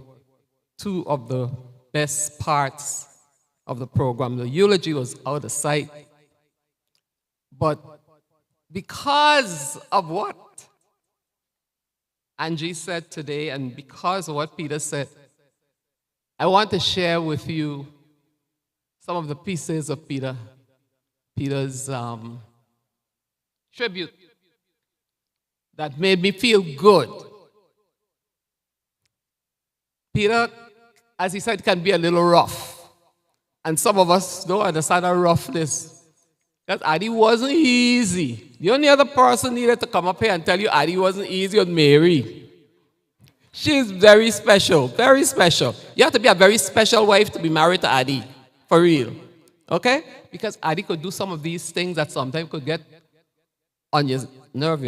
two of the best parts of the program. The eulogy was out of sight. But because of what Angie said today and because of what Peter said, I want to share with you some of the pieces of Peter's tribute that made me feel good. Peter, as he said, can be a little rough. And some of us don't understand our roughness. Because Addie wasn't easy. The only other person needed to come up here and tell you Addie wasn't easy was Mary. She's very special, very special. You have to be a very special wife to be married to Addie, for real. Okay? Because Addie could do some of these things that sometimes could get on your nerve,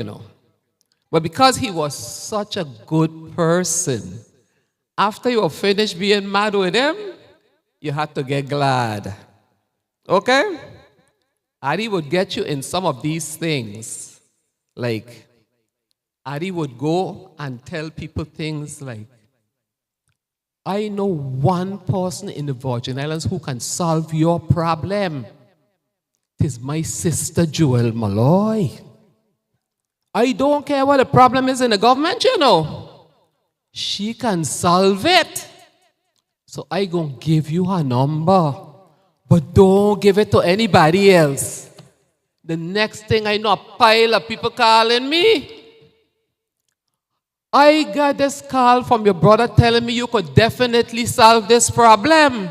But because he was such a good person, after you were finished being mad with him, you had to get glad. Okay? Addie would get you in some of these things. Like, Addie would go and tell people things like, I know one person in the Virgin Islands who can solve your problem. It is my sister Joel Malloy. I don't care what the problem is in the government, She can solve it. So I gonna give you her number. But don't give it to anybody else. The next thing I know, a pile of people calling me. I got this call from your brother telling me you could definitely solve this problem.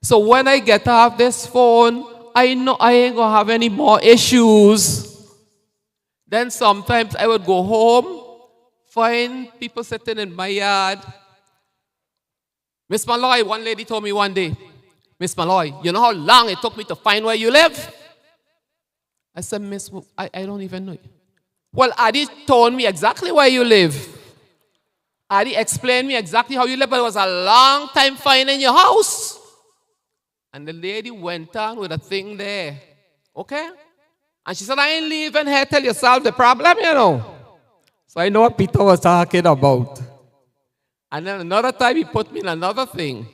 So when I get off this phone, I know I ain't gonna have any more issues. Then sometimes I would go home, find people sitting in my yard. Miss Malloy, one lady told me one day, Miss Malloy, you know how long it took me to find where you live? I said, Miss, I don't even know you. Well, Addie told me exactly where you live. Addie explained me exactly how you live, but it was a long time finding your house. And the lady went on with a thing there. Okay? And she said, I ain't leaving here till you solve the problem, you know. So I know what Peter was talking about. And then another time he put me in another thing.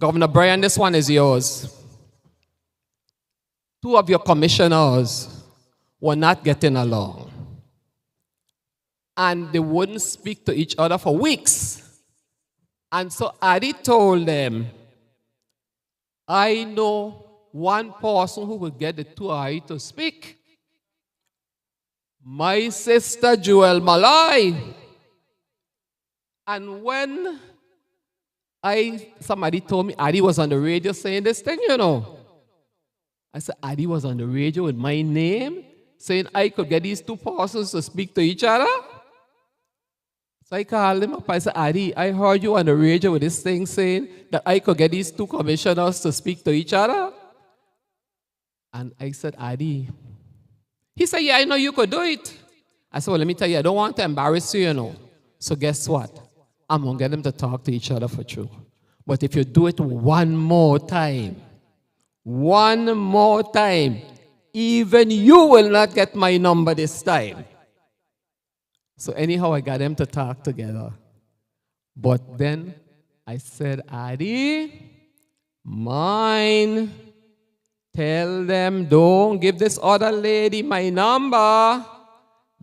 Governor Bryan, this one is yours. 2 of your commissioners were not getting along. And they wouldn't speak to each other for weeks. And so Addie told them, I know one person who would get the 2 of you to speak. My sister Jewel Malloy. And when somebody told me Addie was on the radio saying this thing, you know. I said, Addie was on the radio with my name, saying I could get these 2 persons to speak to each other. So I called him up. I said, Addie, I heard you on the radio with this thing saying that I could get these 2 commissioners to speak to each other. And I said, Addie. He said, yeah, I know you could do it. I said, well, let me tell you, I don't want to embarrass you, you know. So guess what? I'm going to get them to talk to each other for true. But if you do it one more time, even you will not get my number this time. So anyhow, I got them to talk together. But then I said, Addie, mine, tell them don't give this other lady my number,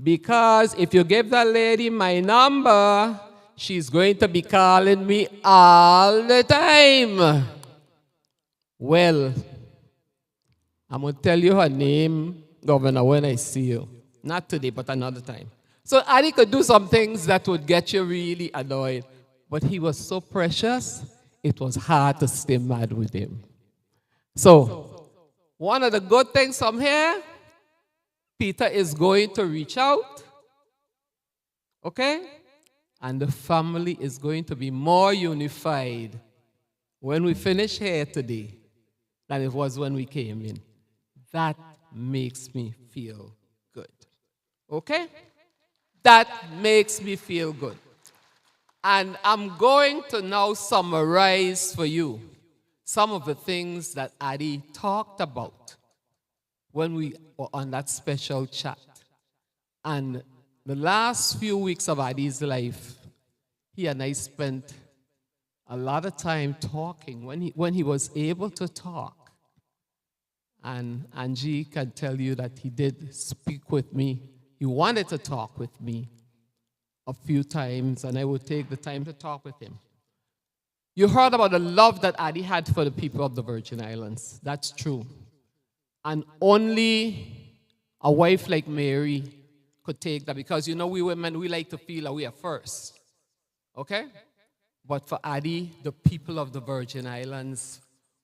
because if you give that lady my number, she's going to be calling me all the time. Well, I'm going to tell you her name, Governor, when I see you. Not today, but another time. So Addie could do some things that would get you really annoyed. But he was so precious, it was hard to stay mad with him. So, one of the good things from here, Peter is going to reach out. Okay? And the family is going to be more unified when we finish here today than it was when we came in. That makes me feel good. Okay? That makes me feel good. And I'm going to now summarize for you some of the things that Addie talked about when we were on that special chat. And the last few weeks of Addie's life, he and I spent a lot of time talking when he was able to talk. And Angie can tell you that he did speak with me. He wanted to talk with me a few times, and I would take the time to talk with him. You heard about the love that Addie had for the people of the Virgin Islands. That's true. And only a wife like Mary could take that, because, you know, we women, we like to feel that we are first. Okay? But for Addie, the people of the Virgin Islands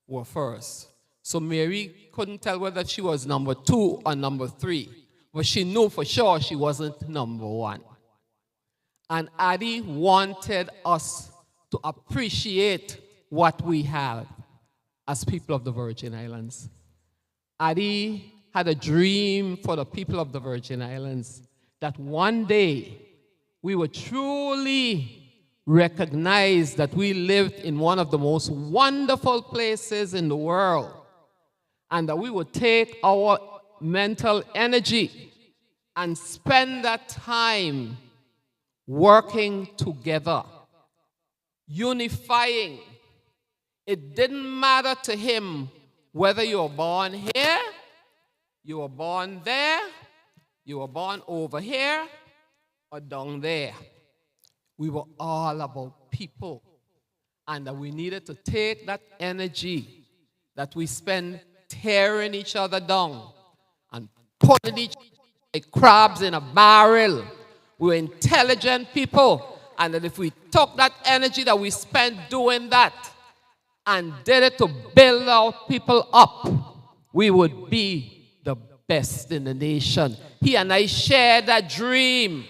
were first. So Mary couldn't tell whether she was number 2 or number 3. But she knew for sure she wasn't number 1. And Addie wanted us to appreciate what we have as people of the Virgin Islands. Addie had a dream for the people of the Virgin Islands that one day we would truly recognize that we lived in one of the most wonderful places in the world, and that we would take our mental energy and spend that time working together, unifying. It didn't matter to him whether you were born here, you were born there, you were born over here, or down there. We were all about people, and that we needed to take that energy that we spend tearing each other down and putting each other like crabs in a barrel. We were intelligent people, and that if we took that energy that we spent doing that and did it to build our people up, we would be the best in the nation. He and I shared that dream.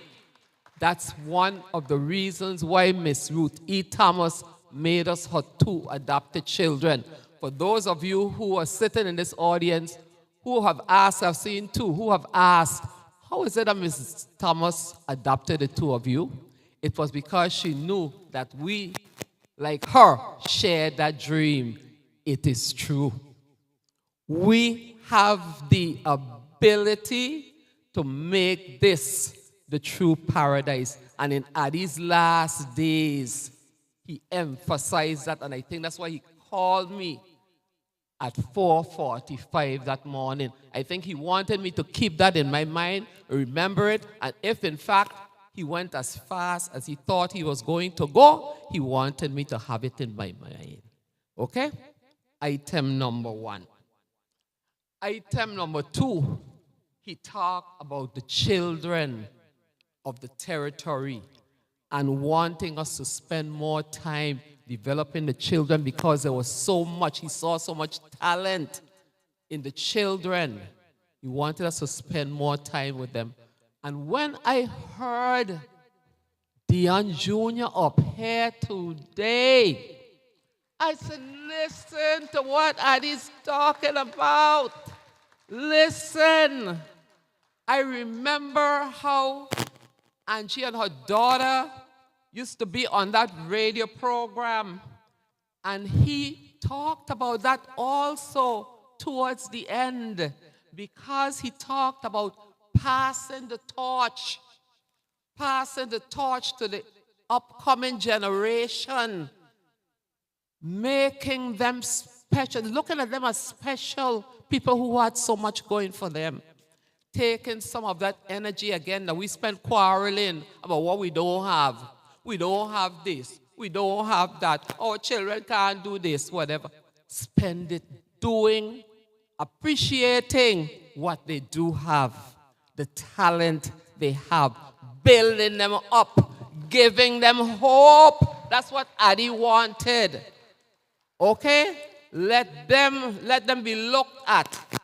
That's one of the reasons why Miss Ruth E. Thomas made us her 2 adopted children. For those of you who are sitting in this audience who have asked, I've seen 2, who have asked, how is it that Mrs. Thomas adopted the 2 of you? it was because she knew that we, like her, shared that dream. It is true. We have the ability to make this the true paradise. And in Addie's last days, he emphasized that, and I think that's why he called me at 4:45 that morning. I think he wanted me to keep that in my mind, remember it, and if in fact he went as fast as he thought he was going to go, he wanted me to have it in my mind. Okay? Item number 1. Item number 2, he talked about the children of the territory and wanting us to spend more time developing the children because there was so much, he saw so much talent in the children. He wanted us to spend more time with them. And when I heard Dion Jr. up here today, I said, listen to what Addie's talking about. Listen. I remember how Angie and her daughter used to be on that radio program, and he talked about that also towards the end, because he talked about passing the torch to the upcoming generation, making them special, looking at them as special people who had so much going for them. Taking some of that energy again that we spend quarreling about what we don't have. We don't have this. We don't have that. Our children can't do this, whatever. Spend it doing, appreciating what they do have, the talent they have, building them up, giving them hope. That's what Addie wanted. Okay? Let them be looked at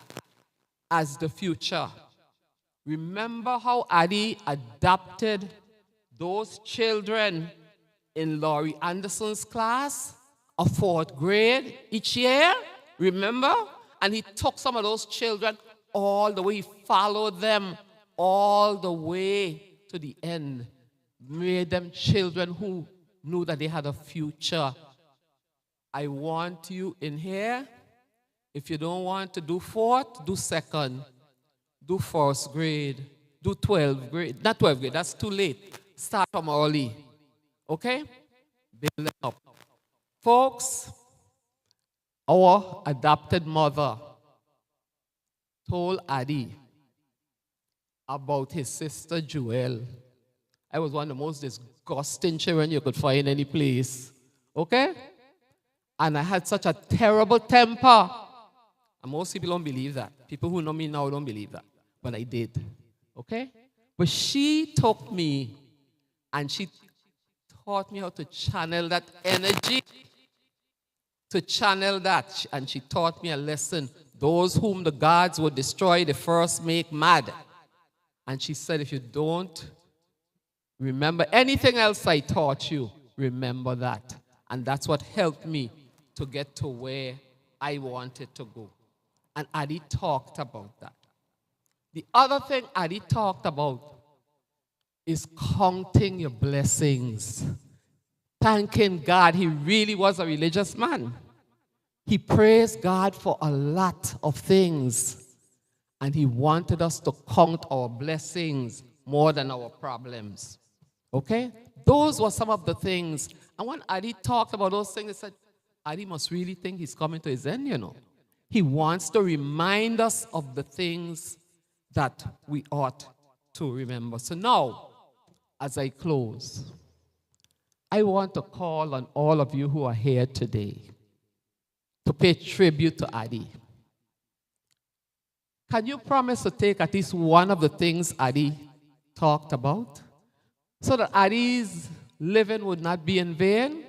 as the future. Remember how Addie adopted those children in Laurie Anderson's class of 4th grade each year? Remember? And he took some of those children all the way. He followed them all the way to the end. Made them children who knew that they had a future. I want you in here, if you don't want to do 4th, do 2nd. Do 1st grade. Do 12th grade. Not 12th grade, that's too late. Start from early. Okay? Build them up. Folks, our adopted mother told Addie about his sister Joelle. I was one of the most disgusting children you could find any place. Okay? And I had such a terrible temper. And most people don't believe that. People who know me now don't believe that. But I did. Okay? But she took me and she taught me how to channel that energy. To channel that. And she taught me a lesson. Those whom the gods would destroy, they first make mad. And she said, if you don't remember anything else I taught you, remember that. And that's what helped me to get to where I wanted to go. And Addie talked about that. The other thing Addie talked about is counting your blessings. Thanking God. He really was a religious man. He praised God for a lot of things. And he wanted us to count our blessings more than our problems. Okay? Those were some of the things. And when Addie talked about those things, he said, Addie must really think he's coming to his end, you know. He wants to remind us of the things that we ought to remember. So now, as I close, I want to call on all of you who are here today to pay tribute to Addie. Can you promise to take at least one of the things Addie talked about so that Addie's living would not be in vain?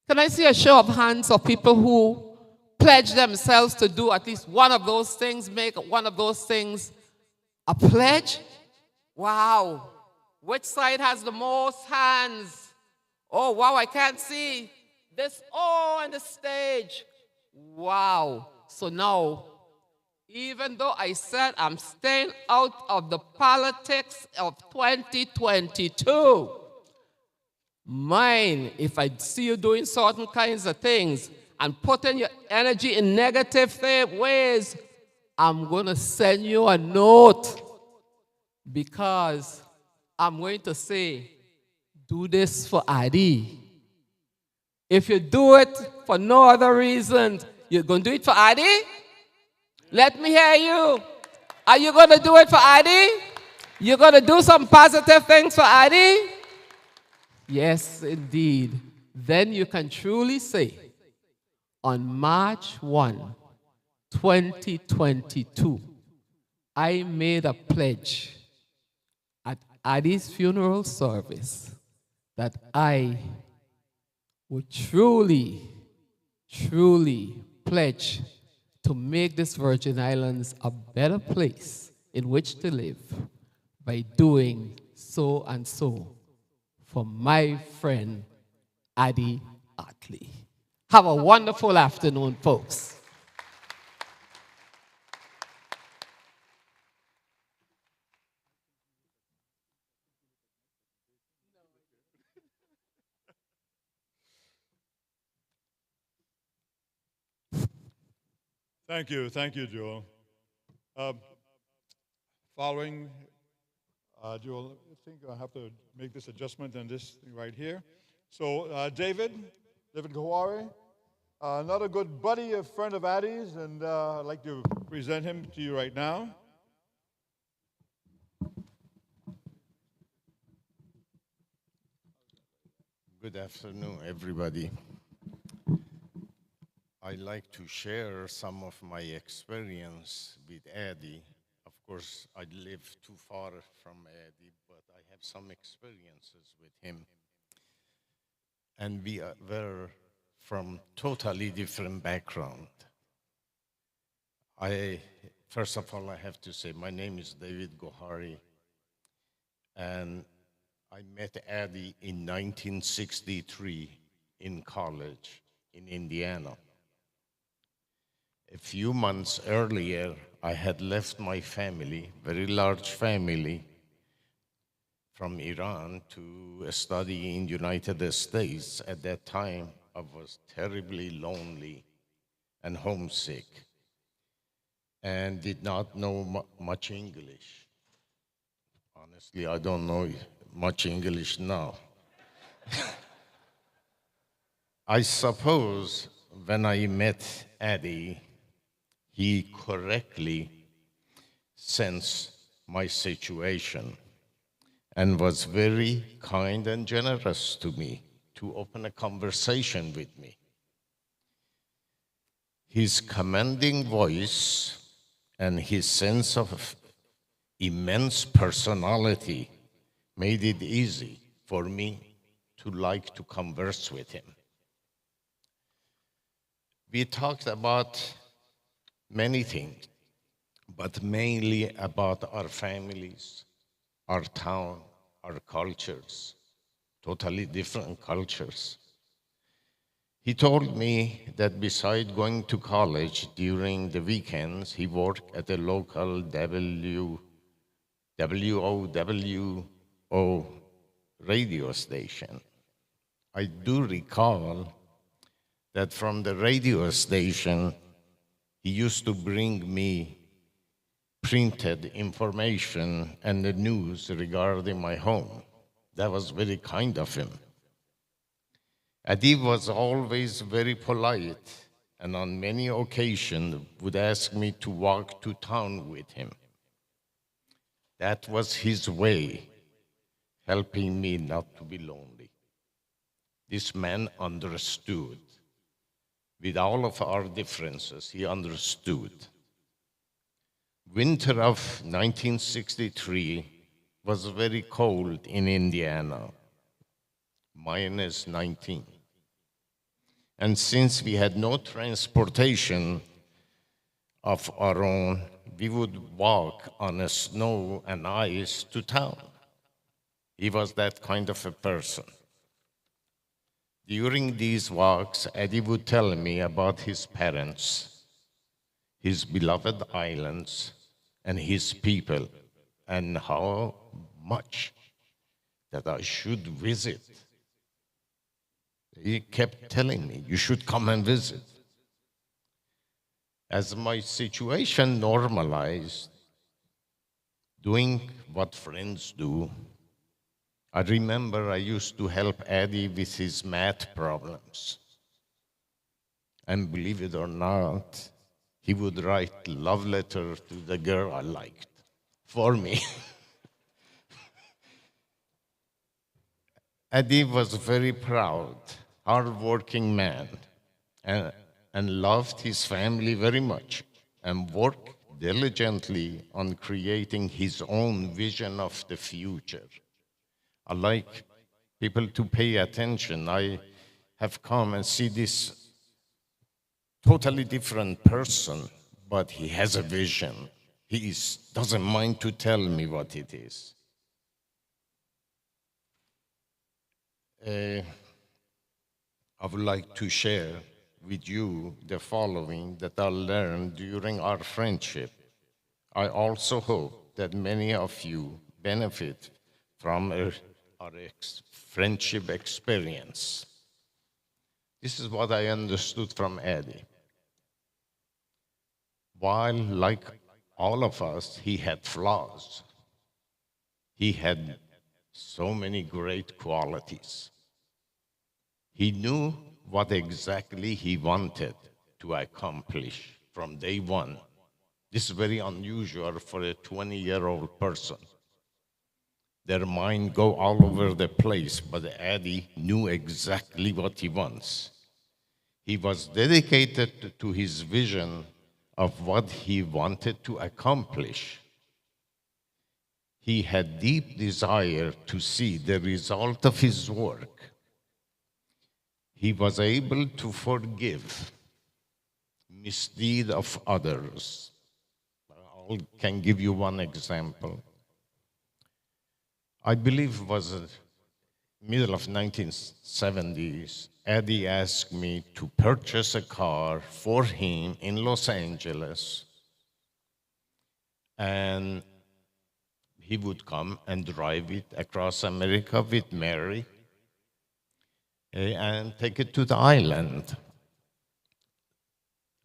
Can I see a show of hands of people who pledge themselves to do at least one of those things, make one of those things a pledge? Wow. Which side has the most hands? Oh, wow, I can't see. This, oh, on the stage. Wow. So now, even though I said I'm staying out of the politics of 2022. Mine, if I see you doing certain kinds of things and putting your energy in negative ways, I'm going to send you a note because I'm going to say, do this for Addie. If you do it for no other reason, you're going to do it for Addie? Let me hear you. Are you going to do it for Addie? You're going to do some positive things for Addie? Yes, indeed. Then you can truly say, on March 1, 2022, I made a pledge at Addie's funeral service that I would truly, truly pledge to make this Virgin Islands a better place in which to live by doing so and so for my friend, Addie Ottley. Have a wonderful afternoon, folks. Thank you, Joel. Following, Joel, I think I have to make this adjustment on this thing right here. So David Gohari, another good buddy, a friend of Addie's, and I'd like to present him to you right now. Good afternoon, everybody. I'd like to share some of my experience with Addie. Of course, I live too far from Addie, but I have some experiences with him. And we were from totally different background. First of all, I have to say, my name is David Gohari, and I met Addie in 1963 in college in Indiana. A few months earlier, I had left my family, very large family, from Iran to study in the United States. At that time, I was terribly lonely and homesick and did not know much English. Honestly, I don't know much English now. I suppose when I met Addie, he correctly sensed my situation and was very kind and generous to me to open a conversation with me. His commanding voice and his sense of immense personality made it easy for me to like to converse with him. We talked about many things, but mainly about our families, our town, our cultures, totally different cultures. He told me that besides going to college during the weekends, he worked at a local WOWO radio station. I do recall that from the radio station, he used to bring me printed information and the news regarding my home. That was very kind of him. Addie was always very polite, and on many occasions would ask me to walk to town with him. That was his way, helping me not to be lonely. This man understood. With all of our differences, he understood. Winter of 1963 was very cold in Indiana, -19. And since we had no transportation of our own, we would walk on the snow and ice to town. He was that kind of a person. During these walks, Addie would tell me about his parents, his beloved islands and his people, and how much that I should visit. He kept telling me, you should come and visit. As my situation normalized, doing what friends do, I remember I used to help Addie with his math problems. And believe it or not, he would write love letter to the girl I liked for me. Addie was a very proud, hardworking man and loved his family very much and worked diligently on creating his own vision of the future. I like people to pay attention. I have come and see this totally different person, but he has a vision. Doesn't mind to tell me what it is. I would like to share with you the following that I learned during our friendship. I also hope that many of you benefit from our friendship experience. This is what I understood from Addie. While, like all of us, he had flaws, he had so many great qualities. He knew what exactly he wanted to accomplish from day one. This is very unusual for a 20-year-old person. Their mind go all over the place, but Addie knew exactly what he wants. He was dedicated to his vision of what he wanted to accomplish. He had deep desire to see the result of his work. He was able to forgive misdeed of others. I can give you one example. I believe it was the middle of 1970s. Addie asked me to purchase a car for him in Los Angeles, and he would come and drive it across America with Mary and take it to the island.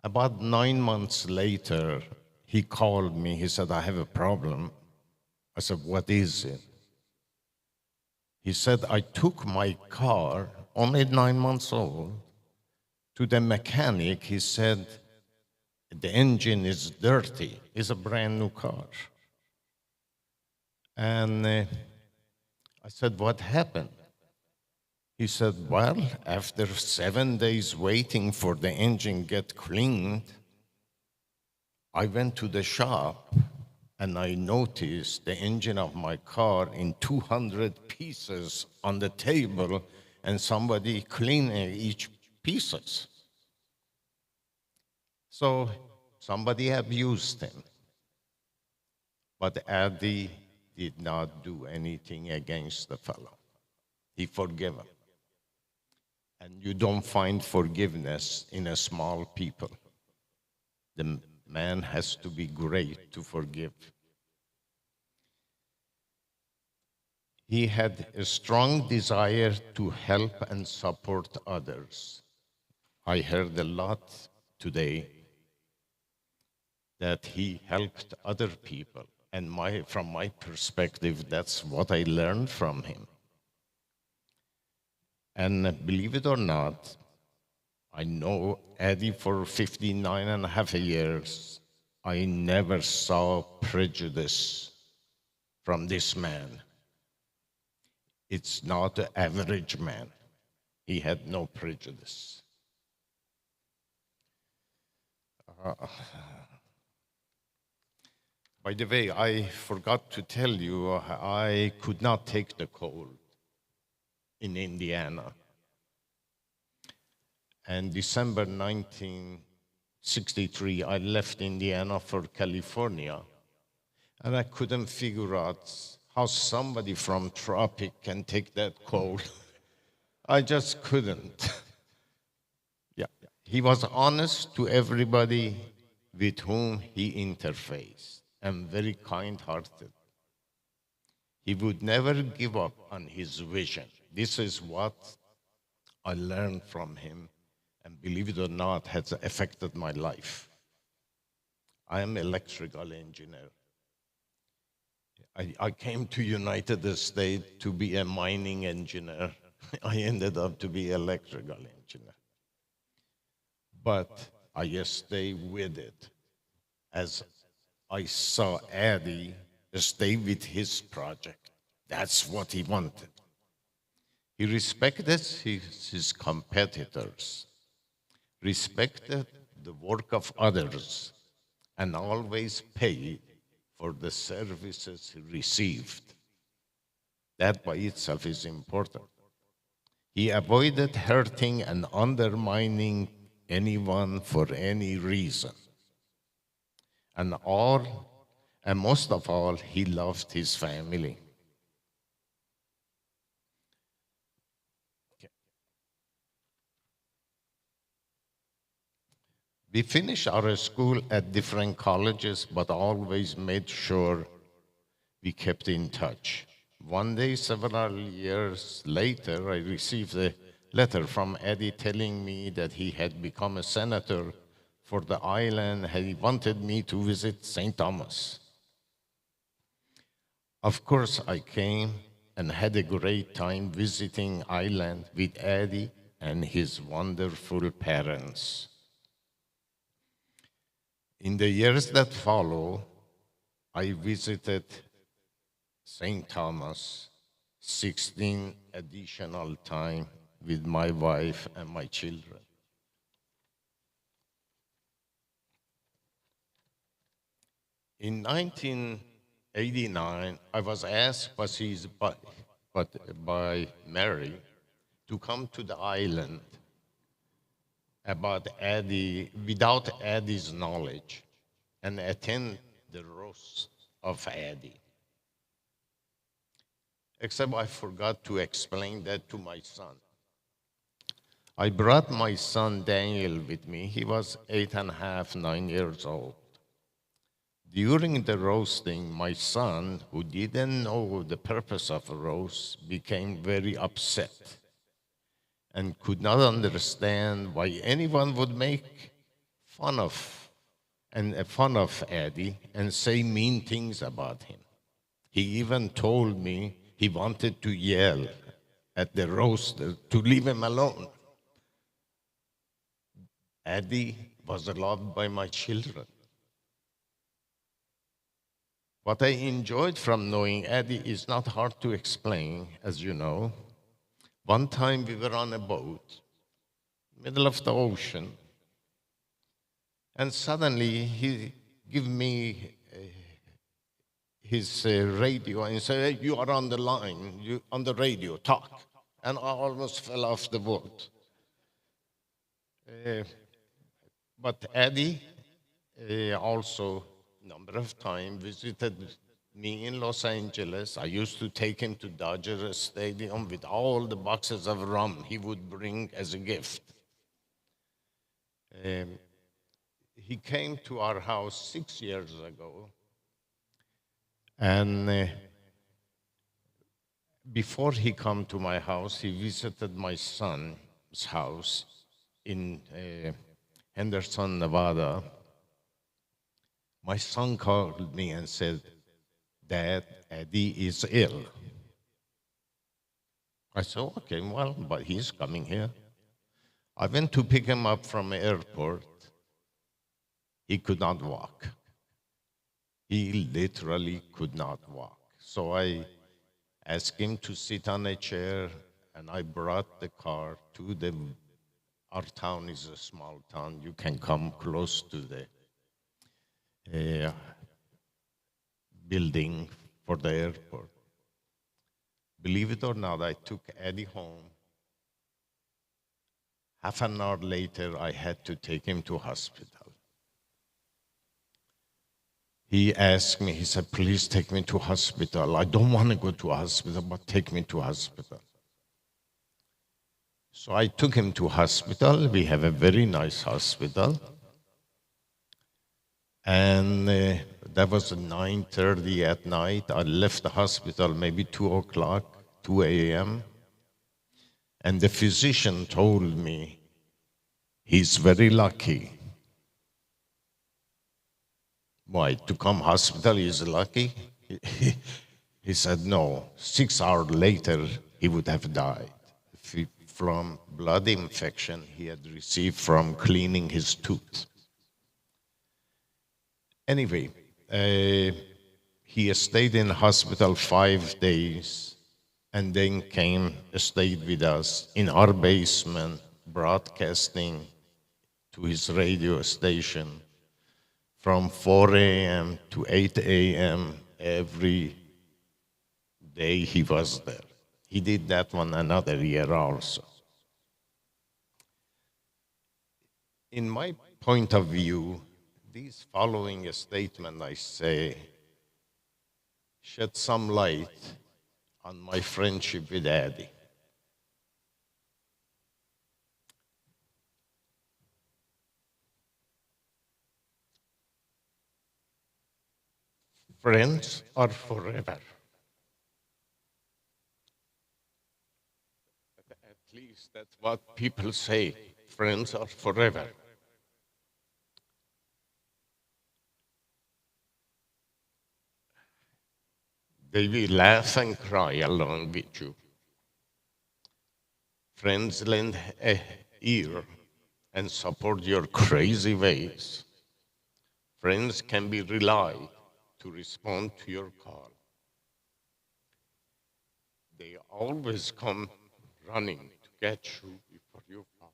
About 9 months later, he called me. He said, I have a problem. I said, what is it? He said, I took my car, only 9 months old, to the mechanic. He said, the engine is dirty. It's a brand new car. And I said, what happened? He said, well, after 7 days waiting for the engine get cleaned, I went to the shop and I noticed the engine of my car in 200 pieces on the table and somebody cleaning each pieces. So somebody abused him. But Addie did not do anything against the fellow. He forgave him. And you don't find forgiveness in a small people. The man has to be great to forgive. He had a strong desire to help and support others. I heard a lot today that he helped other people. And from my perspective, that's what I learned from him. And believe it or not, I know Addie for 59 and a half years. I never saw prejudice from this man. It's not an average man. He had no prejudice. By the way, I forgot to tell you, I could not take the cold in Indiana. And December 1963, I left Indiana for California. And I couldn't figure out how somebody from tropic can take that cold. I just couldn't. Yeah. He was honest to everybody, with whom he interfaced and very kind-hearted. He would never give up on his vision. This is what I learned from him, and believe it or not, has affected my life. I am an electrical engineer. I came to United States to be a mining engineer. I ended up to be an electrical engineer. But I stay with it as I saw Addie stay with his project. That's what he wanted. He respected his competitors, respected the work of others, and always paid for the services he received. That by itself is important. He avoided hurting and undermining anyone for any reason. And most of all, he loved his family. Okay. We finished our school at different colleges, but always made sure we kept in touch. One day, several years later, I received a letter from Addie telling me that he had become a senator for the island and he wanted me to visit St. Thomas. Of course, I came and had a great time visiting island with Addie and his wonderful parents. In the years that follow, I visited St. Thomas 16 additional times with my wife and my children. In 1989, I was asked by Mary to come to the island about Addie, without Addie's knowledge, and attend the roast of Addie. Except I forgot to explain that to my son. I brought my son Daniel with me. He was 8.5, 9 years old. During the roasting, my son, who didn't know the purpose of a roast, became very upset and could not understand why anyone would make fun of Addie and say mean things about him. He even told me he wanted to yell at the roaster to leave him alone. Addie was loved by my children. What I enjoyed from knowing Addie is not hard to explain, as you know. One time we were on a boat, middle of the ocean, and suddenly he gave me his radio and said, "Hey, you are on the line, you on the radio, talk." And I almost fell off the boat. But Addie also number of times visited me in Los Angeles. I used to take him to Dodger Stadium with all the boxes of rum he would bring as a gift. He came to our house 6 years ago, and before he came to my house, he visited my son's house in Henderson, Nevada. My son called me and said, "Dad, Addie is ill." I said, "Okay, well, but he's coming here." I went to pick him up from the airport. He could not walk. He literally could not walk. So I asked him to sit on a chair, and I brought the car to them. Our town is a small town. You can come close to the building for the airport. Believe it or not, I took Addie home. Half an hour later, I had to take him to hospital. He asked me, he said, "Please take me to hospital. I don't want to go to hospital, but take me to hospital." So I took him to hospital. We have a very nice hospital. And that was 9:30 at night. I left the hospital maybe 2 o'clock, 2 a.m. And the physician told me he's very lucky. Why, to come hospital is lucky? He said no. 6 hours later, he would have died from blood infection he had received from cleaning his tooth. Anyway, he stayed in hospital 5 days and then stayed with us in our basement, broadcasting to his radio station from 4 a.m. to 8 a.m. every day he was there. He did that one another year also. In my point of view, these following statement I say shed some light on my friendship with Addie. Friends are forever. At least that's what people say. Friends are forever. They will laugh and cry along with you. Friends lend an ear and support your crazy ways. Friends can be relied to respond to your call. They always come running to get you before you fall.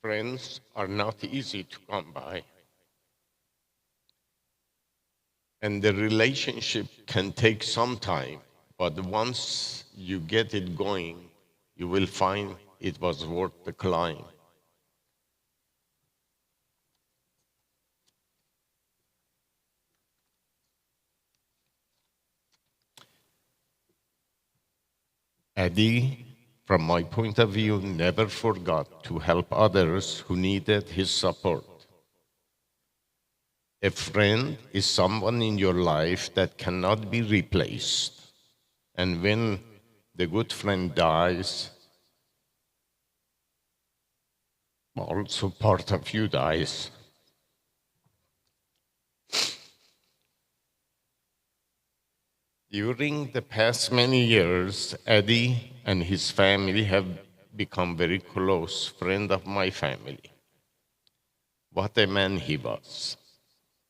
Friends are not easy to come by. And the relationship can take some time, but once you get it going, you will find it was worth the climb. Addie, from my point of view, never forgot to help others who needed his support. A friend is someone in your life that cannot be replaced. And when the good friend dies, also part of you dies. During the past many years, Addie and his family have become very close friend of my family. What a man he was.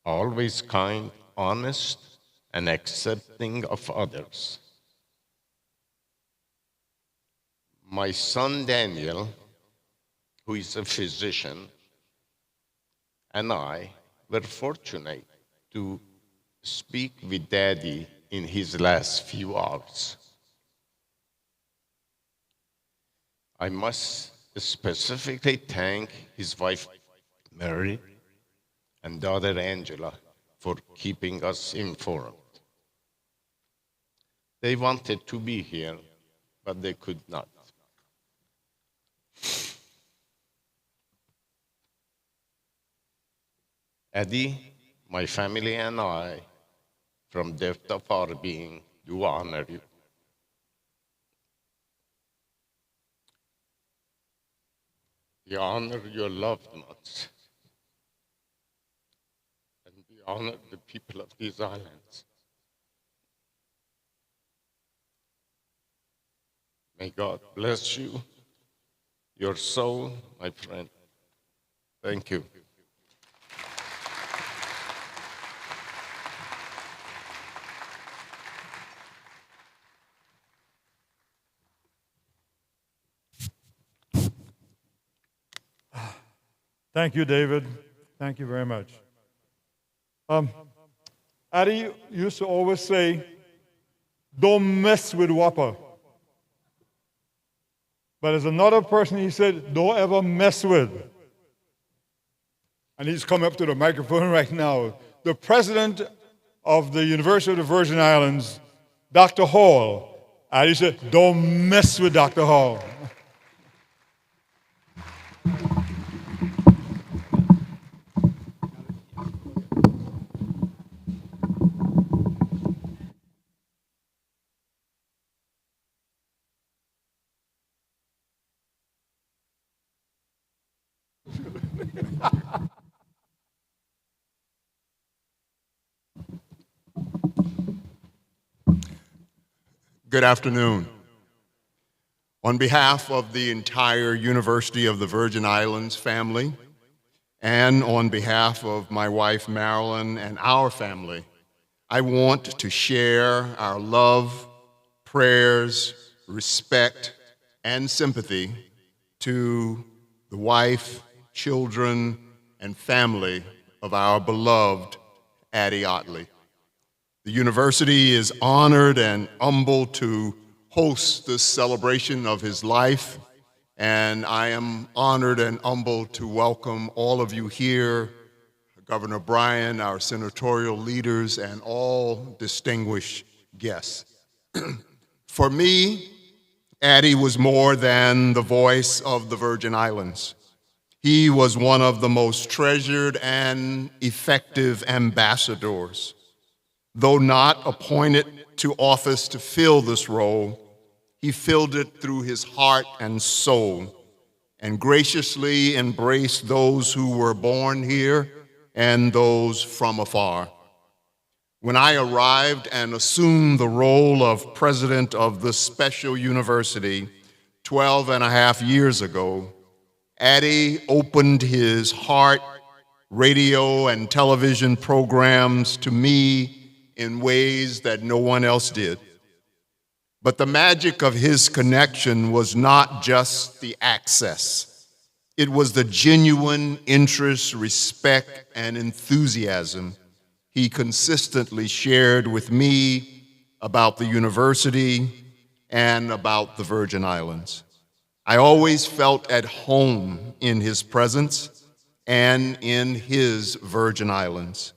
Always kind, honest, and accepting of others. My son Daniel, who is a physician, and I were fortunate to speak with Daddy in his last few hours. I must specifically thank his wife, Mary, and daughter Angela for keeping us informed. They wanted to be here, but they could not. Addie, my family, and I, from depth of our being, do honor you. We honor your loved ones. And we honor the people of these islands. May God bless you, your soul, my friend. Thank you. Thank you, David. Thank you very much. Addie used to always say, don't mess with Whopper. But there's another person he said, don't ever mess with. And he's come up to the microphone right now. The president of the University of the Virgin Islands, Dr. Hall. And he said, don't mess with Dr. Hall. Good afternoon. On behalf of the entire University of the Virgin Islands family, and on behalf of my wife Marilyn and our family, I want to share our love, prayers, respect, and sympathy to the wife, children, and family of our beloved Addie Ottley. The university is honored and humbled to host this celebration of his life, and I am honored and humbled to welcome all of you here, Governor Bryan, our senatorial leaders, and all distinguished guests. For me, Addie was more than the voice of the Virgin Islands. He was one of the most treasured and effective ambassadors. Though not appointed to office to fill this role, he filled it through his heart and soul, and graciously embraced those who were born here and those from afar. When I arrived and assumed the role of president of this special university 12 and a half years ago, Addie opened his heart, radio, and television programs to me in ways that no one else did. But the magic of his connection was not just the access. It was the genuine interest, respect, and enthusiasm he consistently shared with me about the university and about the Virgin Islands. I always felt at home in his presence and in his Virgin Islands.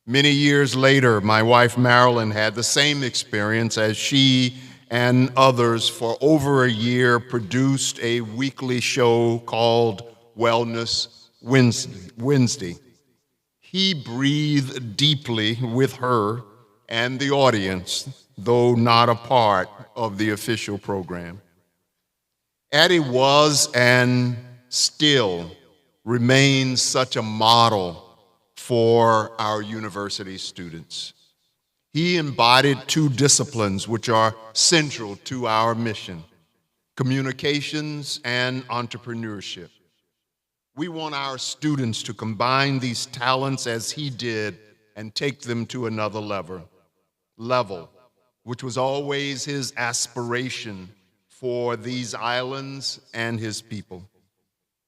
Many years later, my wife Marilyn had the same experience as she and others for over a year produced a weekly show called Wellness Wednesday. He breathed deeply with her and the audience, though not a part of the official program. Addie was and still remains such a model for our university students. He embodied two disciplines which are central to our mission: communications and entrepreneurship. We want our students to combine these talents as he did and take them to another level, which was always his aspiration for these islands and his people.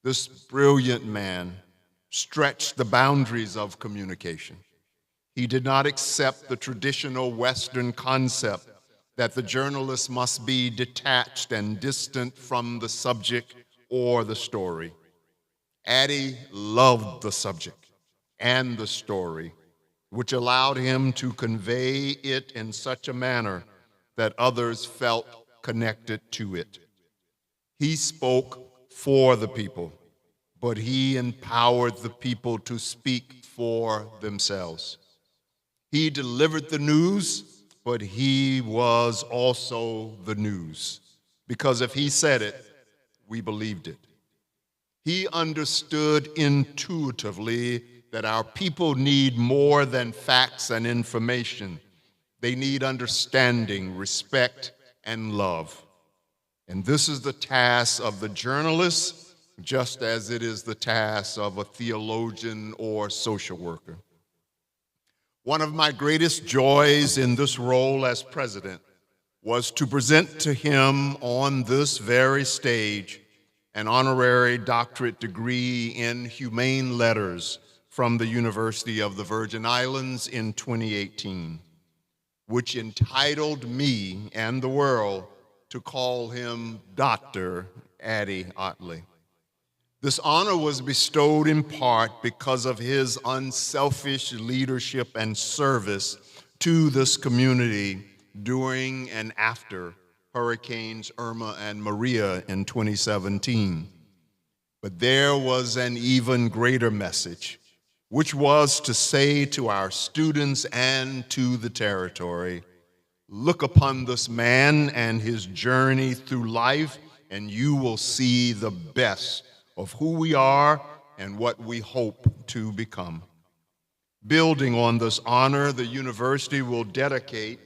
This brilliant man stretched the boundaries of communication. He did not accept the traditional Western concept that the journalist must be detached and distant from the subject or the story. Addie loved the subject and the story, which allowed him to convey it in such a manner that others felt connected to it. He spoke for the people, but he empowered the people to speak for themselves. He delivered the news, but he was also the news, because if he said it, we believed it. He understood intuitively that our people need more than facts and information. They need understanding, respect, and love. And this is the task of the journalist, just as it is the task of a theologian or social worker. One of my greatest joys in this role as president was to present to him on this very stage an honorary doctorate degree in humane letters from the University of the Virgin Islands in 2018, which entitled me and the world to call him Dr. Addie Ottley. This honor was bestowed in part because of his unselfish leadership and service to this community during and after Hurricanes Irma and Maria in 2017. But there was an even greater message, which was to say to our students and to the territory, look upon this man and his journey through life, and you will see the best of who we are and what we hope to become. Building on this honor, the university will dedicate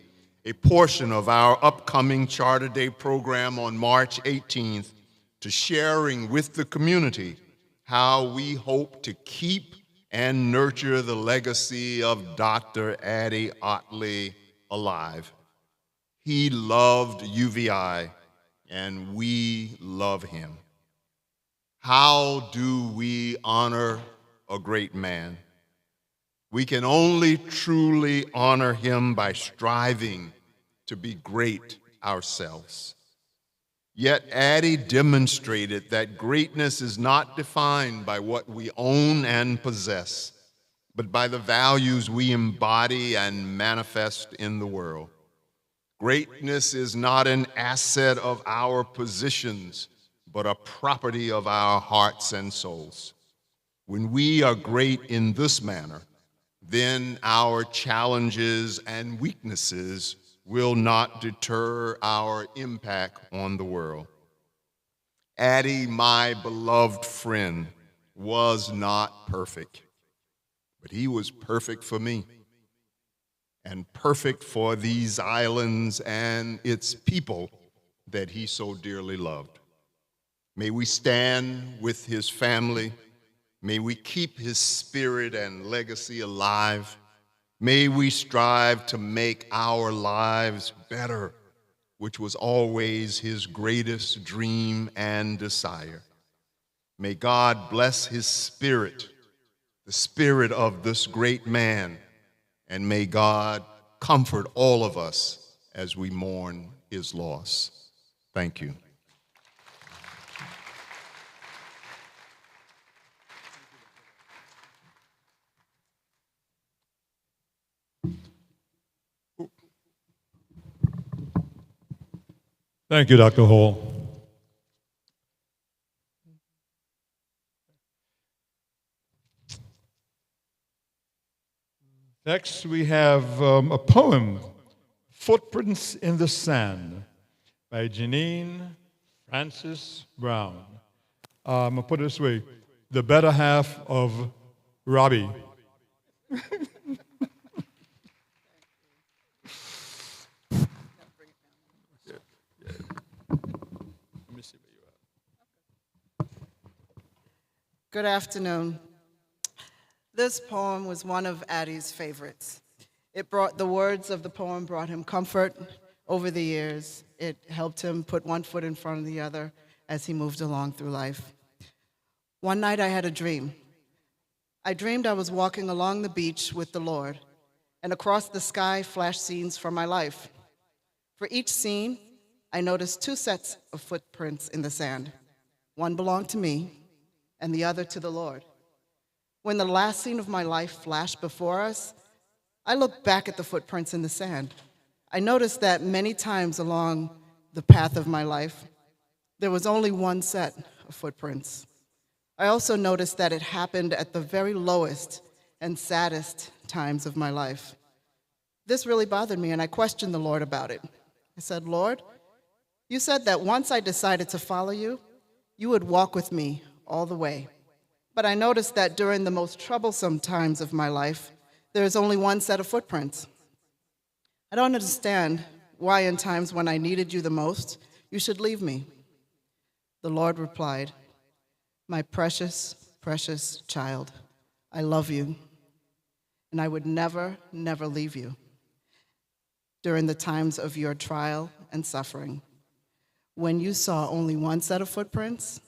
a portion of our upcoming Charter Day program on March 18th to sharing with the community how we hope to keep and nurture the legacy of Dr. Addie Ottley alive. He loved UVI, and we love him. How do we honor a great man? We can only truly honor him by striving to be great ourselves. Yet Addie demonstrated that greatness is not defined by what we own and possess, but by the values we embody and manifest in the world. Greatness is not an asset of our positions, but a property of our hearts and souls. When we are great in this manner, then our challenges and weaknesses will not deter our impact on the world. Addie, my beloved friend, was not perfect, but he was perfect for me and perfect for these islands and its people that he so dearly loved. May we stand with his family. May we keep his spirit and legacy alive. May we strive to make our lives better, which was always his greatest dream and desire. May God bless his spirit, the spirit of this great man, and may God comfort all of us as we mourn his loss. Thank you. Thank you, Dr. Hall. Next, we have a poem, Footprints in the Sand, by Janine Francis Brown. I'm going to put it this way, the better half of Robbie. Good afternoon. This poem was one of Addie's favorites. The words of the poem brought him comfort over the years. It helped him put one foot in front of the other as he moved along through life. One night I had a dream. I dreamed I was walking along the beach with the Lord, and across the sky flashed scenes from my life. For each scene, I noticed two sets of footprints in the sand. One belonged to me, and the other to the Lord. When the last scene of my life flashed before us, I looked back at the footprints in the sand. I noticed that many times along the path of my life, there was only one set of footprints. I also noticed that it happened at the very lowest and saddest times of my life. This really bothered me, and I questioned the Lord about it. I said, Lord, you said that once I decided to follow you, you would walk with me all the way. But I noticed that during the most troublesome times of my life, there is only one set of footprints. I don't understand why in times when I needed you the most, you should leave me. The Lord replied, my precious, precious child, I love you, and I would never, never leave you during the times of your trial and suffering. When you saw only one set of footprints,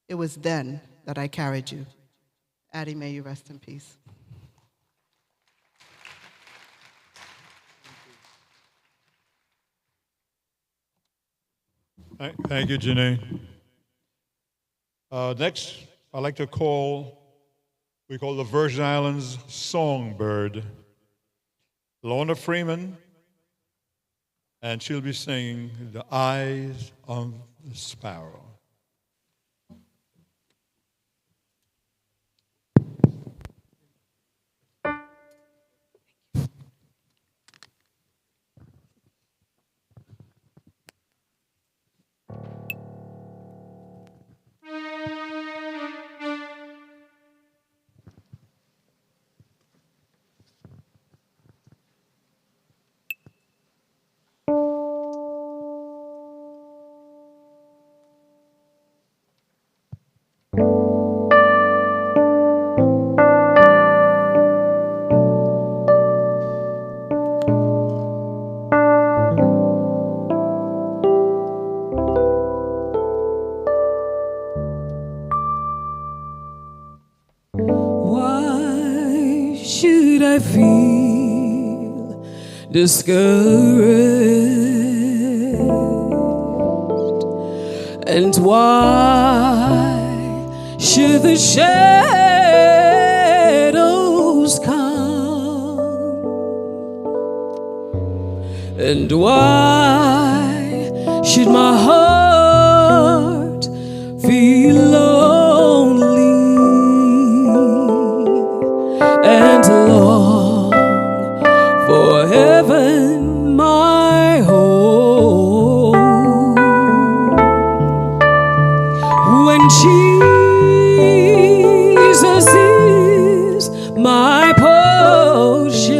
it was then that I carried you. Addie, may you rest in peace. Thank you, Janine. Next, I'd like to we call the Virgin Islands Songbird, Lorna Freeman, and she'll be singing The Eyes of the Sparrow. did I feel discouraged? And why should the shadows come? And why should my heart feel lonely and long for heaven, my home? When Jesus is my portion,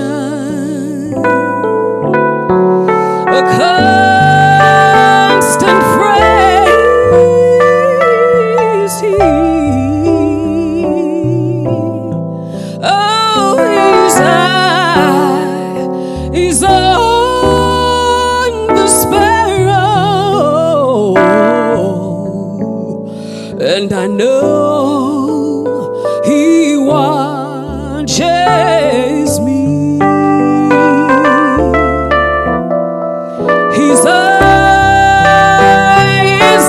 a constant phrase he. Oh, he's on the sparrow, and I know he watches me. His eyes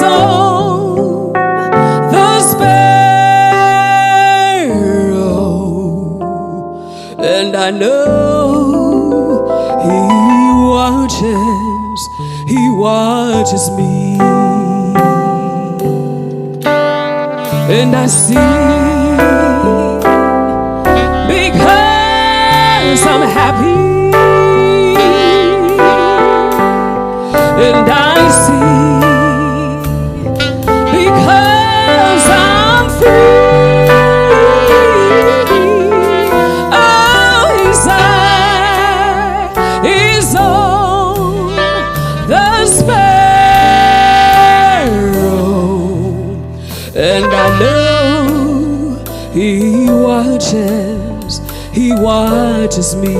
on the sparrow, and I know he watches me. And I see, because I'm happy. And I see, because I'm free. Oh, his eye is on the sparrow, and I know he watches me.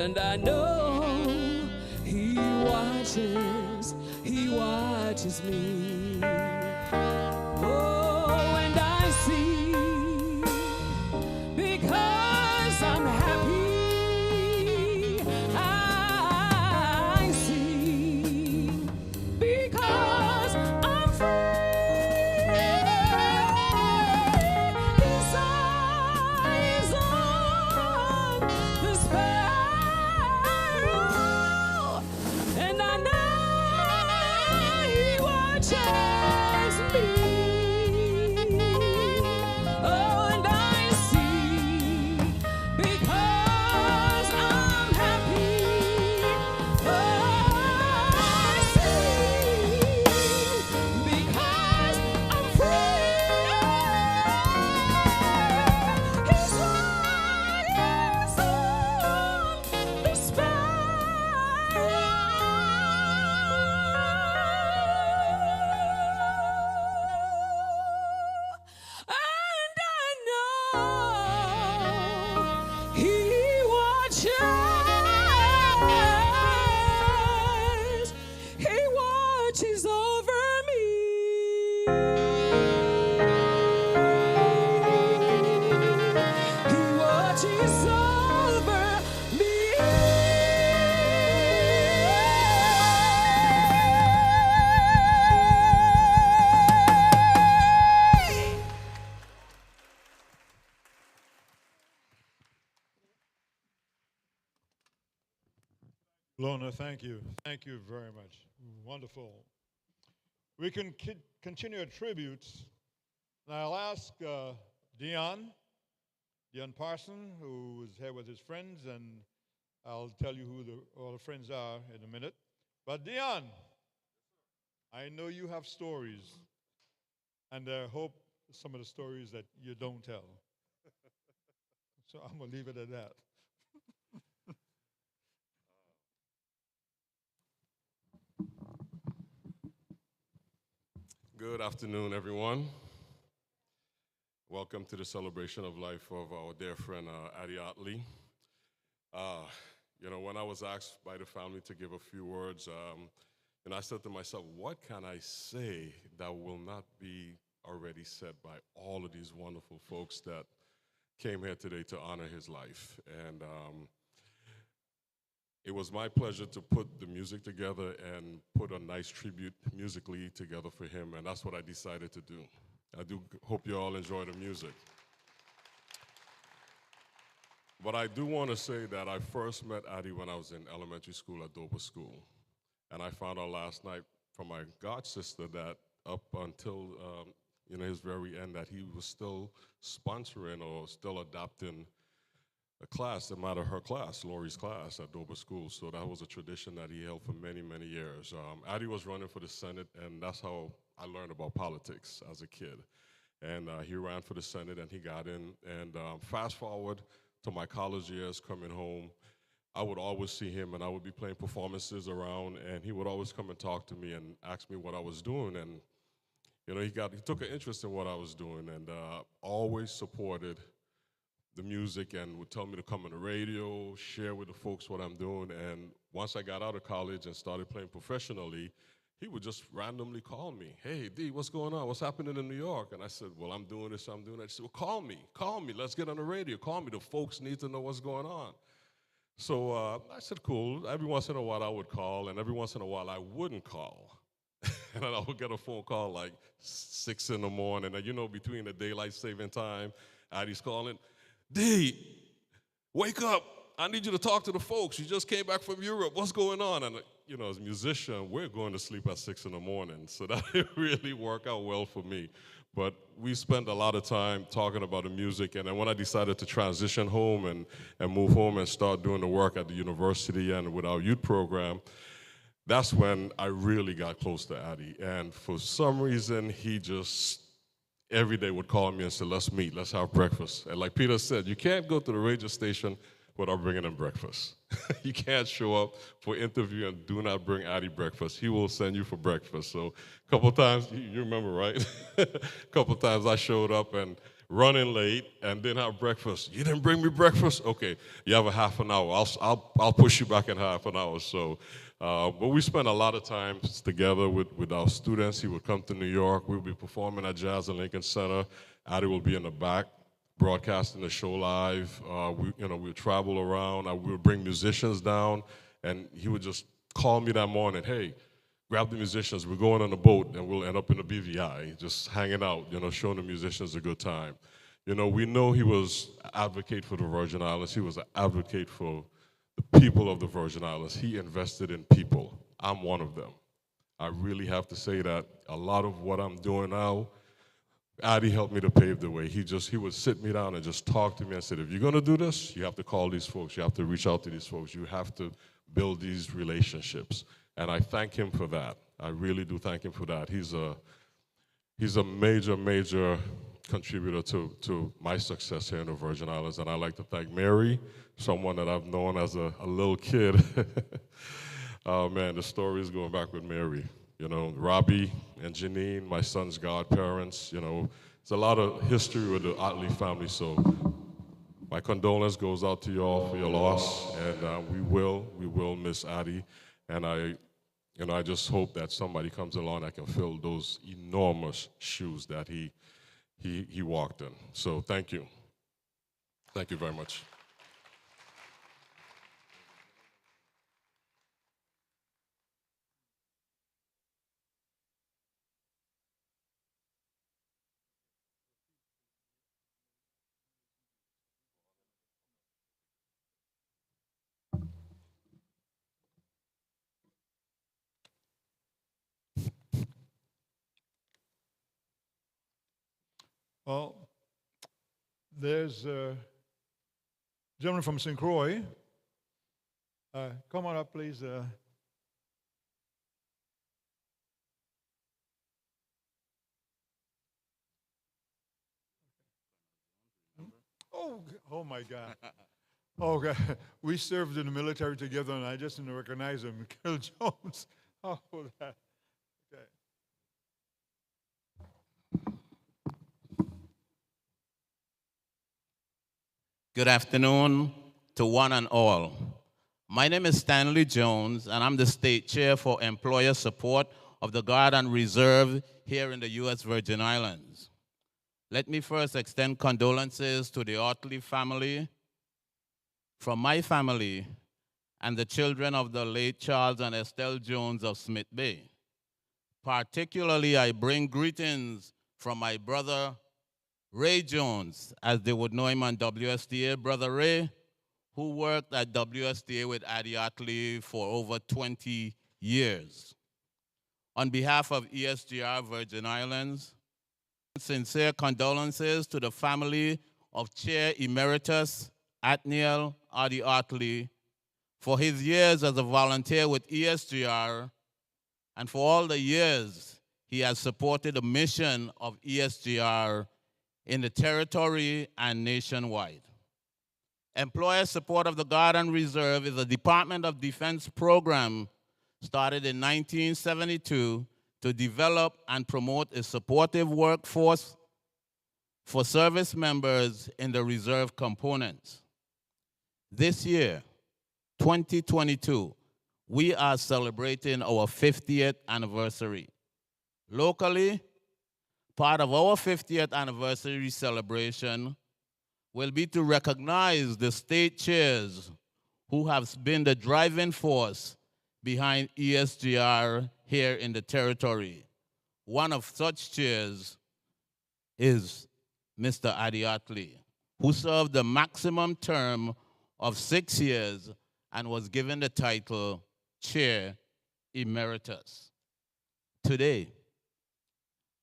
and I know he watches me. Oh, and I see, because I'm happy, I see, because I'm free. His eyes on the sparrow, and I know he watches me. Oh, and I see, because I'm happy. Oh, I see, because I'm free. His eyes on the sparrow, and I know he watches over me. He watches over me. Lorna, thank you. Thank you very much. Wonderful. We can continue our tributes. Now I'll ask Dion Parson, who is here with his friends, and I'll tell you who all the friends are in a minute. But Dion, I know you have stories, and I hope some of the stories that you don't tell. So I'm going to leave it at that. Good afternoon, everyone. Welcome to the celebration of life of our dear friend, Addie Ottley. When I was asked by the family to give a few words, I said to myself, what can I say that will not be already said by all of these wonderful folks that came here today to honor his life? And it was my pleasure to put the music together and put a nice tribute musically together for him, and that's what I decided to do. I do hope you all enjoy the music. But I do want to say that I first met Addie when I was in elementary school at Dover School. And I found out last night from my god sister that up until his very end, that he was still sponsoring or still adopting a class, no matter her class, Lori's class at Dover School. So that was a tradition that he held for many, many years. Addie was running for the Senate, and that's how I learned about politics as a kid. And he ran for the Senate, and he got in. And fast forward to my college years, coming home, I would always see him, and I would be playing performances around, and he would always come and talk to me and ask me what I was doing. And he took an interest in what I was doing, and always supported the music and would tell me to come on the radio, share with the folks what I'm doing. And once I got out of college and started playing professionally, he would just randomly call me. Hey, D, what's going on? What's happening in New York? And I said, well, I'm doing this, I'm doing that. He said, well, call me, let's get on the radio, call me. The folks need to know what's going on. So I said, cool. Every once in a while I would call, and every once in a while I wouldn't call. And then I would get a phone call like 6 in the morning, and between the daylight saving time, Addie's calling, D, wake up. I need you to talk to the folks. You just came back from Europe. What's going on? And, as a musician, we're going to sleep at 6 in the morning. So that didn't really work out well for me. But we spent a lot of time talking about the music. And then when I decided to transition home and move home and start doing the work at the university and with our youth program, that's when I really got close to Addie. And for some reason, he just every day would call me and say, let's meet, let's have breakfast. And like Peter said, you can't go to the radio station without bringing him breakfast. You can't show up for interview and do not bring Addie breakfast. He will send you for breakfast. So a couple times, you remember, right? A couple times I showed up and running late and didn't have breakfast. You didn't bring me breakfast? Okay, you have a half an hour. I'll push you back in half an hour. So, but we spent a lot of time together with our students. He would come to New York. We would be performing at Jazz and Lincoln Center. Addie will be in the back, broadcasting the show live. We would travel around. We would bring musicians down, and he would just call me that morning. Hey, grab the musicians. We're going on a boat, and we'll end up in a BVI, just hanging out, showing the musicians a good time. We know he was an advocate for the Virgin Islands. He was an advocate for the people of the Virgin Islands. He invested in people. I'm one of them. I really have to say that a lot of what I'm doing now, Addie helped me to pave the way. He would sit me down and just talk to me and said, if you're going to do this, you have to call these folks. You have to reach out to these folks. You have to build these relationships. And I thank him for that. I really do thank him for that. He's a major, major contributor to my success here in the Virgin Islands. And I'd like to thank Mary, someone that I've known as a little kid. Oh man, the story is going back with Mary. Robbie and Janine, my son's godparents. There's a lot of history with the Artley family. So my condolence goes out to you all for your loss. And we will miss Addie. And I just hope that somebody comes along that can fill those enormous shoes that he walked in. So thank you. Thank you very much. Well, there's a gentleman from St. Croix. Come on up, please. Oh my God. Oh, God. We served in the military together, and I just didn't recognize him. Kel Jones. Oh, that. Okay. Good afternoon to one and all. My name is Stanley Jones, and I'm the state chair for employer support of the Guard and Reserve here in the U.S. Virgin Islands. Let me first extend condolences to the Artley family, from my family and the children of the late Charles and Estelle Jones of Smith Bay. Particularly, I bring greetings from my brother, Ray Jones, as they would know him on WSTA, Brother Ray, who worked at WSTA with Addie Ottley for over 20 years. On behalf of ESGR Virgin Islands, sincere condolences to the family of Chair Emeritus Addie Ottley for his years as a volunteer with ESGR and for all the years he has supported the mission of ESGR in the territory and nationwide. Employer support of the Guard and Reserve is a Department of Defense program started in 1972 to develop and promote a supportive workforce for service members in the reserve components. This year, 2022, we are celebrating our 50th anniversary. Locally, part of our 50th anniversary celebration will be to recognize the state chairs who have been the driving force behind ESGR here in the territory. One of such chairs is Mr. Addie Ottley, who served the maximum term of 6 years and was given the title Chair Emeritus. Today,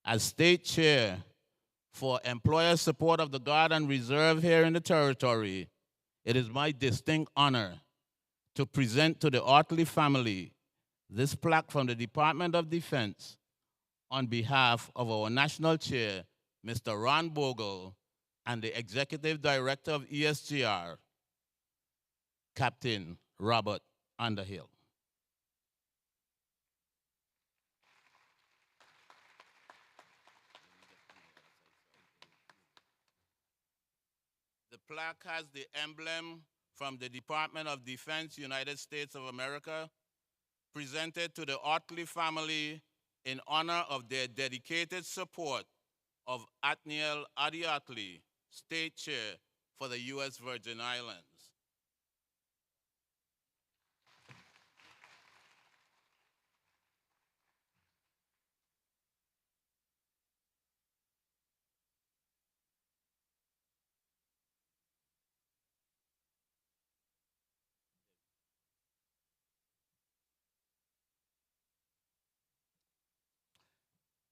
as state chair for employer support of the Guard and Reserve here in the territory, it is my distinct honor to present to the Artley family this plaque from the Department of Defense on behalf of our national chair, Mr. Ron Bogle, and the executive director of ESGR, Captain Robert Underhill. plaque has the emblem from the Department of Defense, United States of America, presented to the Artley family in honor of their dedicated support of Addie Ottley, State Chair for the U.S. Virgin Islands.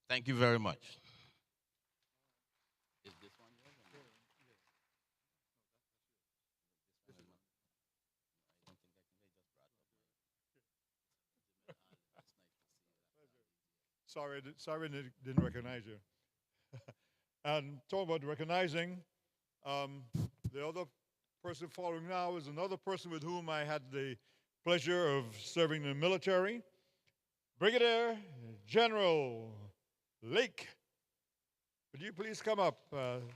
Thank you very much. Is this one yours or mine? This one is mine. I don't think I can. They just brought up my. That's nice to see you. Sorry, didn't recognize you. And talk about recognizing, the other person following now is another person with whom I had the pleasure of serving in the military, Brigadier General Lake. Would you please come up? Timothy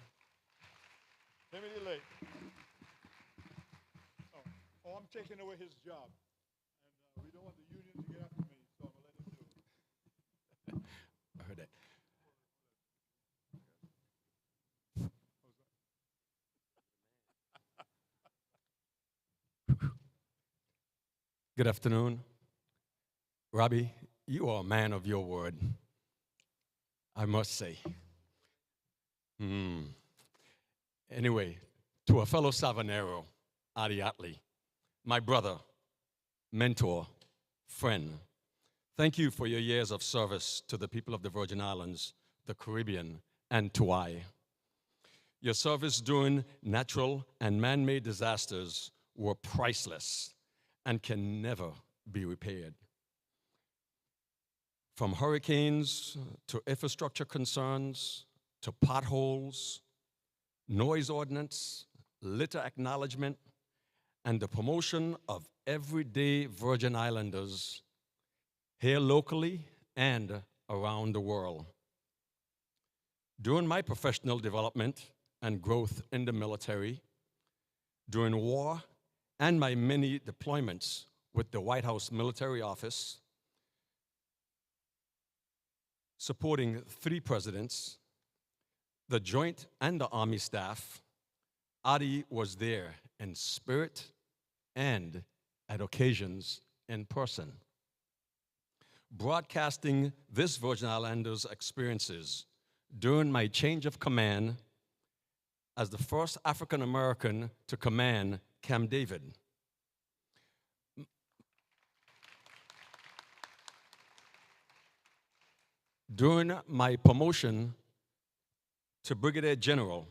Lake. Oh, I'm taking away his job. And we don't want the union to get after me, so I'm going to let him do it. I heard that. Good afternoon. Robbie, you are a man of your word, I must say. Anyway, to a fellow Savanero, Addie Ottley, my brother, mentor, friend, thank you for your years of service to the people of the Virgin Islands, the Caribbean, and to I. Your service during natural and man-made disasters were priceless and can never be repaired. From hurricanes to infrastructure concerns to potholes, noise ordinance, litter acknowledgement, and the promotion of everyday Virgin Islanders here locally and around the world. During my professional development and growth in the military, during war, and my many deployments with the White House Military Office, supporting 3 presidents, the Joint and the Army staff, Addie was there in spirit and at occasions in person. Broadcasting this Virgin Islanders experiences during my change of command as the first African American to command Camp David. During my promotion to Brigadier General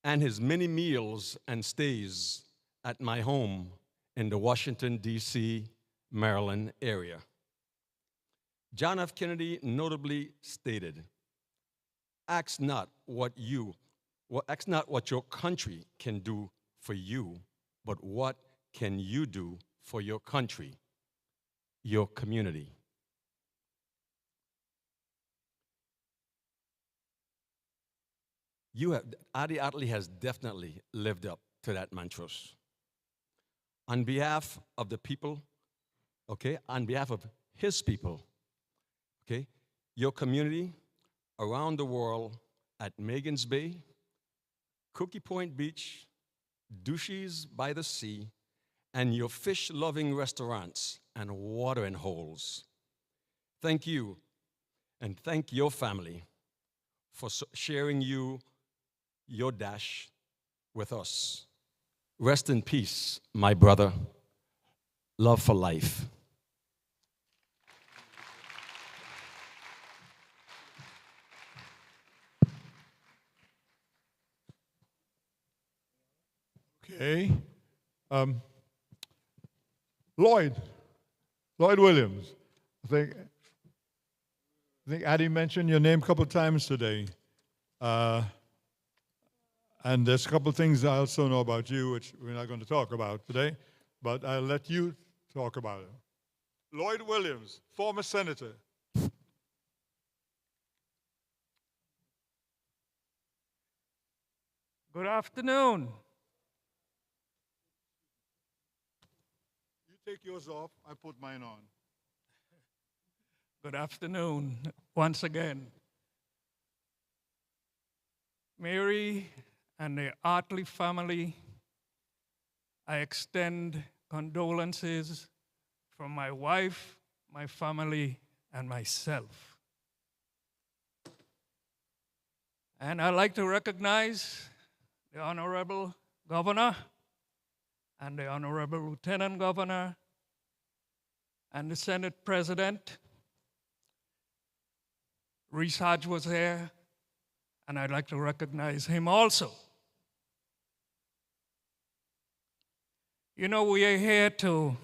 and his many meals and stays at my home in the Washington, D.C., Maryland area. John F. Kennedy notably stated, ask not what your country can do for you, but what can you do for your country, your community. Addie Ottley has definitely lived up to that mantra. On behalf of the people, okay, on behalf of his people, okay, your community around the world at Megan's Bay, Cookie Point Beach, Douches by the Sea, and your fish-loving restaurants and watering holes. Thank you, and thank your family for sharing your dash with us. Rest in peace, my brother. Love for life. Okay. Lloyd Williams. I think Addie mentioned your name a couple times today. And there's a couple of things I also know about you, which we're not going to talk about today, but I'll let you talk about it. Lloyd Williams, former senator. Good afternoon. You take yours off, I put mine on. Good afternoon once again. Mary and the Artley family, I extend condolences from my wife, my family, and myself. And I'd like to recognize the Honorable Governor and the Honorable Lieutenant Governor and the Senate President. Hodge was there, and I'd like to recognize him also. You know, we are here to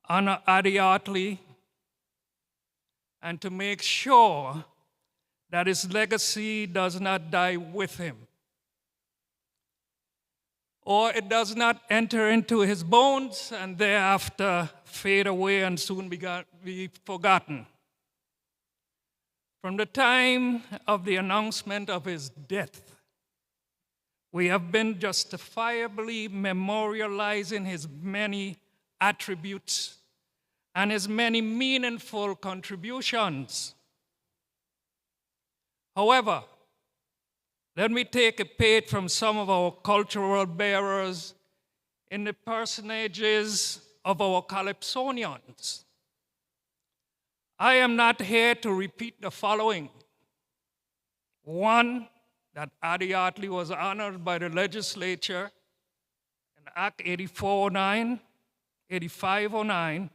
honor Addie Ottley and to make sure that his legacy does not die with him, or it does not enter into his bones and thereafter fade away and soon be forgotten. From the time of the announcement of his death, we have been justifiably memorializing his many attributes and his many meaningful contributions. However, let me take a page from some of our cultural bearers in the personages of our Calypsonians. I am not here to repeat the following. One, that Addie Ottley was honored by the legislature in Act 8409, 8509,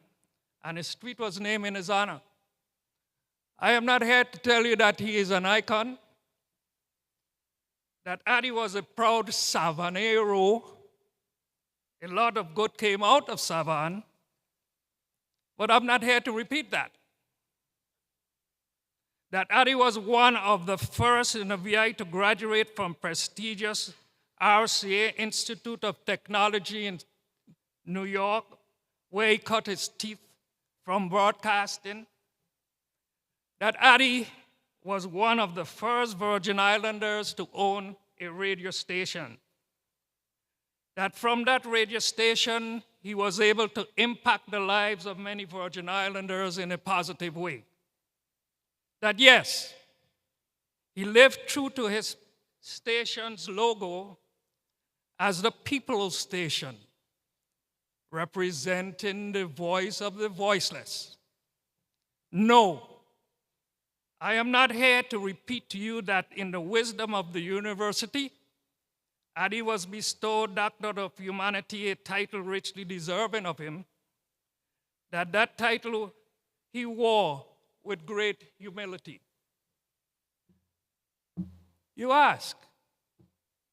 and a street was named in his honor. I am not here to tell you that he is an icon, that Addie was a proud Savanero. A lot of good came out of Savan, but I'm not here to repeat that. That Addie was one of the first in the VI to graduate from prestigious RCA Institute of Technology in New York, where he cut his teeth from broadcasting. That Addie was one of the first Virgin Islanders to own a radio station. That from that radio station, he was able to impact the lives of many Virgin Islanders in a positive way. That yes, he lived true to his station's logo as the People's Station, representing the voice of the voiceless. No, I am not here to repeat to you that in the wisdom of the university, Addie was bestowed Doctor of Humanity, a title richly deserving of him, that title he wore with great humility. You ask,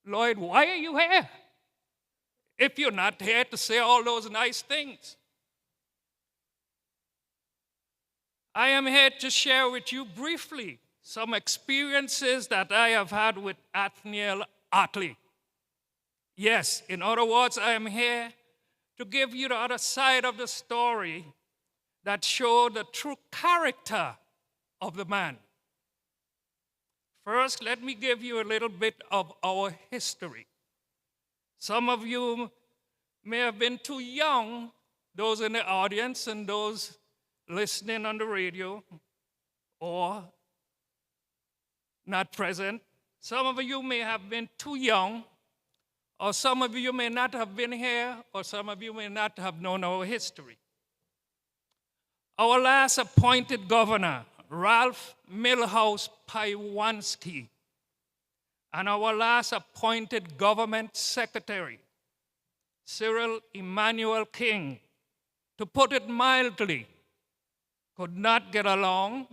Lloyd, why are you here if you're not here to say all those nice things? I am here to share with you briefly some experiences that I have had with Addie Ottley. Yes, in other words, I am here to give you the other side of the story that show the true character of the man. First, let me give you a little bit of our history. Some of you may have been too young, those in the audience and those listening on the radio or not present. Some of you may have been too young, or some of you may not have been here, or some of you may not have known our history. Our last appointed governor, Ralph Milhouse Paiwanski, and our last appointed government secretary, Cyril Emmanuel King, to put it mildly, could not get along,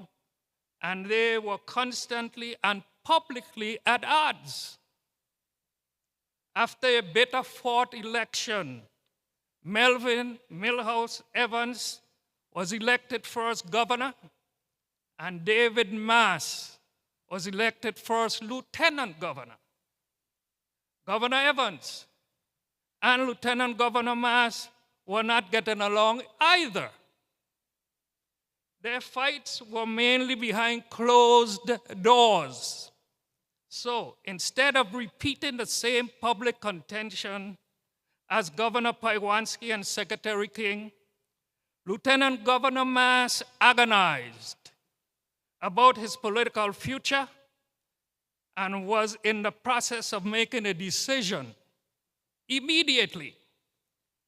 and they were constantly and publicly at odds. After a bitter-fought election, Melvin Milhouse Evans was elected first governor, and David Mass was elected first lieutenant governor. Governor Evans and Lieutenant Governor Mass were not getting along either. Their fights were mainly behind closed doors. So instead of repeating the same public contention as Governor Paiwanski and Secretary King, Lieutenant Governor Mass agonized about his political future and was in the process of making a decision immediately.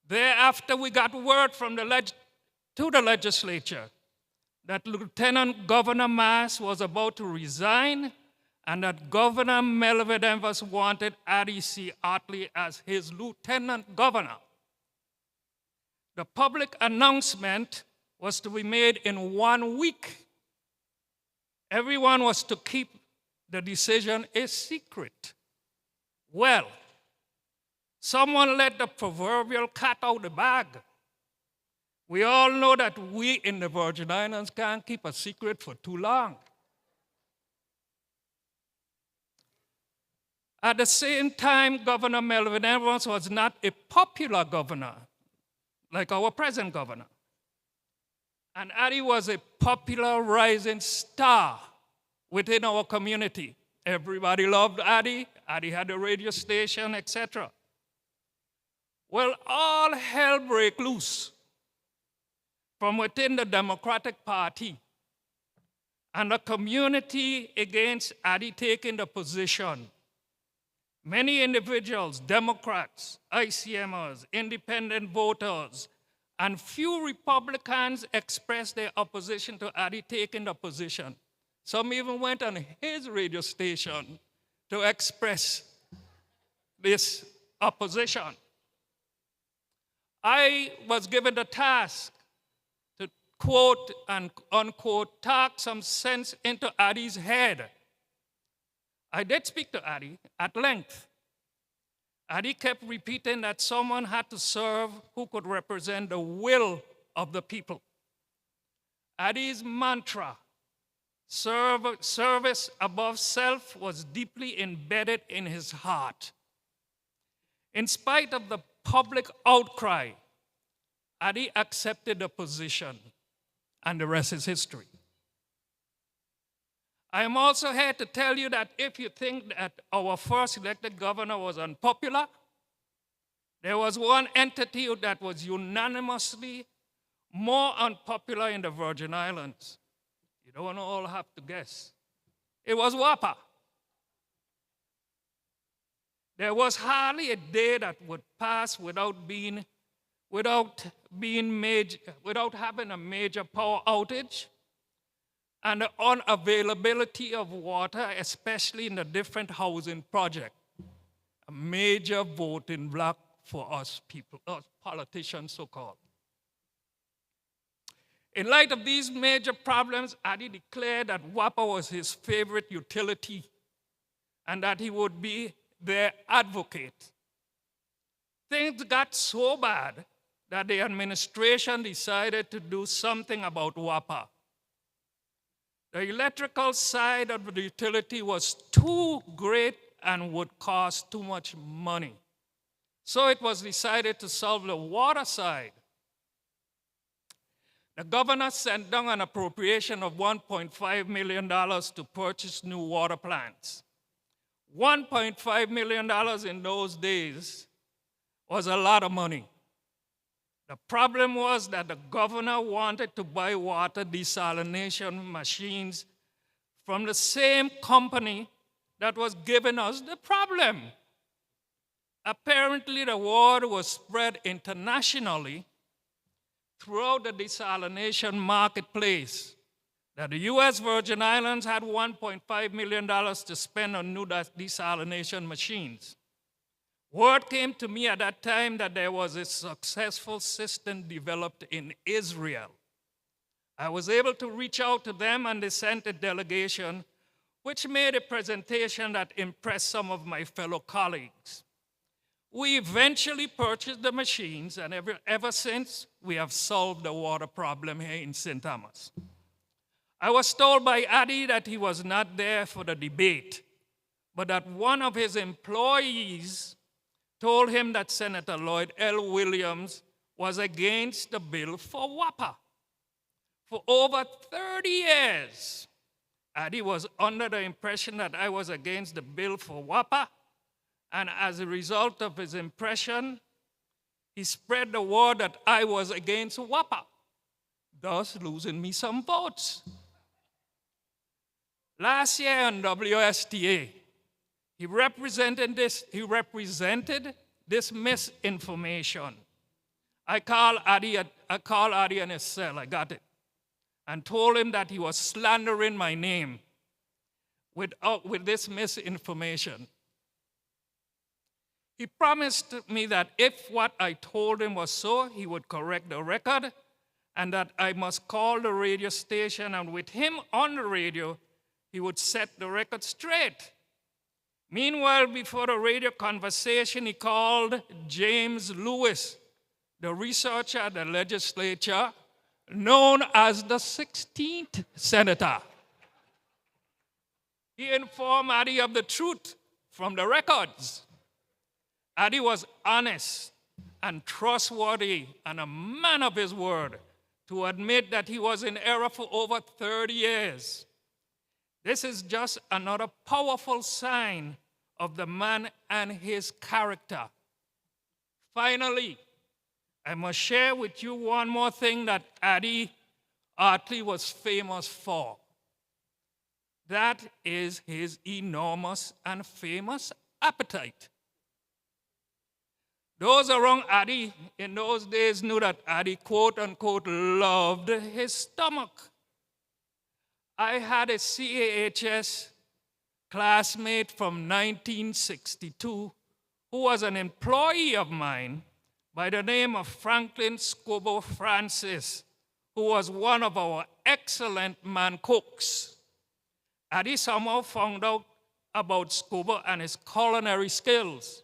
Thereafter, we got word from to the legislature that Lieutenant Governor Mass was about to resign and that Governor Melvin Evers wanted Addie C. Ottley as his lieutenant governor. The public announcement was to be made in 1 week. Everyone was to keep the decision a secret. Well, someone let the proverbial cat out of the bag. We all know that we in the Virgin Islands can't keep a secret for too long. At the same time, Governor Melvin Evans was not a popular governor like our present governor. And Addie was a popular rising star within our community. Everybody loved Addie. Addie had a radio station, etc. Well, all hell broke loose from within the Democratic Party and the community against Addie taking the position. Many individuals, Democrats, ICMers, independent voters, and few Republicans expressed their opposition to Addie taking the position. Some even went on his radio station to express this opposition. I was given the task to quote and unquote talk some sense into Addie's head. I did speak to Addie at length. Addie kept repeating that someone had to serve who could represent the will of the people. Addie's mantra, service above self, was deeply embedded in his heart. In spite of the public outcry, Addie accepted the position, and the rest is history. I am also here to tell you that if you think that our first elected governor was unpopular, there was one entity that was unanimously more unpopular in the Virgin Islands. You don't all have to guess. It was WAPA. There was hardly a day that would pass without having a major power outage and the unavailability of water, especially in the different housing projects. A major voting block for us people, us politicians so-called. In light of these major problems, Addie declared that WAPA was his favorite utility and that he would be their advocate. Things got so bad that the administration decided to do something about WAPA. The electrical side of the utility was too great and would cost too much money. So it was decided to solve the water side. The governor sent down an appropriation of $1.5 million to purchase new water plants. $1.5 million in those days was a lot of money. The problem was that the governor wanted to buy water desalination machines from the same company that was giving us the problem. Apparently, the word was spread internationally throughout the desalination marketplace that the U.S. Virgin Islands had $1.5 million to spend on new desalination machines. Word came to me at that time that there was a successful system developed in Israel. I was able to reach out to them and they sent a delegation which made a presentation that impressed some of my fellow colleagues. We eventually purchased the machines, and ever since, we have solved the water problem here in St. Thomas. I was told by Addie that he was not there for the debate, but that one of his employees told him that Senator Lloyd L. Williams was against the bill for WAPA. For over 30 years, Addie was under the impression that I was against the bill for WAPA, and as a result of his impression, he spread the word that I was against WAPA, thus losing me some votes. Last year on WSTA, he represented this misinformation. I called Addie in his cell, I got it, and told him that he was slandering my name with this misinformation. He promised me that if what I told him was so, he would correct the record, and that I must call the radio station, and with him on the radio, he would set the record straight. Meanwhile, before the radio conversation, he called James Lewis, the researcher at the legislature, known as the 16th senator. He informed Addie of the truth from the records. Addie was honest and trustworthy and a man of his word to admit that he was in error for over 30 years. This is just another powerful sign of the man and his character. Finally, I must share with you one more thing that Addie Ottley was famous for. That is his enormous and famous appetite. Those around Addie in those days knew that Addie, quote unquote, loved his stomach. I had a CAHS classmate from 1962 who was an employee of mine by the name of Franklin Scobo Francis, who was one of our excellent man cooks. Addie somehow found out about Scobo and his culinary skills.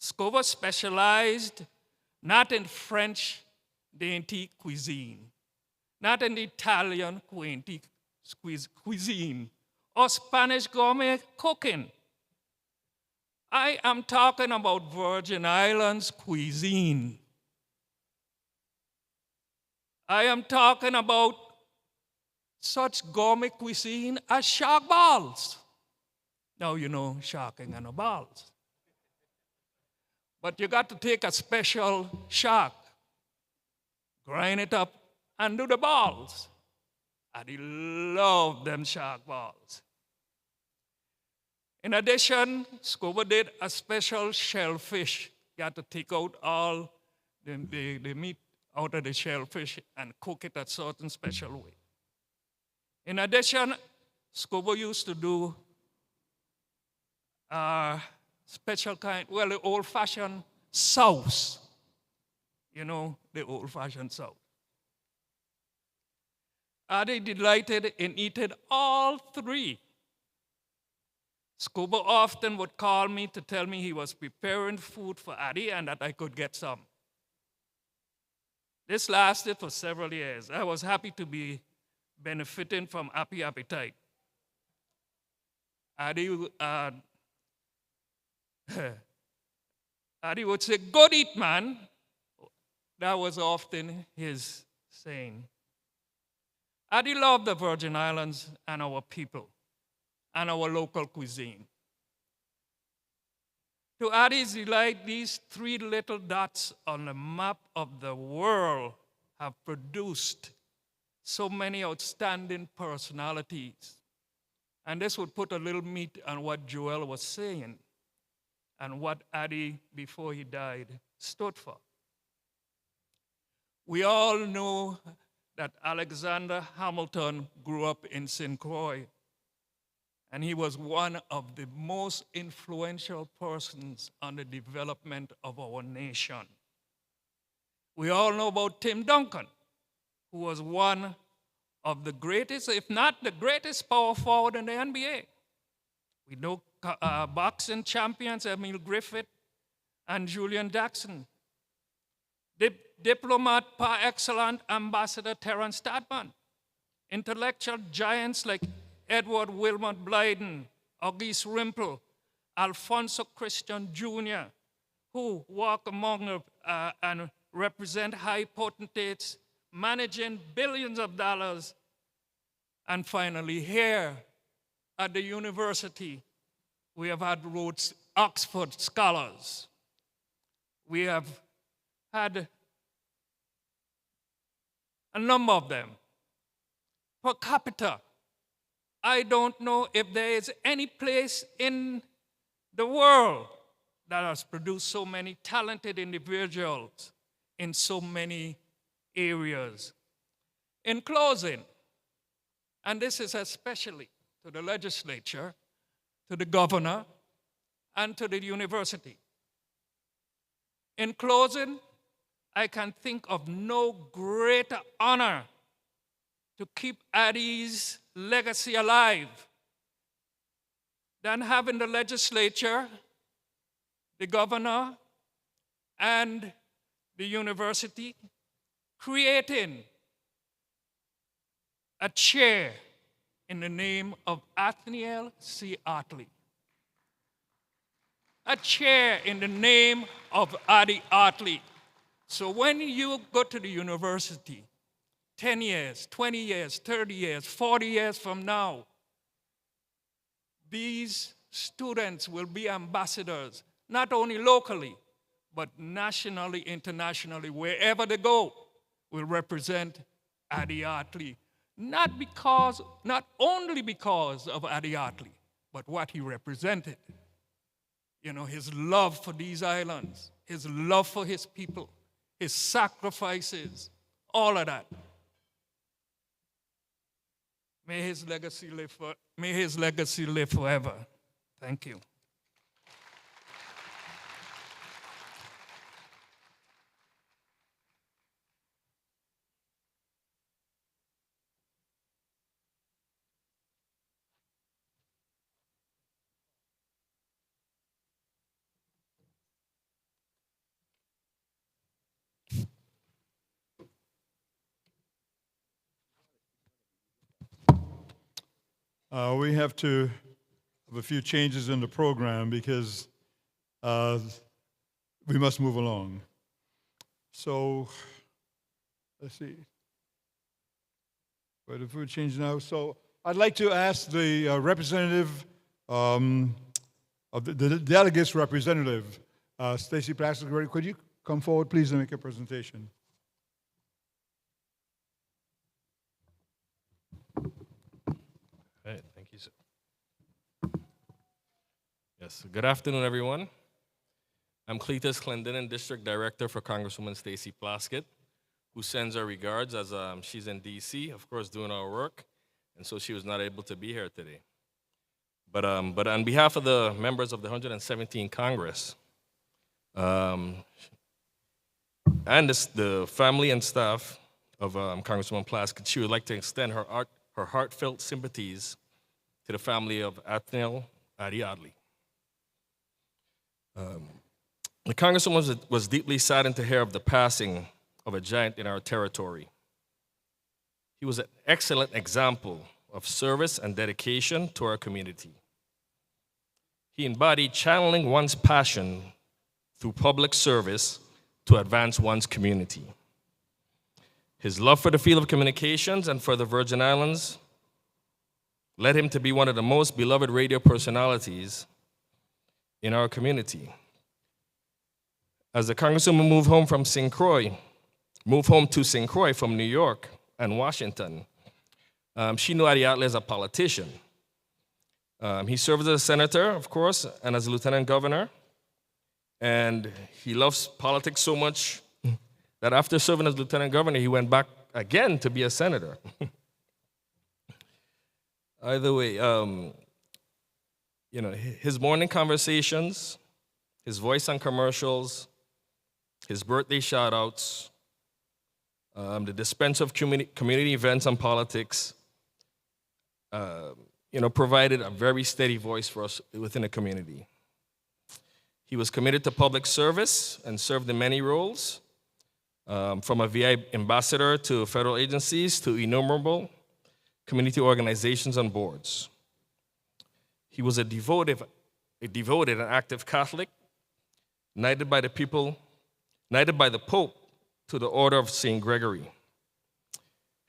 Scobo specialized not in French dainty cuisine, not in Italian cuisine, or Spanish gourmet cooking. I am talking about Virgin Islands cuisine. I am talking about such gourmet cuisine as shark balls. Now you know sharking and the balls. But you got to take a special shark, grind it up, and do the balls. And he loved them shark balls. In addition, Scuba did a special shellfish. You had to take out all the meat out of the shellfish and cook it a certain special way. In addition, Scuba used to do special kind, well, the old-fashioned sauce. You know, the old-fashioned sauce. Addie delighted in eating all three. Scuba often would call me to tell me he was preparing food for Addie and that I could get some. This lasted for several years. I was happy to be benefiting from happy appetite. Addie would say, "Good eat, man." That was often his saying. Addie loved the Virgin Islands and our people and our local cuisine. To Addie's delight, these three little dots on the map of the world have produced so many outstanding personalities. And this would put a little meat on what Joel was saying and what Addie, before he died, stood for. We all know that Alexander Hamilton grew up in St. Croix, and he was one of the most influential persons on the development of our nation. We all know about Tim Duncan, who was one of the greatest, if not the greatest power forward in the NBA. We know boxing champions Emil Griffith and Julian Jackson. Diplomat par excellence, Ambassador Terence Stadman. Intellectual giants like Edward Wilmot Blyden, Auguste Rimple, Alfonso Christian Jr., who walk among and represent high potentates managing billions of dollars And finally, here at the university, we have had Rhodes Oxford scholars. We have had a number of them. Per capita, I don't know if there is any place in the world that has produced so many talented individuals in so many areas. In closing, and this is especially to the legislature, to the governor, and to the university. In closing, I can think of no greater honor to keep Addie's legacy alive than having the legislature, the governor, and the university creating a chair in the name of Addie C. Ottley. A chair in the name of Addie Ottley. So when you go to the university, 10 years, 20 years, 30 years, 40 years from now, these students will be ambassadors, not only locally, but nationally, internationally, wherever they go, will represent Addie Ottley. Not only because of Addie Ottley, but what he represented. You know, his love for these islands, his love for his people, his sacrifices, all of that. May his legacy live forever. Thank you. We have to have a few changes in the program because we must move along. So, let's see. But if we change now, so I'd like to ask the representative of the delegates representative, Stacy Frett-Gregory, could you come forward, please, and make a presentation? All right, thank you, sir. Yes, good afternoon, everyone. I'm Cletus, Clendenin District Director for Congresswoman Stacy Plaskett, who sends her regards as she's in D.C., of course, doing our work, and so she was not able to be here today. But on behalf of the members of the 117th Congress, and the family and staff of Congresswoman Plaskett, she would like to extend her heartfelt sympathies to the family of Addie Ottley. The Congresswoman was deeply saddened to hear of the passing of a giant in our territory. He was an excellent example of service and dedication to our community. He embodied channeling one's passion through public service to advance one's community. His love for the field of communications and for the Virgin Islands led him to be one of the most beloved radio personalities in our community. As the Congresswoman moved home to St. Croix from New York and Washington, she knew Addie Ottley as a politician. He served as a senator, of course, and as a lieutenant governor. And he loves politics so much that after serving as lieutenant governor, he went back again to be a senator. Either way, his morning conversations, his voice on commercials, his birthday shout-outs, the dispense of community events and politics, provided a very steady voice for us within the community. He was committed to public service and served in many roles, from a VI ambassador to federal agencies to innumerable community organizations and boards. He was a devoted and active Catholic, knighted by the Pope to the Order of St. Gregory.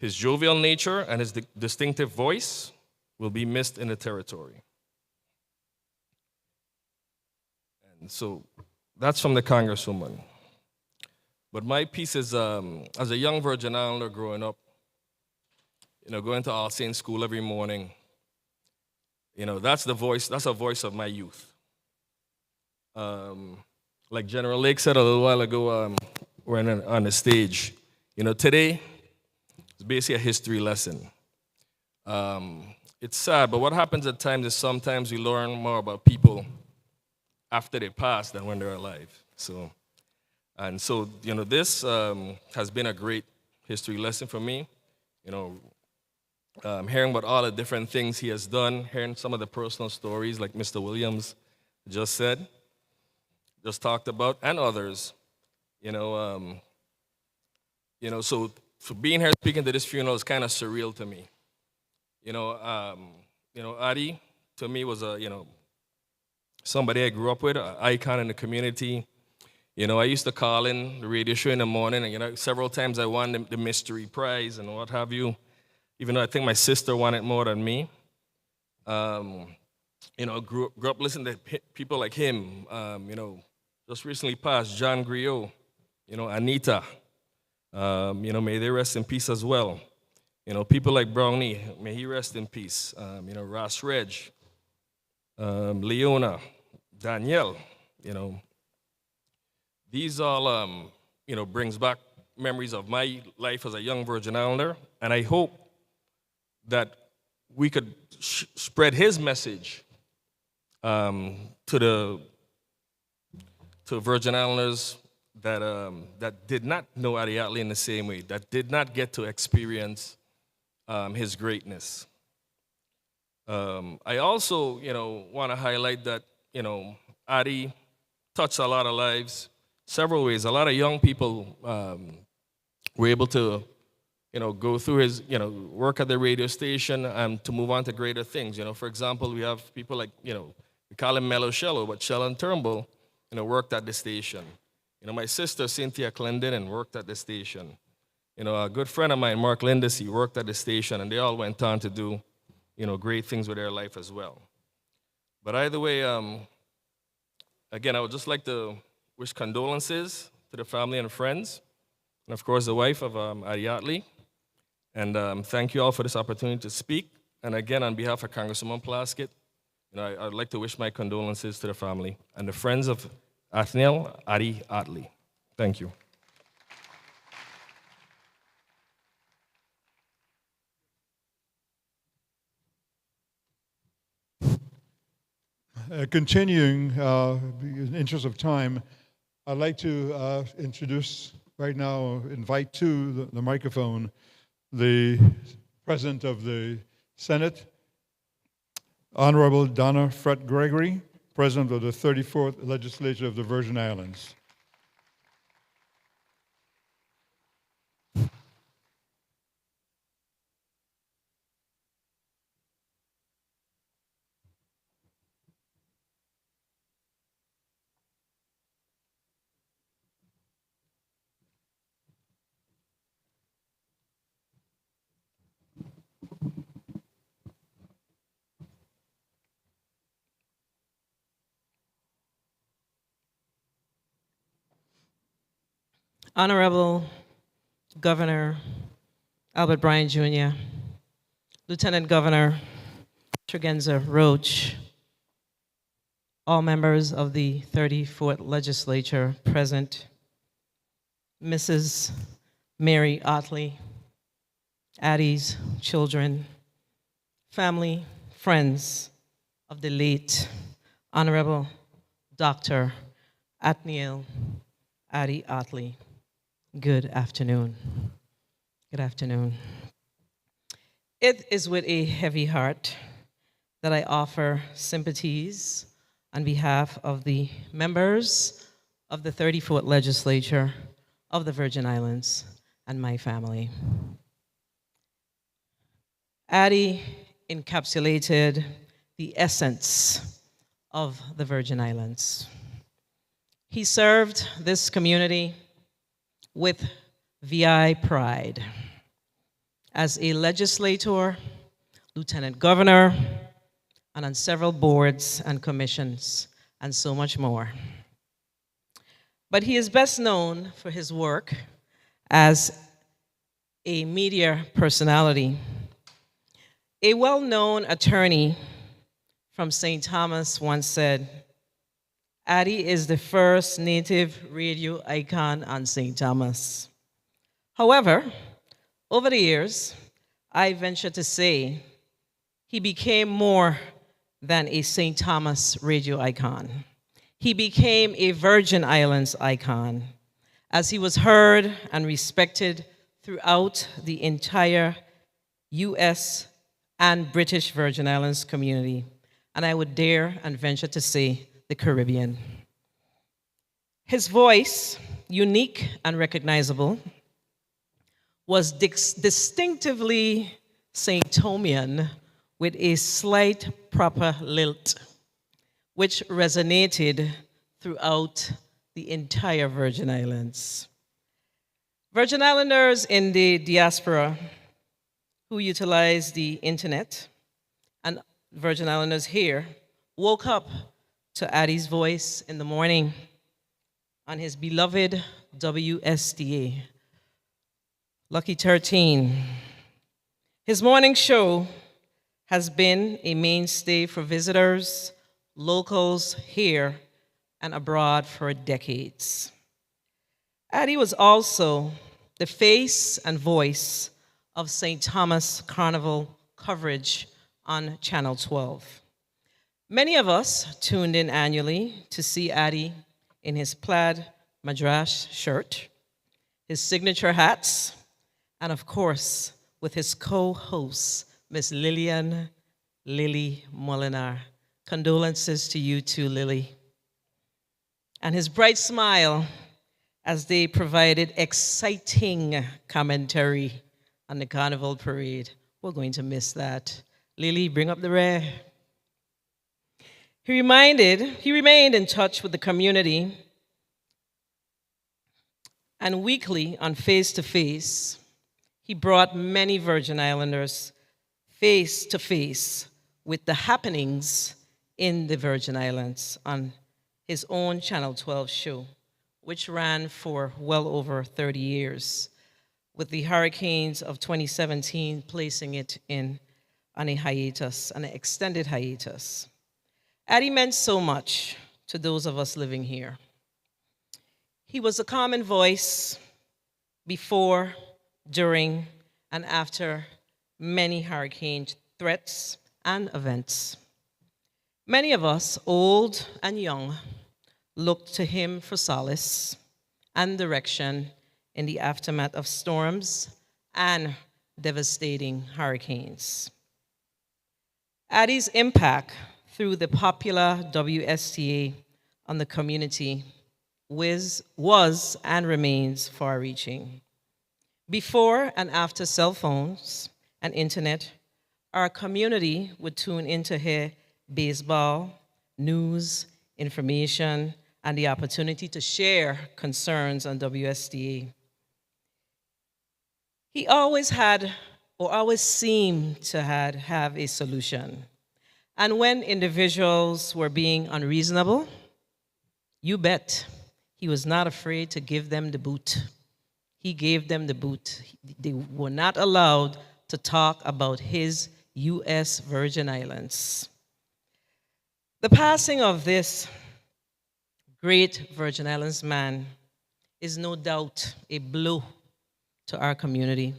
His jovial nature and his distinctive voice will be missed in the territory. And so that's from the Congresswoman. But my piece is, as a young Virgin Islander growing up, going to All Saints School every morning, that's a voice of my youth. Like General Lake said a little while ago, we're on the stage. Today, it's basically a history lesson. It's sad, but what happens at times is sometimes we learn more about people after they pass than when they're alive. So this has been a great history lesson for me. Hearing about all the different things he has done, hearing some of the personal stories like Mr. Williams just talked about, and others. So for being here speaking to this funeral is kind of surreal to me. Addie to me was somebody I grew up with, an icon in the community. I used to call in the radio show in the morning, and several times I won the mystery prize and what have you. Even though I think my sister won it more than me. Grew up listening to people like him. Just recently passed John Griot, Anita. May they rest in peace as well. People like Brownie, may he rest in peace. Ross Reg, Leona, Danielle. These all brings back memories of my life as a young Virgin Islander, and I hope that we could spread his message to Virgin Islanders that did not know Addie Ottley in the same way, that did not get to experience his greatness. I also, want to highlight that, Addie touched a lot of lives, several ways. A lot of young people were able to go through his, work at the radio station and to move on to greater things. For example, we have people like, we call him Mellow Shello, but Shell and Turnbull, worked at the station. My sister, Cynthia Clendenin, worked at the station. A good friend of mine, Mark Lindesy, worked at the station, and they all went on to do, great things with their life as well. But either way, again, I would just like to wish condolences to the family and friends, and of course, the wife of Addie Ottley. And thank you all for this opportunity to speak. And again, on behalf of Congresswoman Plaskett, I'd like to wish my condolences to the family and the friends of Athniel Addie Ottley. Thank you. Continuing, in the interest of time, I'd like to introduce right now, invite to the microphone, the President of the Senate, Honorable Donna Frett-Gregory, President of the 34th Legislature of the Virgin Islands. Honorable Governor Albert Bryan Jr., Lieutenant Governor Tregenza Roach, all members of the 34th Legislature present, Mrs. Mary Artley, Addie's children, family, friends of the late Honorable Dr. Athniel Addie Ottley. Good afternoon. Good afternoon. It is with a heavy heart that I offer sympathies on behalf of the members of the 34th Legislature of the Virgin Islands and my family. Addie encapsulated the essence of the Virgin Islands. He served this community with VI pride as a legislator, lieutenant governor, and on several boards and commissions, and so much more. But he is best known for his work as a media personality. A well-known attorney from St. Thomas once said, Addie is the first native radio icon on St. Thomas. However, over the years, I venture to say he became more than a St. Thomas radio icon. He became a Virgin Islands icon, as he was heard and respected throughout the entire U.S. and British Virgin Islands community, and I would dare and venture to say the Caribbean. His voice, unique and recognizable, was distinctively St. Thomian with a slight proper lilt, which resonated throughout the entire Virgin Islands. Virgin Islanders in the diaspora who utilize the internet and Virgin Islanders here woke up to Addie's voice in the morning on his beloved WSTA, Lucky 13. His morning show has been a mainstay for visitors, locals here and abroad for decades. Addie was also the face and voice of St. Thomas Carnival coverage on Channel 12. Many of us tuned in annually to see Addie in his plaid madras shirt, his signature hats, and of course, with his co-host, Miss Lillian Lily Molinar. Condolences to you too, Lily. And his bright smile as they provided exciting commentary on the Carnival Parade. We're going to miss that. Lily, bring up the rear. He remained in touch with the community, and weekly on Face to Face, he brought many Virgin Islanders face to face with the happenings in the Virgin Islands on his own Channel 12 show, which ran for well over 30 years, with the hurricanes of 2017 placing it on a hiatus, an extended hiatus. Addie meant so much to those of us living here. He was a common voice before, during, and after many hurricane threats and events. Many of us, old and young, looked to him for solace and direction in the aftermath of storms and devastating hurricanes. Addie's impact through the popular WSTA on the community was and remains far-reaching. Before and after cell phones and internet, our community would tune in to hear baseball, news, information, and the opportunity to share concerns on WSTA. He always had, or always seemed to have a solution. And when individuals were being unreasonable, you bet he was not afraid to give them the boot. He gave them the boot. They were not allowed to talk about his U.S. Virgin Islands. The passing of this great Virgin Islands man is no doubt a blow to our community.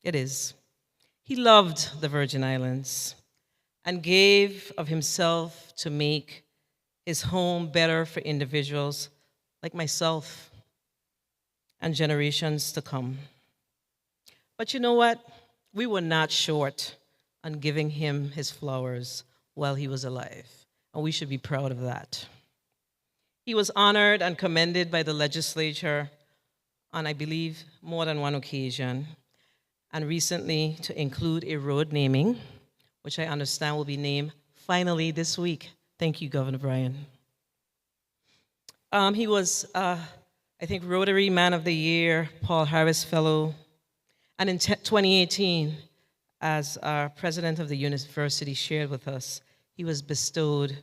It is. He loved the Virgin Islands and gave of himself to make his home better for individuals like myself and generations to come. But you know what? We were not short on giving him his flowers while he was alive, and we should be proud of that. He was honored and commended by the legislature on, I believe, more than one occasion, and recently to include a road naming, which I understand will be named finally this week. Thank you, Governor Bryan. He was, I think, Rotary Man of the Year, Paul Harris Fellow, And in 2018, as our president of the university shared with us, he was bestowed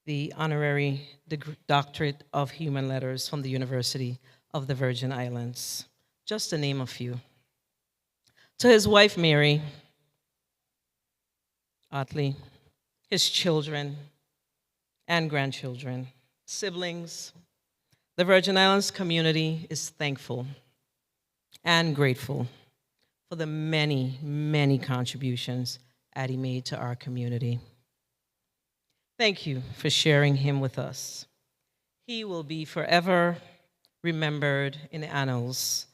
the honorary doctorate of human letters from the University of the Virgin Islands, just to name a few. To his wife, Mary Artley, his children and grandchildren, siblings, the Virgin Islands community is thankful and grateful for the many, many contributions Addie made to our community. Thank you for sharing him with us. He will be forever remembered in the annals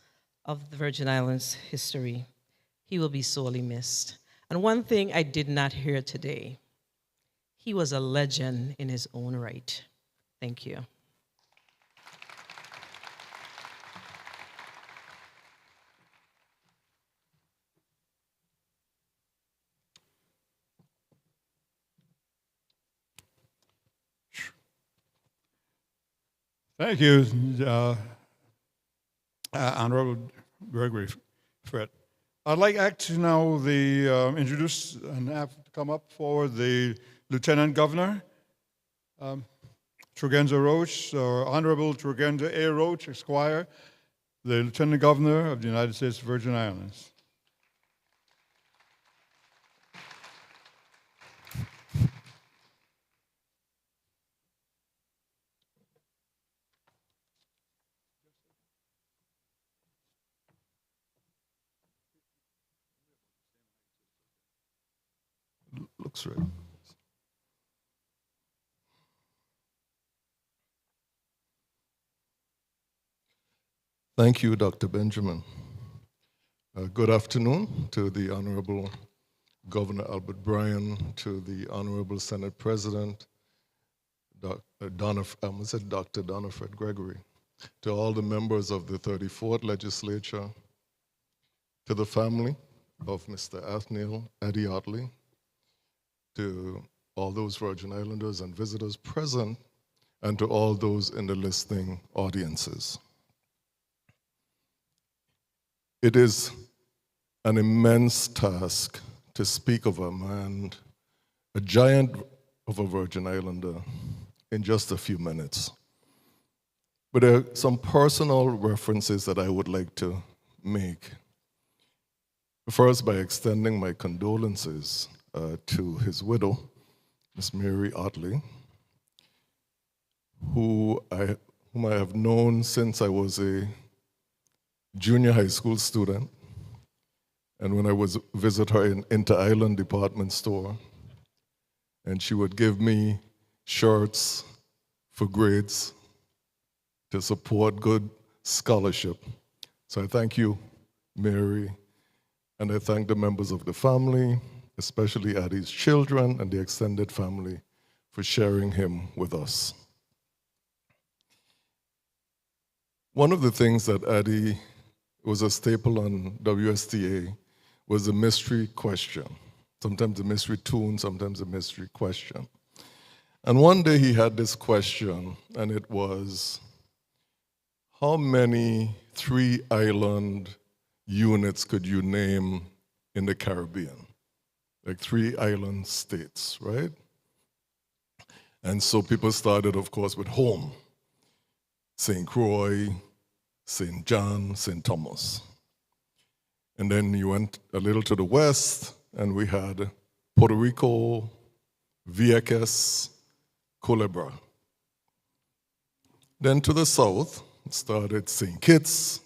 of the Virgin Islands history. He will be sorely missed. And one thing I did not hear today, he was a legend in his own right. Thank you. Thank you, Honorable Gregory Frett. I'd like to now introduce and have to come up forward the Lieutenant Governor, Trugenza Roach, or Honorable Trugenza A. Roach, Esquire, the Lieutenant Governor of the United States Virgin Islands. Looks right. Thank you, Dr. Benjamin. Good afternoon to the Honorable Governor Albert Bryan, to the Honorable Senate President, Dr. Donna Frett-Gregory, to all the members of the 34th Legislature, to the family of Mr. Addie Ottley, to all those Virgin Islanders and visitors present, and to all those in the listening audiences. It is an immense task to speak of a man, a giant of a Virgin Islander, in just a few minutes. But there are some personal references that I would like to make. First, by extending my condolences to his widow, Miss Mary Artley, whom I have known since I was a junior high school student, and when I was visit her in Inter-Island department store, and she would give me shirts for grades to support good scholarship. So I thank you, Mary, and I thank the members of the family, especially Addie's children and the extended family, for sharing him with us. One of the things that Addie was a staple on WSTA was a mystery question. Sometimes a mystery tune, sometimes a mystery question. And one day he had this question, and it was, how many 3-island units could you name in the Caribbean? Like 3 island states, right? And so people started, of course, with home. St. Croix, St. John, St. Thomas. And then you went a little to the west, and we had Puerto Rico, Vieques, Culebra. Then to the south, it started St. Kitts,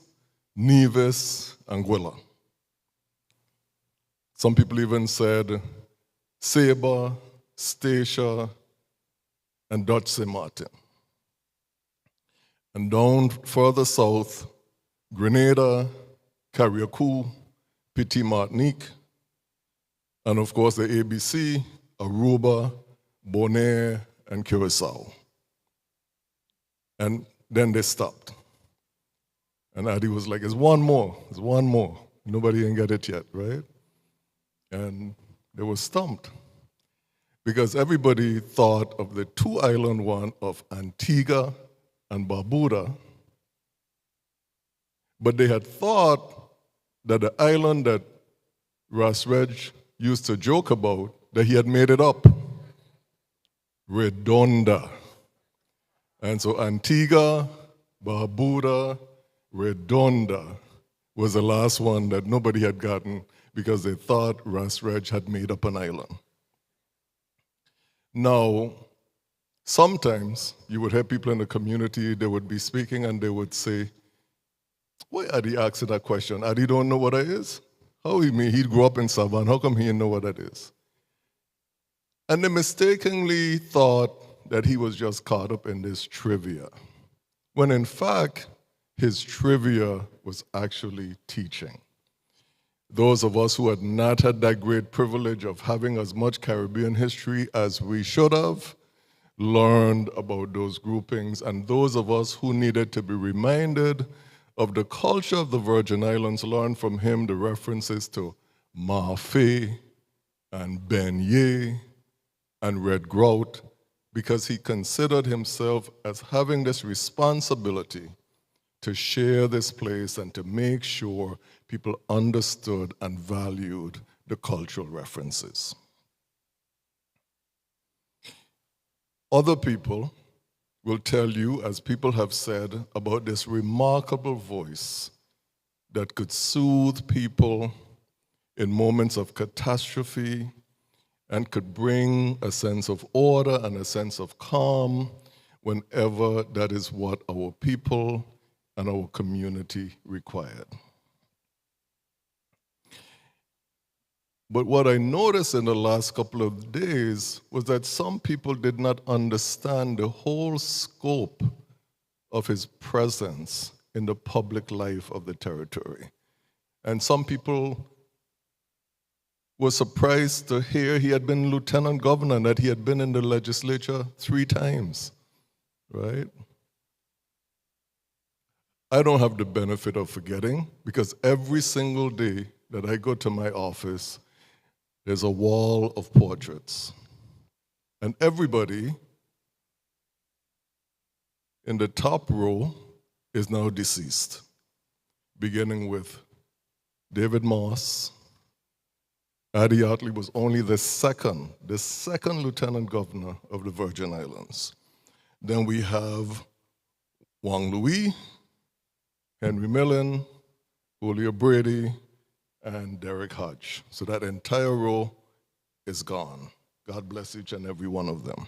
Nevis, Anguilla. Some people even said Saba, Statia, and Dutch St. Martin. And down further south, Grenada, Carriacou, Petit Martinique, and of course the ABC, Aruba, Bonaire, and Curacao. And then they stopped. And Addie was like, there's one more. Nobody ain't got it yet, right? And they were stumped. Because everybody thought of the 2-island one of Antigua and Barbuda, but they had thought that the island that Ras Reg used to joke about, that he had made it up. Redonda. And so Antigua, Barbuda, Redonda was the last one that nobody had gotten because they thought Ras Reg had made up an island. Now, sometimes you would have people in the community, they would be speaking and they would say, why Addie asking that question? Addie don't know what that is? How he mean? He grew up in Savannah. How come he didn't know what that is? And they mistakenly thought that he was just caught up in this trivia, when in fact, his trivia was actually teaching. Those of us who had not had that great privilege of having as much Caribbean history as we should have, learned about those groupings, and those of us who needed to be reminded of the culture of the Virgin Islands learned from him the references to Mafe and Beignet and Red Grout, because he considered himself as having this responsibility to share this place and to make sure people understood and valued the cultural references. Other people will tell you, as people have said, about this remarkable voice that could soothe people in moments of catastrophe and could bring a sense of order and a sense of calm whenever that is what our people and our community required. But what I noticed in the last couple of days was that some people did not understand the whole scope of his presence in the public life of the territory. And some people were surprised to hear he had been lieutenant governor and that he had been in the legislature 3 times, right? I don't have the benefit of forgetting, because every single day that I go to my office, there's a wall of portraits. And everybody in the top row is now deceased, beginning with David Moss. Addie Ottley was only the second lieutenant governor of the Virgin Islands. Then we have Wang Louis, Henry Millen, Julio Brady, and Derek Hodge. So that entire row is gone. God bless each and every one of them.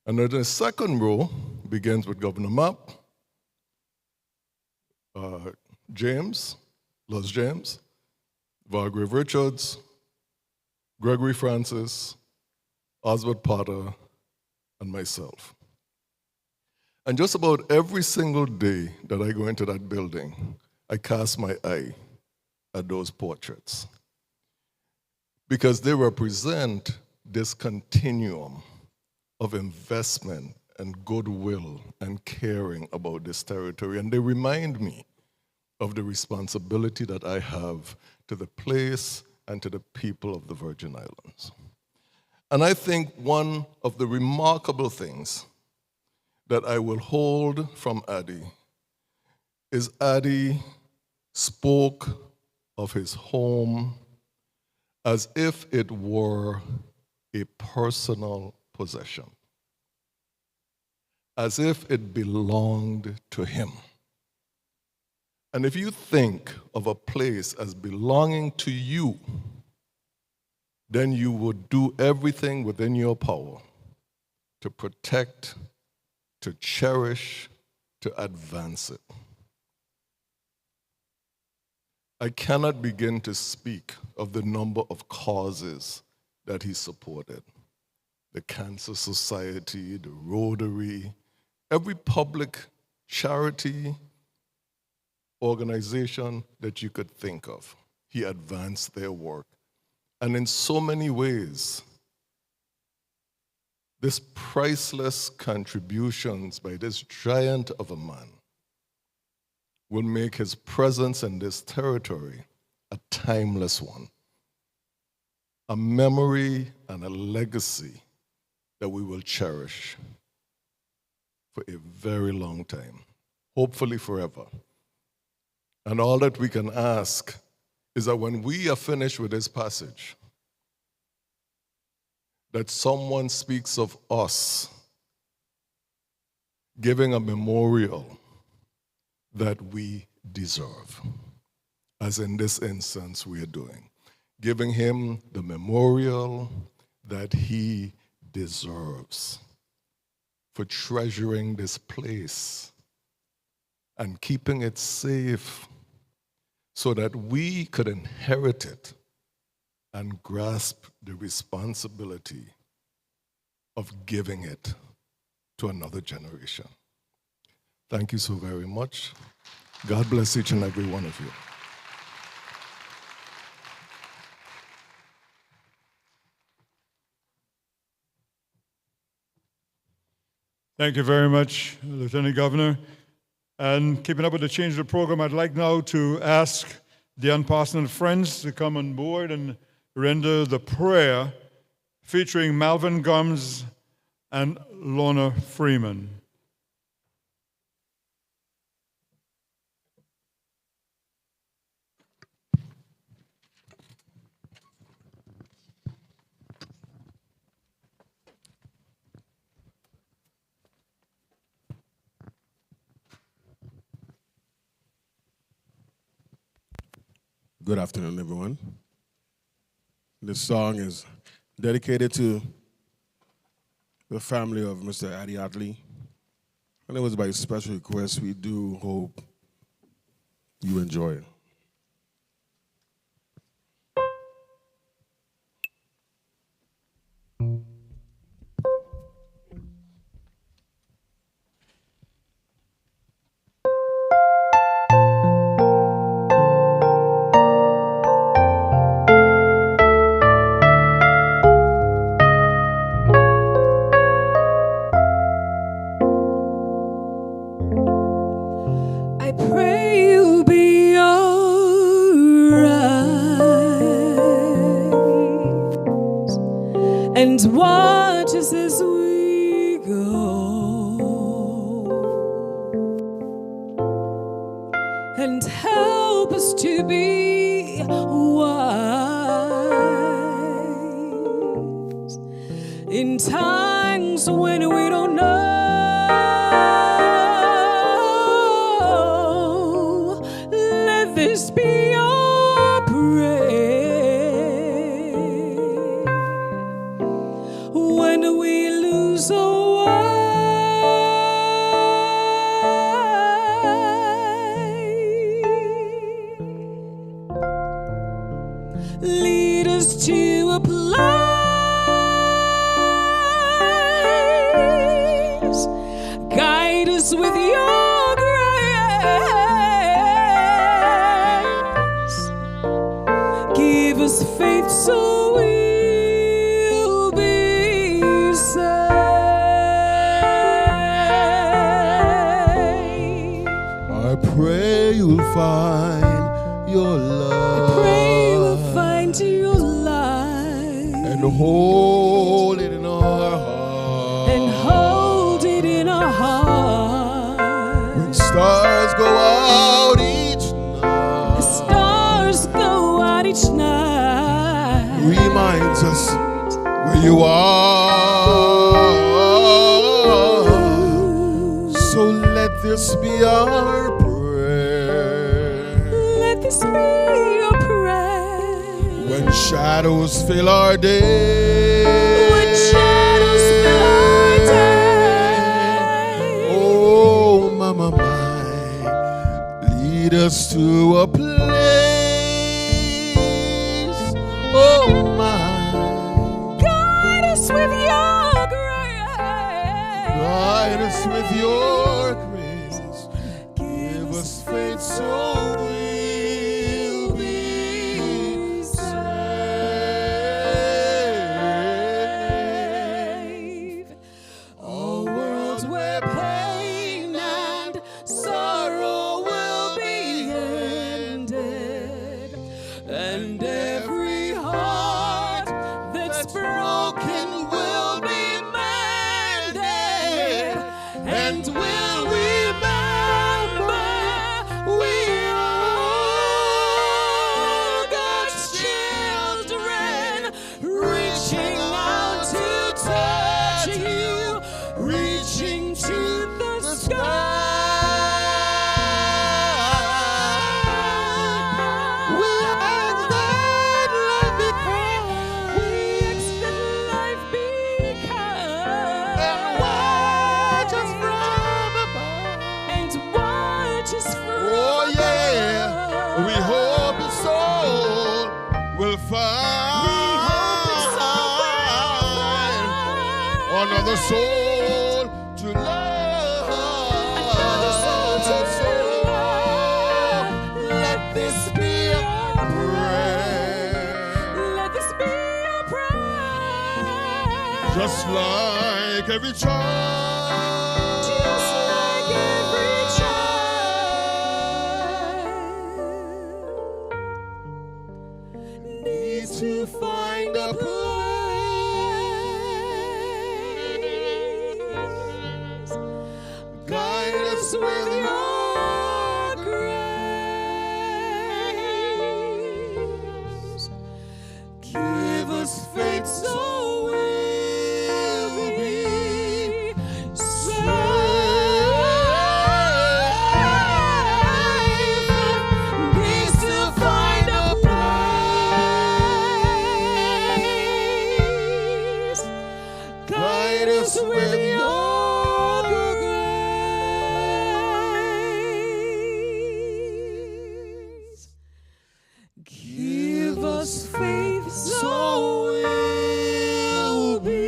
And then the second row begins with Governor Mapp, James, Los James, Vargrave Richards, Gregory Francis, Oswald Potter, and myself. And just about every single day that I go into that building, I cast my eye at those portraits, because they represent this continuum of investment and goodwill and caring about this territory. And they remind me of the responsibility that I have to the place and to the people of the Virgin Islands. And I think one of the remarkable things that I will hold from Addie is Addie spoke of his home as if it were a personal possession, as if it belonged to him. And if you think of a place as belonging to you, then you would do everything within your power to protect, to cherish, to advance it. I cannot begin to speak of the number of causes that he supported. The Cancer Society, the Rotary, every public charity organization that you could think of. He advanced their work. And in so many ways, this priceless contributions by this giant of a man will make his presence in this territory a timeless one, a memory and a legacy that we will cherish for a very long time, hopefully forever. And all that we can ask is that when we are finished with this passage, that someone speaks of us giving a memorial that we deserve, as in this instance we are doing, giving him the memorial that he deserves for treasuring this place and keeping it safe so that we could inherit it and grasp the responsibility of giving it to another generation. Thank you so very much. God bless each and every one of you. Thank you very much, Lieutenant Governor. And keeping up with the change of the program, I'd like now to ask the unparsoned friends to come on board and render the prayer featuring Malvin Gums and Lorna Freeman. Good afternoon, everyone. This song is dedicated to the family of Mr. Addie Ottley. And it was by special request. We do hope you enjoy it. I pray you'll be alright and watch us as we go and help us to be wise in times when we don't know. This be your prayer when we lose our way. Lead us to a place, guide us with your grace. Give us faith so we'll be saved. I pray you'll find your love. I pray you'll find your light and hold it in our heart. and hold it in our heart. When stars go out each night, The stars go out each night. reminds us where you are. So let this be our prayer. Let this be your prayer. When shadows fill our day. When shadows fill our day. Oh, mama, lead us to a place. Oh, my. Guide us with your grace. Guide us with your grace. Give us faith so we'll be saved. All worlds where pain and sorrow will be ended, and every heart that's broken will be mended, and we'll remember we are Another soul to love. Another soul to love. Let this be our prayer. Let this be our prayer. Just like every child. Just like every child Needs to find a place. Guide us with your grace. Give us faith so we'll be safe. Needs to find a place. Guide us with your grace. Give us faith so we'll be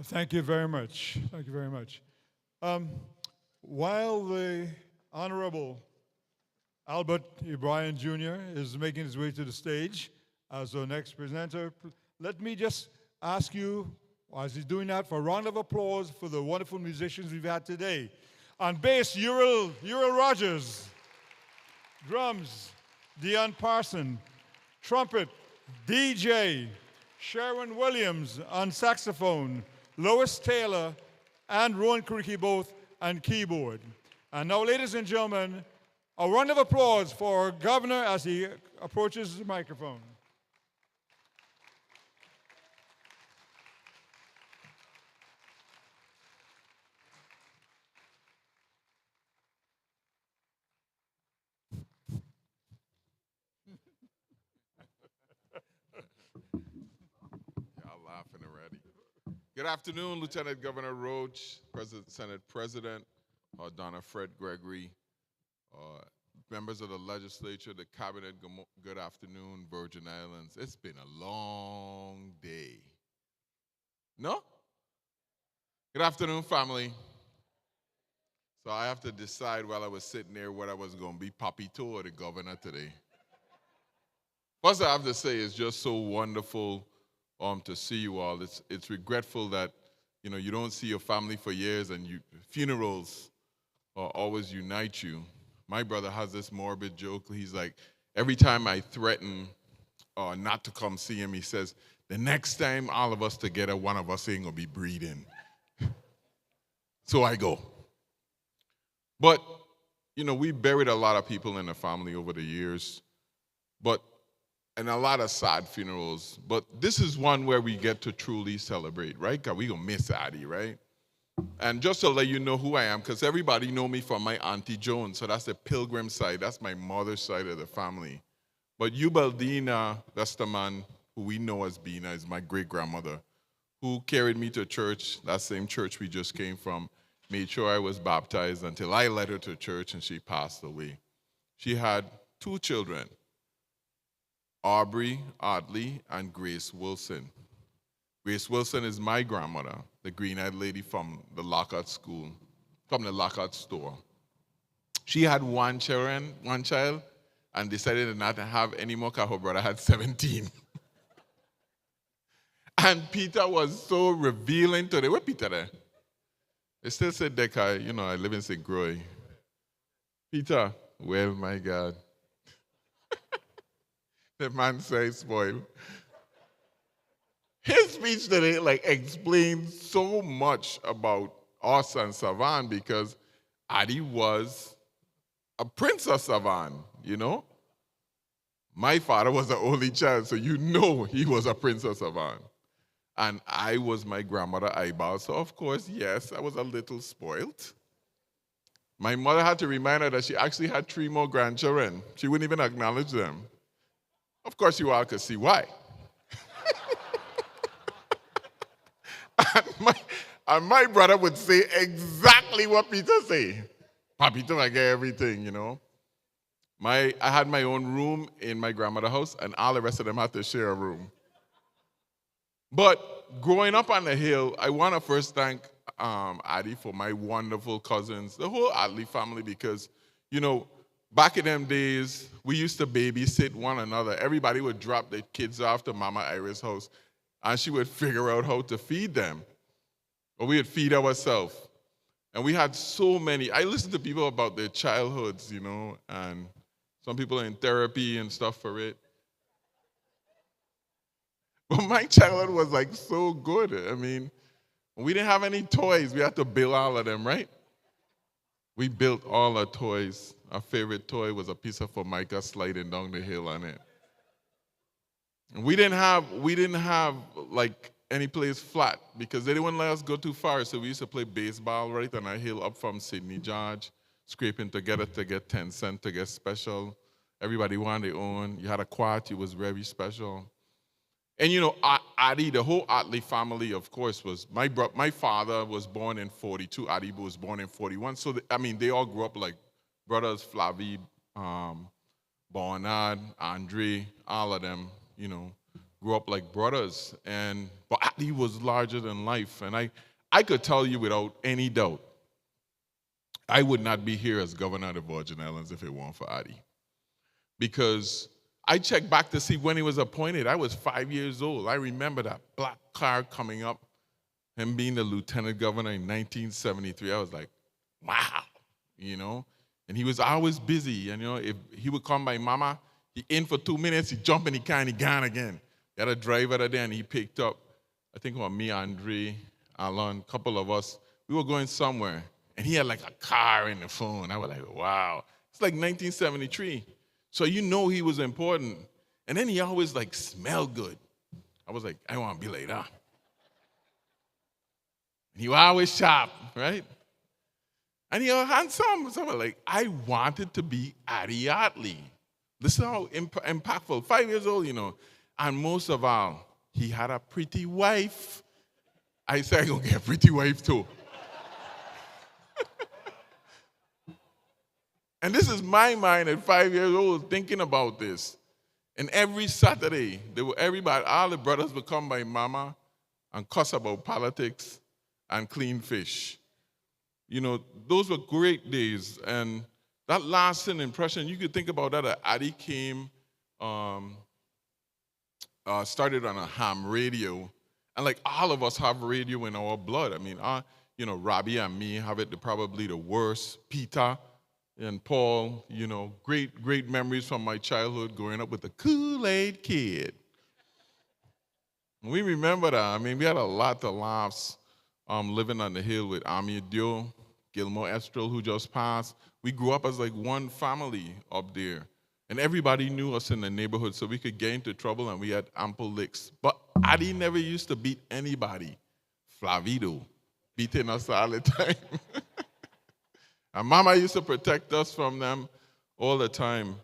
Thank you very much. Thank you very much. While the Honorable Albert E. Bryan Jr. is making his way to the stage as our next presenter, let me just ask you, as he's doing that, for a round of applause for the wonderful musicians we've had today. On bass, Uriel Rogers. Drums, Dion Parson. Trumpet, DJ Sharon Williams on saxophone. Lois Taylor and Rowan Creaky both on keyboard. And now, ladies and gentlemen, a round of applause for our governor as he approaches the microphone. Y'all laughing already. Good afternoon, Lieutenant Governor Roach, Senate President Donna, Frett-Gregory, members of the legislature, the cabinet, good afternoon, Virgin Islands. It's been a long day. No? Good afternoon, family. So I have to decide while I was sitting there whether I was going to be Papito or the governor today. First I have to say, it's just so wonderful to see you all. It's regretful that you don't see your family for years, and funerals always unite you. My brother has this morbid joke. He's like, every time I threaten not to come see him, he says, the next time all of us together, one of us ain't gonna be breathing. So I go. But we buried a lot of people in the family over the years, and a lot of sad funerals. But this is one where we get to truly celebrate, right? Because we gonna miss Addie, right? And just to let you know who I am, because everybody know me from my Auntie Joan, so that's the Pilgrim side. That's my mother's side of the family. But Ubaldina, that's the man who we know as Bina, is my great-grandmother, who carried me to church, that same church we just came from, made sure I was baptized until I led her to church and she passed away. She had 2 children, Aubrey Artley and Grace Wilson. Grace Wilson is my grandmother, the green-eyed lady from the Lockhart school, from the Lockhart store. She had one child, and decided not to have any more because her brother had 17. And Peter was so revealing today. Where Peter there? They still said that I live in St. Croix. Peter, well, my God. The man says, spoiled. His speech today explained so much about us and Savan, because Addie was a prince of Savan, My father was the only child, so he was a prince of Savan. And I was my grandmother eyeball, so of course, yes, I was a little spoiled. My mother had to remind her that she actually had 3 more grandchildren. She wouldn't even acknowledge them. Of course, you all could see why. and my brother would say exactly what Peter say. Papito, I get everything, you know. I had my own room in my grandmother's house, and all the rest of them had to share a room. But growing up on the hill, I want to first thank Addie for my wonderful cousins, the whole Ottley family, because, you know, back in them days, we used to babysit one another. Everybody would drop their kids off to Mama Iris' house, and she would figure out how to feed them. Or we would feed ourselves. And we had so many. I listened to people about their childhoods, you know, and some people are in therapy and stuff for it. But my childhood was like so good. I mean, we didn't have any toys. We had to build all of them, right? We built all our toys. Our favorite toy was a piece of formica sliding down the hill on it. And we didn't have like any place flat because they didn't let us go too far. So we used to play baseball right on a hill up from Sydney George, scraping together to get 10 cents to get special. Everybody wanted their own. You had a quart, it was very special. And you know, Addie, the whole Artley family, of course, was my father was born in 42. Addie was born in 41. So they all grew up like brothers, Flavie, Bernard, Andre, all of them, you know, grew up like brothers. But Addie was larger than life. And I could tell you without any doubt, I would not be here as governor of the Virgin Islands if it weren't for Addie. Because I checked back to see when he was appointed. I was 5 years old. I remember that black car coming up, him being the lieutenant governor in 1973. I was like, wow, you know? And he was always busy. And, you know, if he would come by Mama, he in for 2 minutes, he jump in the car and he gone again. He had a driver there and he picked up, I think it was me, Andre, Alan, a couple of us. We were going somewhere. And he had like a car in the phone. I was like, wow. It's like 1973. So you know he was important. And then he always like smelled good. I was like, I want to be like that. And he was always sharp, right? And he was handsome. So I was like, I wanted to be Addie Ottley. This is how impactful. 5 years old, you know. And most of all, he had a pretty wife. I said, I'm going to get a pretty wife too. And this is my mind at 5 years old thinking about this. And every Saturday, all the brothers would come by Mama and cuss about politics and clean fish. You know, those were great days. And that lasting impression, you could think about that. Addie came, started on a ham radio. And like all of us have radio in our blood. I mean, you know, Robbie and me have it probably the worst. Peter and Paul, you know, great memories from my childhood growing up with the Kool-Aid Kid. We remember that. I mean, we had a lot of laughs living on the hill with Ami Dio, Gilmore Estrel, who just passed. We grew up as like one family up there. And everybody knew us in the neighborhood, so we could get into trouble and we had ample licks. But Addie never used to beat anybody. Flavito beating us all the time. And Mama used to protect us from them all the time.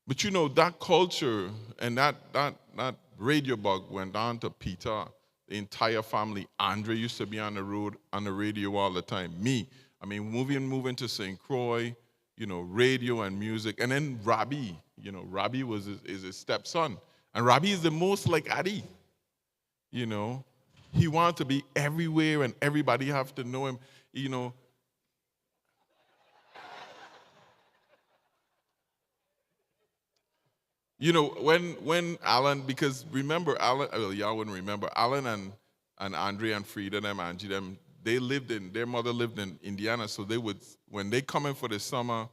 But you know, that culture and that radio bug went on to Peter, the entire family. Andre used to be on the road, on the radio all the time. Me, I mean, moving to St. Croix, you know, radio and music. And then Robbie, you know, Robbie is his stepson. And Robbie is the most like Addie, you know. He wanted to be everywhere and everybody have to know him, you know. You know, when Alan, because remember Alan, well, y'all wouldn't remember, Alan and Andre and Frida, them, Angie, them, their mother lived in Indiana, so they would, when they come in for the summer,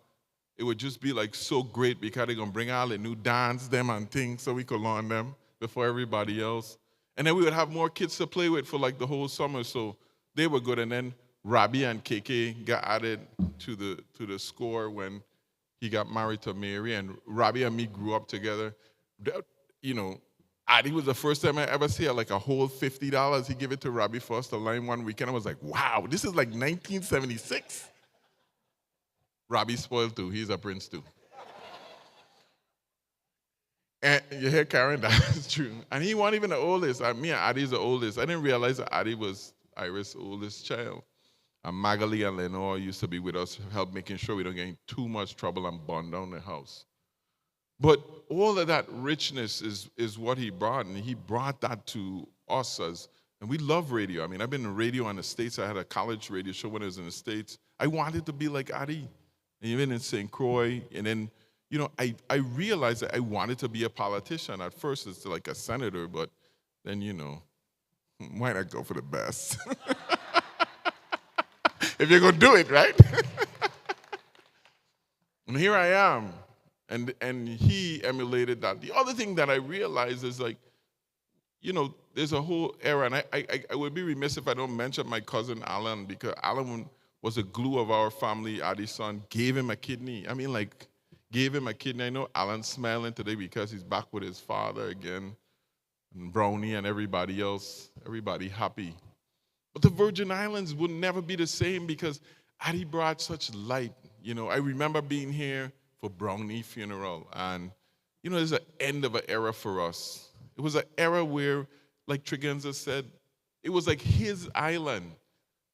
it would just be like so great because they're going to bring all the new dance, them and things, so we could learn them before everybody else. And then we would have more kids to play with for like the whole summer, so they were good. And then Robbie and KK got added to the score when he got married to Mary, and Robbie and me grew up together. You know, Addie was the first time I ever see like a whole $50. He gave it to Robbie for us to line one weekend. I was like, wow, this is like 1976. Robbie's spoiled too. He's a prince too. And you hear Karen, that's true. And he wasn't even the oldest. Me and Addie's the oldest. I didn't realize that Addie was Iris' oldest child. And Magali and Lenore used to be with us, help making sure we don't get in too much trouble and burn down the house. But all of that richness is what he brought, and he brought that to us and we love radio. I mean, I've been in radio in the States. I had a college radio show when I was in the States. I wanted to be like Addie, and even in St. Croix, and then, I realized that I wanted to be a politician. At first, it's like a senator, but then, why not go for the best? If you're going to do it, right? And here I am. And he emulated that. The other thing that I realized is there's a whole era, and I would be remiss if I don't mention my cousin Alan, because Alan was the glue of our family. Addie's son gave him a kidney. Gave him a kidney. I know Alan's smiling today because he's back with his father again, and Brownie and everybody else, everybody happy. But the Virgin Islands would never be the same because Addie brought such light. I remember being here for Brownie funeral, and there's an end of an era for us. It was an era where, like Tregenza said, it was like his island,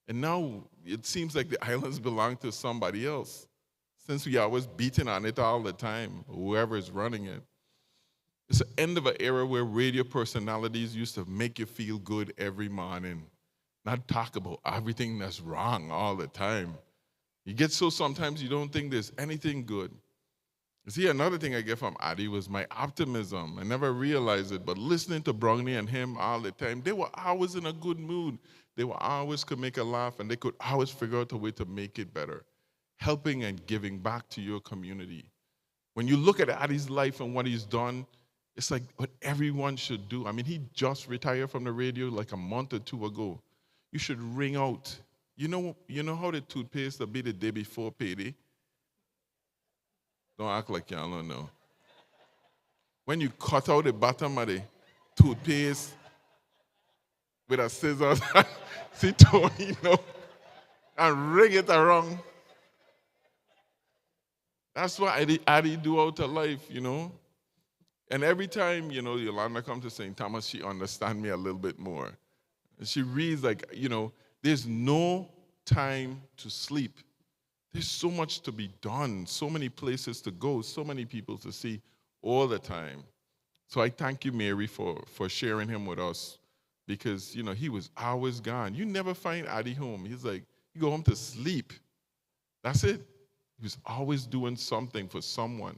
and now it seems like the islands belong to somebody else, since we are always beating on it all the time, whoever is running it. It's the end of an era where radio personalities used to make you feel good every morning, not talk about everything that's wrong all the time. You get so sometimes you don't think there's anything good. You see, another thing I get from Addie was my optimism. I never realized it, but listening to Brownie and him all the time, they were always in a good mood. They were always could make a laugh, and they could always figure out a way to make it better, helping and giving back to your community. When you look at Addie's life and what he's done, it's like what everyone should do. I mean, he just retired from the radio like a month or two ago. You should ring out. You know how the toothpaste will be the day before payday? Don't act like y'all don't know. When you cut out the bottom of the toothpaste with a scissors, see, and ring it around. That's what Addie do out of life, And every time, Yolanda comes to St. Thomas, she understands me a little bit more. And she reads there's no time to sleep. There's so much to be done, so many places to go, so many people to see all the time. So I thank you, Mary, for sharing him with us, because, he was always gone. You never find Addie home. He's like, you go home to sleep. That's it. He was always doing something for someone.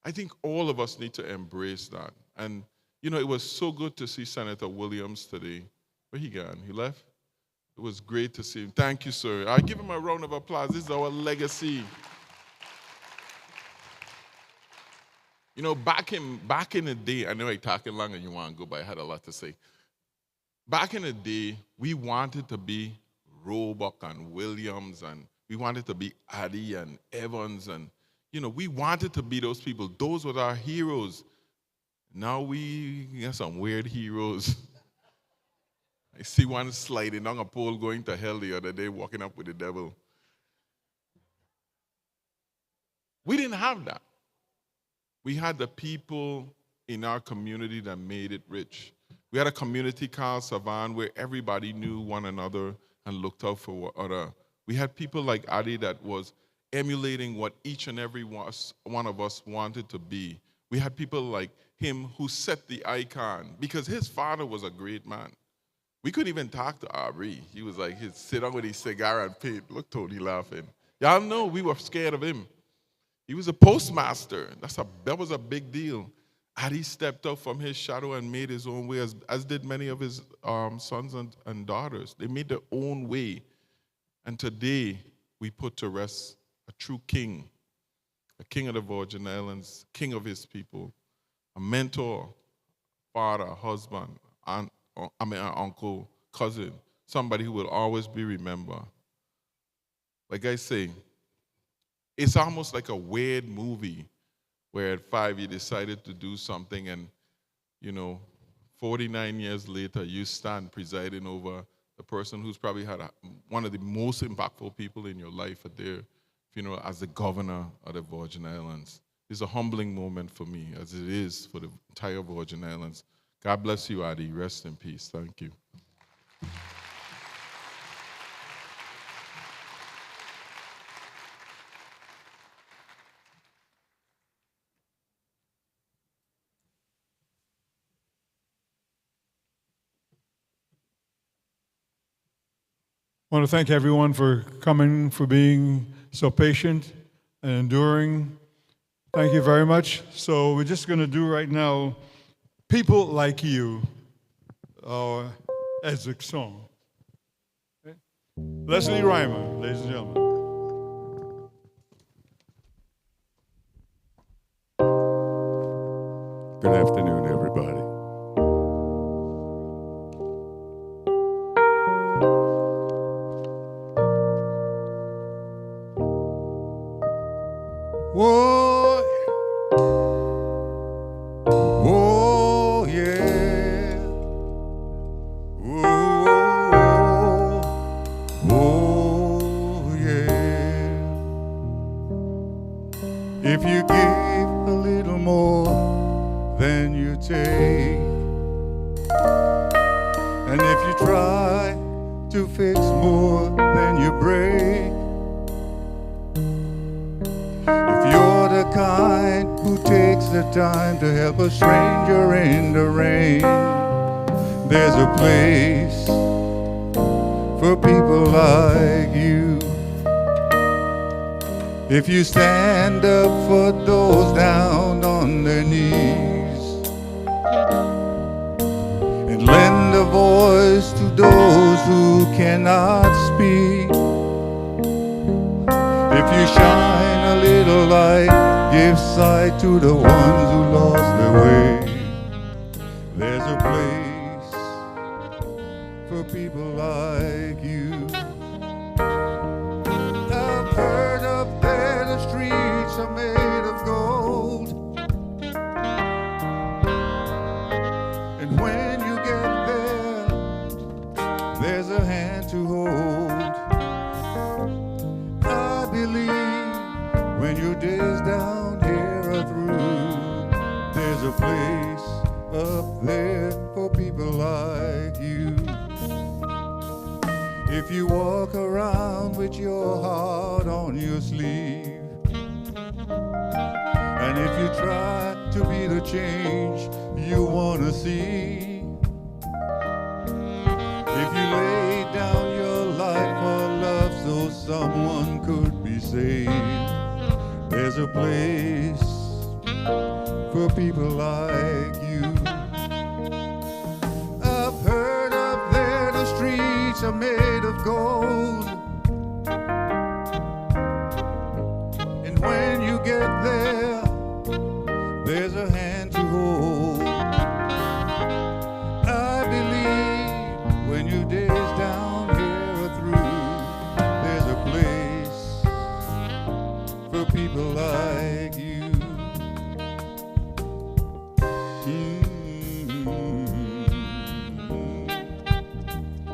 I think all of us need to embrace that. And, it was so good to see Senator Williams today. Where he gone? He left? It was great to see him. Thank you, sir. I give him a round of applause. This is our legacy. Back in the day, I know I'm talking long and you want to go, but I had a lot to say. Back in the day, we wanted to be Roebuck and Williams, and we wanted to be Addie and Evans, and we wanted to be those people. Those were our heroes. Now we got some weird heroes. I see one sliding down a pole going to hell the other day, walking up with the devil. We didn't have that. We had the people in our community that made it rich. We had a community called Savan where everybody knew one another and looked out for one another. We had people like Addie that was emulating what each and every one of us wanted to be. We had people like him who set the icon, because his father was a great man. We couldn't even talk to Aubrey. He was like, he'd sit down with his cigar and paint. Look, Tony laughing. Y'all know we were scared of him. He was a postmaster. That was a big deal. Addie stepped up from his shadow and made his own way, as did many of his sons and daughters. They made their own way. And today, we put to rest a true king, a king of the Virgin Islands, king of his people, a mentor, father, husband, an uncle, cousin, somebody who will always be remembered. Like I say, it's almost like a weird movie where at 5 you decided to do something and, 49 years later, you stand presiding over the person who's probably had one of the most impactful people in your life at their funeral as the governor of the Virgin Islands. It's a humbling moment for me, as it is for the entire Virgin Islands. God bless you, Addie. Rest in peace. Thank you. I want to thank everyone for coming, for being so patient and enduring. Thank you very much. So we're just going to do right now, People Like You, our Ezek song. Okay? Leslie Reimer, ladies and gentlemen. Good afternoon, everybody. Whoa, oh yeah, whoa, oh yeah. If you give a little more than you take, and if you try to fix more than you break, you're the kind who takes the time to help a stranger in the rain. There's a place for people like you. If you stand up for those down on their knees and lend a voice to those who cannot speak, if you shine a little light, give sight to the ones who lost their way, there's a place for people like you. I've heard up there the streets are made of gold, and when you get there, there's a hand to hold. When your days down here are through, there's a place up there for people like you. If you walk around with your heart on your sleeve, and if you try to be the change you want to see, if you lay down your life for love so someone could be saved, there's a place for people like you. I've heard up there the streets are made of gold, and when you get there, there's a hand to hold. I believe when your days down here are through, there's a place for people like you.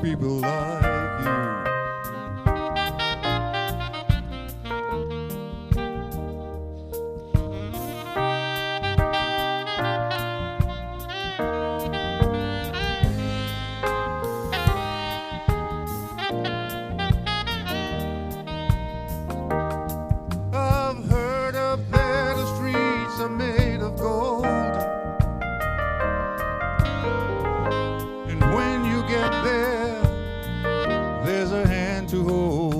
People like you. I've heard up there the streets are made of gold, and when you get there, there's a hand to hold.